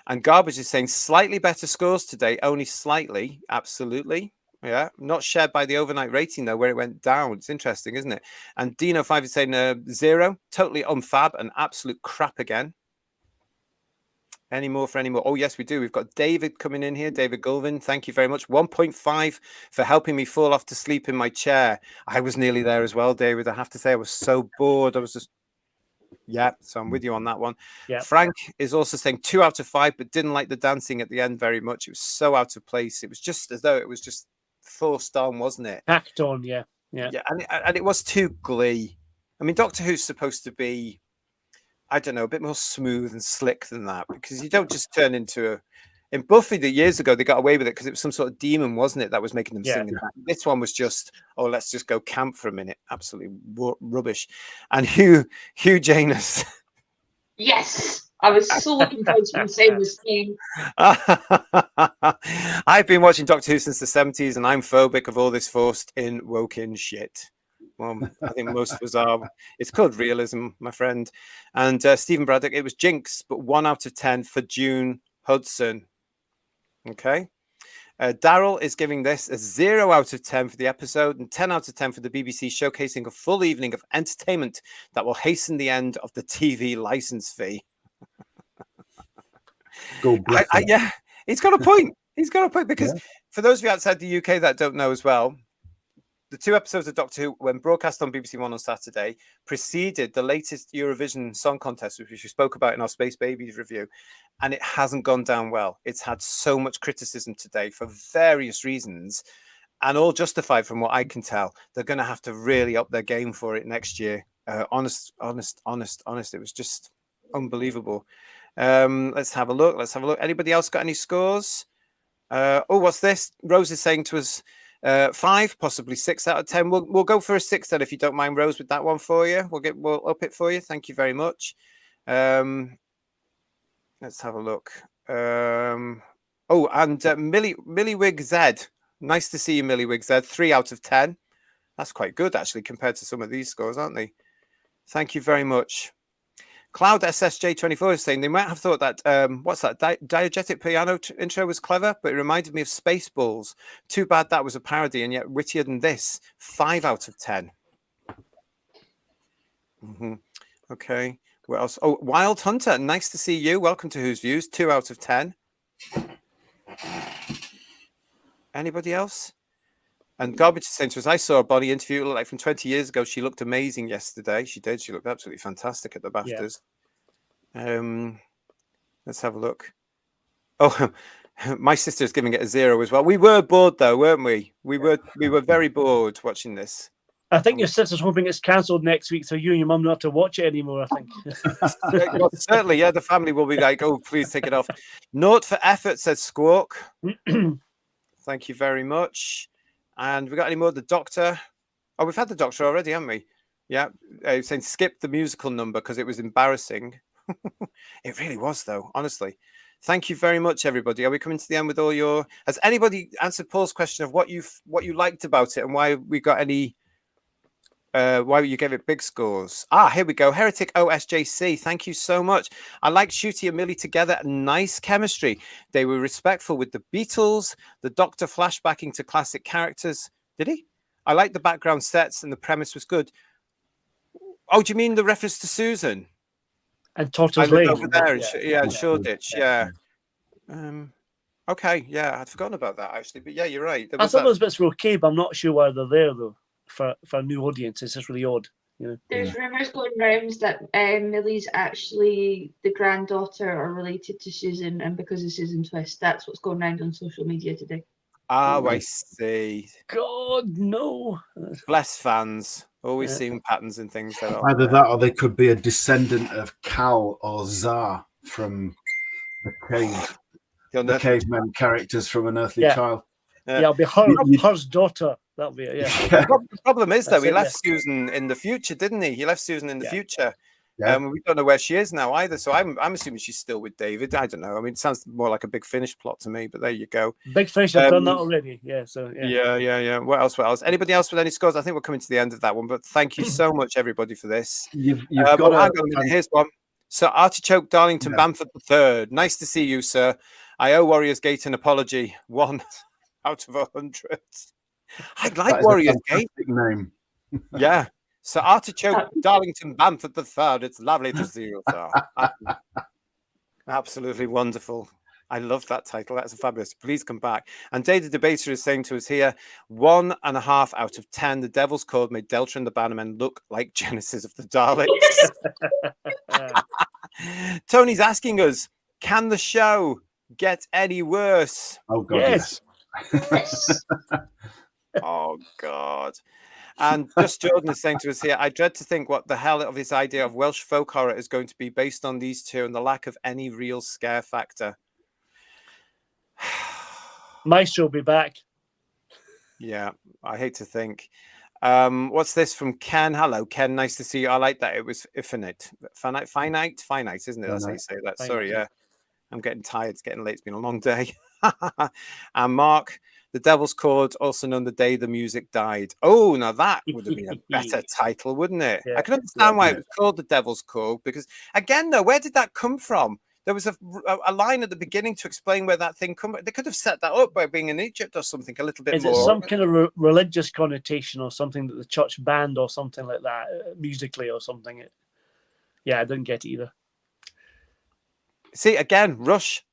And Garbage is saying slightly better scores today, only slightly. Absolutely. Yeah. Not shared by the overnight rating, though, where it went down. It's interesting, isn't it? And Dino5 is saying 0. Totally unfab and absolute crap again. Any more for any more? Oh, yes, we do. We've got David coming in here. David Gulvin. Thank you very much. 1.5 for helping me fall off to sleep in my chair. I was nearly there as well, David. I have to say I was so bored. I was just... Yeah, so I'm with you on that one. Yeah. Frank is also saying 2 out of 5, but didn't like the dancing at the end very much. It was so out of place. It was just as though it was just forced on, wasn't it? Hacked on, yeah. And it was too Glee. I mean, Doctor Who's supposed to be, I don't know, a bit more smooth and slick than that, because you don't just turn into in Buffy the years ago, they got away with it because it was some sort of demon, wasn't it, that was making them sing. This one was just, oh, let's just go camp for a minute. Absolutely rubbish. And Hugh Janus. Yes, I was so looking forward to him saying this name. I've been watching Doctor Who since the 70s, and I'm phobic of all this forced in woken shit. Well, I think most of us are. It's called realism, my friend. And Stephen Braddock, it was Jinkx, but 1 out of 10 for June Hudson. Okay. Daryl is giving this a 0 out of 10 for the episode and 10 out of 10 for the BBC showcasing a full evening of entertainment that will hasten the end of the TV license fee. Yeah, he's got a point. He's got a point because for those of you outside the UK that don't know as well, the 2 episodes of Doctor Who, when broadcast on BBC One on Saturday, preceded the latest Eurovision Song Contest, which we spoke about in our Space Babies review, and it hasn't gone down well. It's had so much criticism today for various reasons, and all justified from what I can tell. They're going to have to really up their game for it next year. Honest. It was just unbelievable. Let's have a look. Anybody else got any scores? What's this? Rose is saying to us, 5, possibly 6 out of 10. We'll go for a 6 then, if you don't mind, Rose, with that one for you. We'll up it for you. Thank you very much. Let's have a look. And Millywig Z. Nice to see you, Millywig Z. 3 out of 10. That's quite good, actually, compared to some of these scores, aren't they? Thank you very much. Cloud SSJ24 is saying they might have thought that what's that diegetic piano intro was clever, but it reminded me of Spaceballs. Too bad that was a parody and yet wittier than this. 5 out of 10. Okay. What else? Oh, Wild Hunter. Nice to see you. Welcome to Who's Views. 2 out of 10. Anybody else? And Garbage is saying to us, I saw a Bonnie interview like from 20 years ago. She looked amazing yesterday. She did. She looked absolutely fantastic at the BAFTAs. Yeah. Let's have a look. Oh, My sister's giving it a 0 as well. We were bored though, weren't we? We were very bored watching this. I think your sister's hoping it's cancelled next week, so you and your mum don't have to watch it anymore, I think. Well, certainly, yeah, the family will be like, oh, please take it off. Note for effort, says Squawk. Thank you very much. And we got any more? The Doctor. Oh, we've had the Doctor already, haven't we? Yeah. Saying skip the musical number because it was embarrassing. It really was, though, honestly. Thank you very much, everybody. Are we coming to the end with all your... Has anybody answered Paul's question of what you liked about it and why we got any... why you gave it big scores? Here we go. Heretic OSJC. Thank you so much. I like Shooty and Millie together. Nice chemistry. They were respectful with the Beatles. The Doctor flashbacking to classic characters. Did he? I like the background sets and the premise was good. Oh, do you mean the reference to Susan? And Tortoise Lane. Over there, in Shoreditch. Yeah. Okay. Yeah, I'd forgotten about that actually, but yeah, you're right. I thought those bits were okay, but I'm not sure why they're there though. For a new audience, it's just really odd. You know? There's rumours going round that Millie's actually the granddaughter or related to Susan, and because of Susan Twist, that's what's going round on social media today. I see. God, no. Bless fans. Always seeing patterns and things. Either that or they could be a descendant of Cal or Zar from the cave. The caveman characters from An Earthly Child. Yeah, it'll be her's daughter. That'll be it, yeah. The problem is, though, he left Susan in the future, didn't he? He left Susan in the future. Yeah. We don't know where she is now either. So I'm assuming she's still with David. I don't know. I mean, it sounds more like a Big Finish plot to me, but there you go. Big Finish, I've done that already. Yeah. So yeah. What else? Anybody else with any scores? I think we're coming to the end of that one, but thank you so much, everybody, for this. You've got hang on a minute. Here's one. So Artichoke Darlington Bamford III. Nice to see you, sir. I owe Warriors Gate an apology. 1 out of 100. I like Warriors Gate. Name. Yeah. So Artichoke Darlington Bamford III. It's lovely to see you, sir. Absolutely wonderful. I love that title. That's fabulous. Please come back. And Day the Debater is saying to us here, 1.5 out of 10. The Devil's Chord made Delta and the Bannermen look like Genesis of the Daleks. Tony's asking us, can the show get any worse? Oh, God, yes. Oh, God. And Just Jordan is saying to us here, I dread to think what the hell of this idea of Welsh folk horror is going to be based on these two and the lack of any real scare factor. Maestro will be back. Yeah, I hate to think. What's this from Ken? Hello, Ken. Nice to see you. I like that. It was finite, isn't it? That's how you say that. Sorry, yeah. I'm getting tired. It's getting late. It's been a long day. And Mark, The Devil's Chord, also known The Day the Music Died. Oh, now that would have been a better title, wouldn't it? Yeah, I can understand why it was called The Devil's Chord, because, again, though, where did that come from? There was a line at the beginning to explain where that thing come. They could have set that up by being in Egypt or something a little bit more. Is it some kind of religious connotation or something that the church banned or something like that, musically or something? Yeah, I didn't get it either. See, again, rush.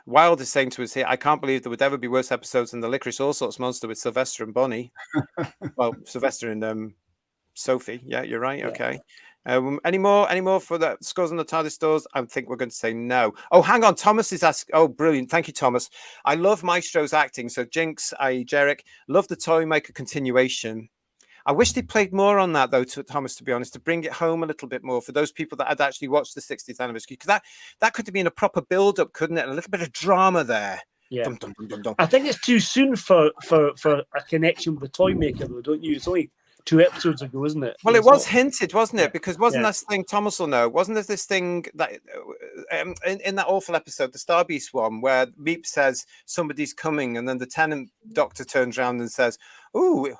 Wild is saying to us here, I can't believe there would ever be worse episodes than the Licorice All Sorts monster with Sylvester and Bonnie. Well, Sylvester and Sophie. Yeah, you're right. Yeah. Okay. Any more for the scores on the TARDIS doors? I think we're going to say no. Oh, hang on. Thomas is asking. Oh, brilliant. Thank you, Thomas. I love Maestro's acting. So Jinkx, i.e. Jerick, love the Toymaker continuation. I wish they played more on that, though, Thomas, to be honest, to bring it home a little bit more for those people that had actually watched the 60th anniversary, because that could have been a proper build-up, couldn't it? And a little bit of drama there. Yeah. I think it's too soon for a connection with the Toymaker, though, don't you? It's only 2 episodes ago, isn't it? Well, it was hinted, wasn't it? Because wasn't this thing, Thomas will know, wasn't there this thing that in that awful episode, the Star Beast one, where Meep says somebody's coming, and then the Tenant Doctor turns around and says, "Ooh,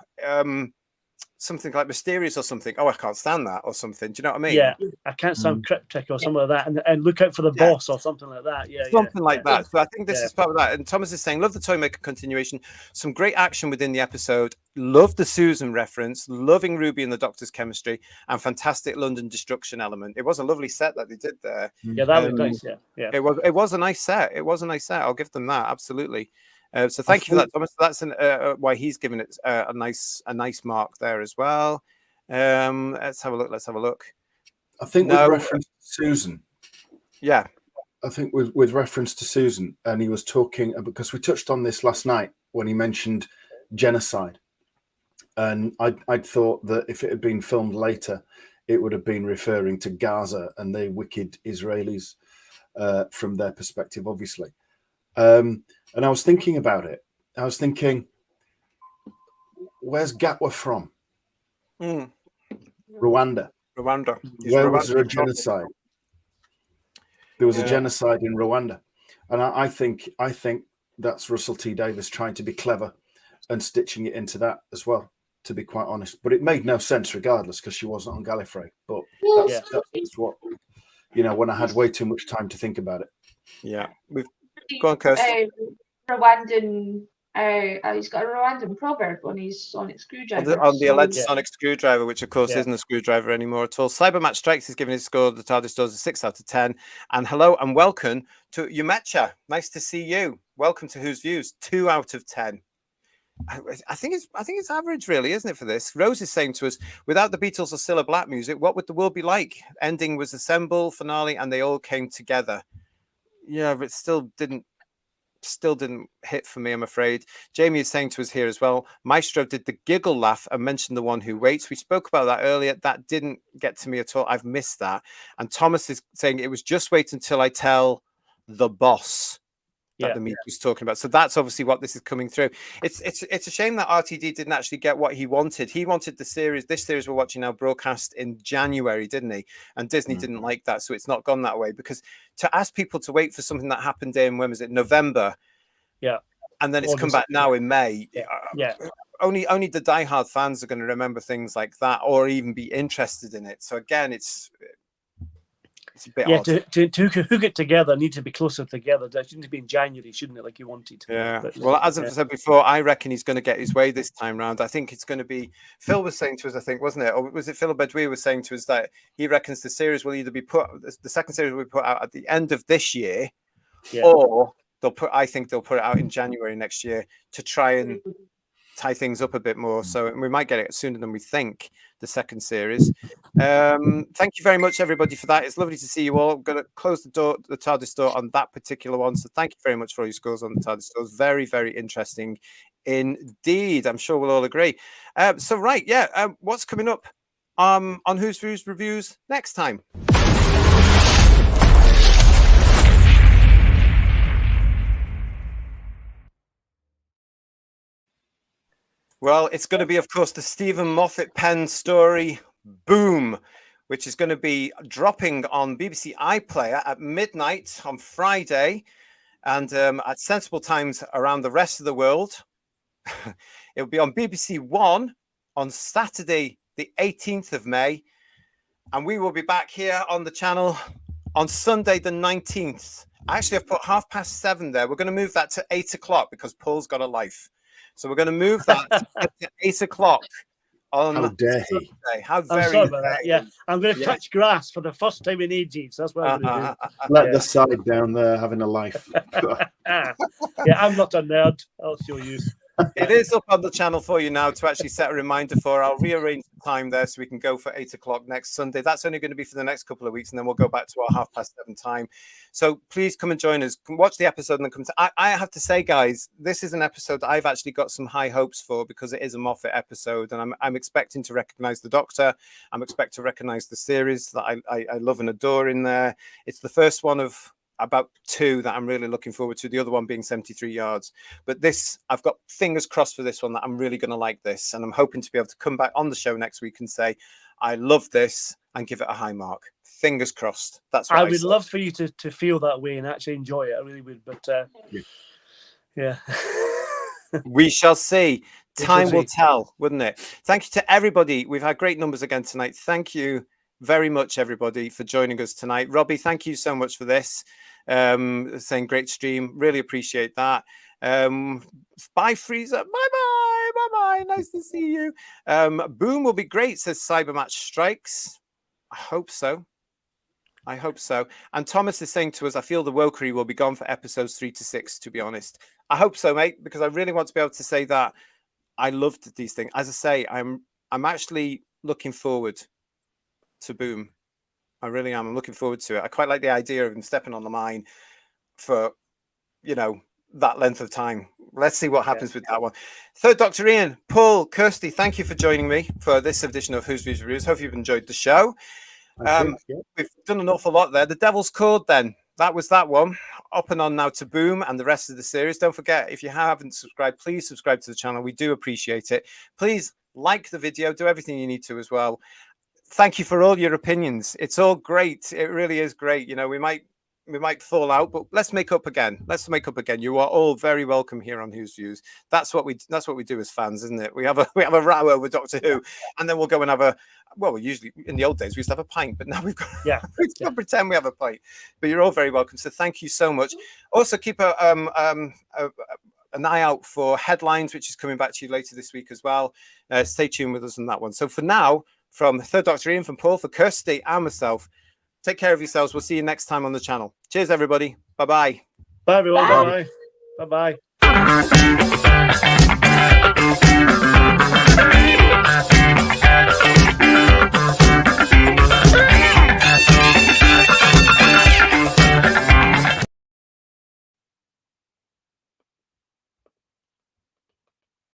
something like mysterious or something. Oh, I can't stand that or something. Do you know what I mean? Yeah, I can't sound cryptic or something like that. And look out for the boss or something like that. Yeah, something like that. So I think this is part of that. And Thomas is saying, love the Toymaker continuation. Some great action within the episode. Love the Susan reference. Loving Ruby and the Doctor's chemistry. And fantastic London destruction element. It was a lovely set that they did there. Yeah, that was nice. Yeah. It was a nice set. I'll give them that. Absolutely. So thank you for that, Thomas. That's why he's given it a nice mark there as well. Let's have a look. I think with reference to Susan, yeah, I think with reference to Susan, and he was talking because we touched on this last night when he mentioned genocide, and I'd thought that if it had been filmed later, it would have been referring to Gaza and the wicked Israelis from their perspective, obviously. And I was thinking about it. I was thinking, where's Gatwa from? Rwanda. Where was there a genocide? There was a genocide in Rwanda, and I think that's Russell T Davies trying to be clever and stitching it into that as well. To be quite honest, but it made no sense regardless because she wasn't on Gallifrey. But that's what when I had way too much time to think about it. Yeah, we've gone, Kirsty. Rwandan. He's got a Rwandan proverb on his sonic screwdriver. On the alleged sonic screwdriver, which of course isn't a screwdriver anymore at all. Cybermatch Strikes is giving his score of the TARDIS Doors a 6 out of 10. And hello and welcome to Yumecha. Nice to see you. Welcome to Whose Views, 2 out of 10. I think it's average, really, isn't it, for this? Rose is saying to us, without the Beatles or Cilla Black music, what would the world be like? Ending was assemble, finale, and they all came together. Yeah, but still didn't hit for me, I'm afraid. Jamie is saying to us here as well, Maestro did the giggle laugh and mentioned The One Who Waits. We spoke about that earlier. That didn't get to me at all. I've missed that. And Thomas is saying it was just wait until I tell the boss that the meat was talking about. So that's obviously what this is coming through. It's a shame that RTD didn't actually get what he wanted. He wanted this series we're watching now broadcast in January, didn't he? And Disney didn't like that, so it's not gone that way. Because to ask people to wait for something that happened in, when was it, November? Yeah. And then it's come back now in May. Yeah. Only the diehard fans are going to remember things like that or even be interested in it. So again, it's a bit odd. To hook it together, need to be closer together. That shouldn't be in January, shouldn't it? Like you wanted. Yeah. But, well, as I've said before, I reckon he's going to get his way this time round. I think it's going to be. Phil was saying to us, I think, wasn't it? Or was it Phil Bedouin was saying to us that he reckons the series will either be the second series will be put out at the end of this year, or I think they'll put it out in January next year to try and tie things up a bit more. So we might get it sooner than we think, the second series. Thank you very much, everybody, for that. It's lovely to see you all. I'm going to close the TARDIS door on that particular one. So thank you very much for all your scores on the TARDIS doors. Very, very interesting indeed. I'm sure we'll all agree. What's coming up on Whose Views Reviews next time? Well, it's going to be, of course, the Stephen Moffat pen story, Boom, which is going to be dropping on BBC iPlayer at midnight on Friday and at sensible times around the rest of the world. It'll be on BBC One on Saturday, the 18th of May. And we will be back here on the channel on Sunday, the 19th. Actually, I've put 7:30 there. We're going to move that to 8 o'clock because Paul's got a life. So we're going to move that to 8 o'clock on How dare Sunday. he? How I'm very sorry about that. Yeah, I'm going to touch grass for the first time in ages. That's what I'm going to do. Let the side down there having a life. I'm not a nerd. I'll show you. It is up on the channel for you now to actually set a reminder for. I'll rearrange the time there so we can go for 8 o'clock next Sunday. That's only going to be for the next couple of weeks, and then we'll go back to our 7:30 time. So please come and join us. Watch the episode and then come to. I have to say, guys, this is an episode that I've actually got some high hopes for because it is a Moffat episode, and I'm expecting to recognize the Doctor. I'm expecting to recognize the series that I love and adore in there. It's the first one of about 2 that I'm really looking forward to, the other one being 73 Yards. But this, I've got fingers crossed for this one that I'm really going to like this. And I'm hoping to be able to come back on the show next week and say, I love this and give it a high mark. Fingers crossed. That's what I would love for you to feel that way and actually enjoy it. I really would. But yeah. We shall see. Time will tell, wouldn't it? Thank you to everybody. We've had great numbers again tonight. Thank you very much, everybody, for joining us tonight. Robbie, thank you so much for this. Saying great stream. Really appreciate that. Bye, Freezer. Bye-bye. Nice to see you. Boom will be great, says Cybermatch Strikes. I hope so. And Thomas is saying to us, I feel the wokery will be gone for episodes 3 to 6, to be honest. I hope so, mate, because I really want to be able to say that I loved these things. As I say, I'm actually looking forward to Boom. I really am. I'm looking forward to it. I quite like the idea of him stepping on the mine for, you know, that length of time. Let's see what happens with that one. Third Doctor Ian, Paul, Kirsty, thank you for joining me for this edition of Who's Views Reviews. Hope you've enjoyed the show. We've done an awful lot there. The Devil's Chord, then. That was that one. Up and on now to Boom and the rest of the series. Don't forget, if you haven't subscribed, please subscribe to the channel. We do appreciate it. Please like the video. Do everything you need to as well. Thank you for all your opinions. It's all great. It really is great. You know, we might fall out, but let's make up again. Let's make up again. You are all very welcome here on Who's Views. That's what we do as fans, isn't it? We have a row over Doctor Who, and then we'll go and have a. Well, we usually in the old days we used to have a pint, but now we've got we've got to pretend we have a pint. But you're all very welcome. So thank you so much. Also keep an eye out for Headlines, which is coming back to you later this week as well. Stay tuned with us on that one. So for now, from Third Doctor Ian, from Paul, for Kirsty and myself. Take care of yourselves. We'll see you next time on the channel. Cheers, everybody. Bye-bye. Bye, everyone. Bye-bye. Bye-bye.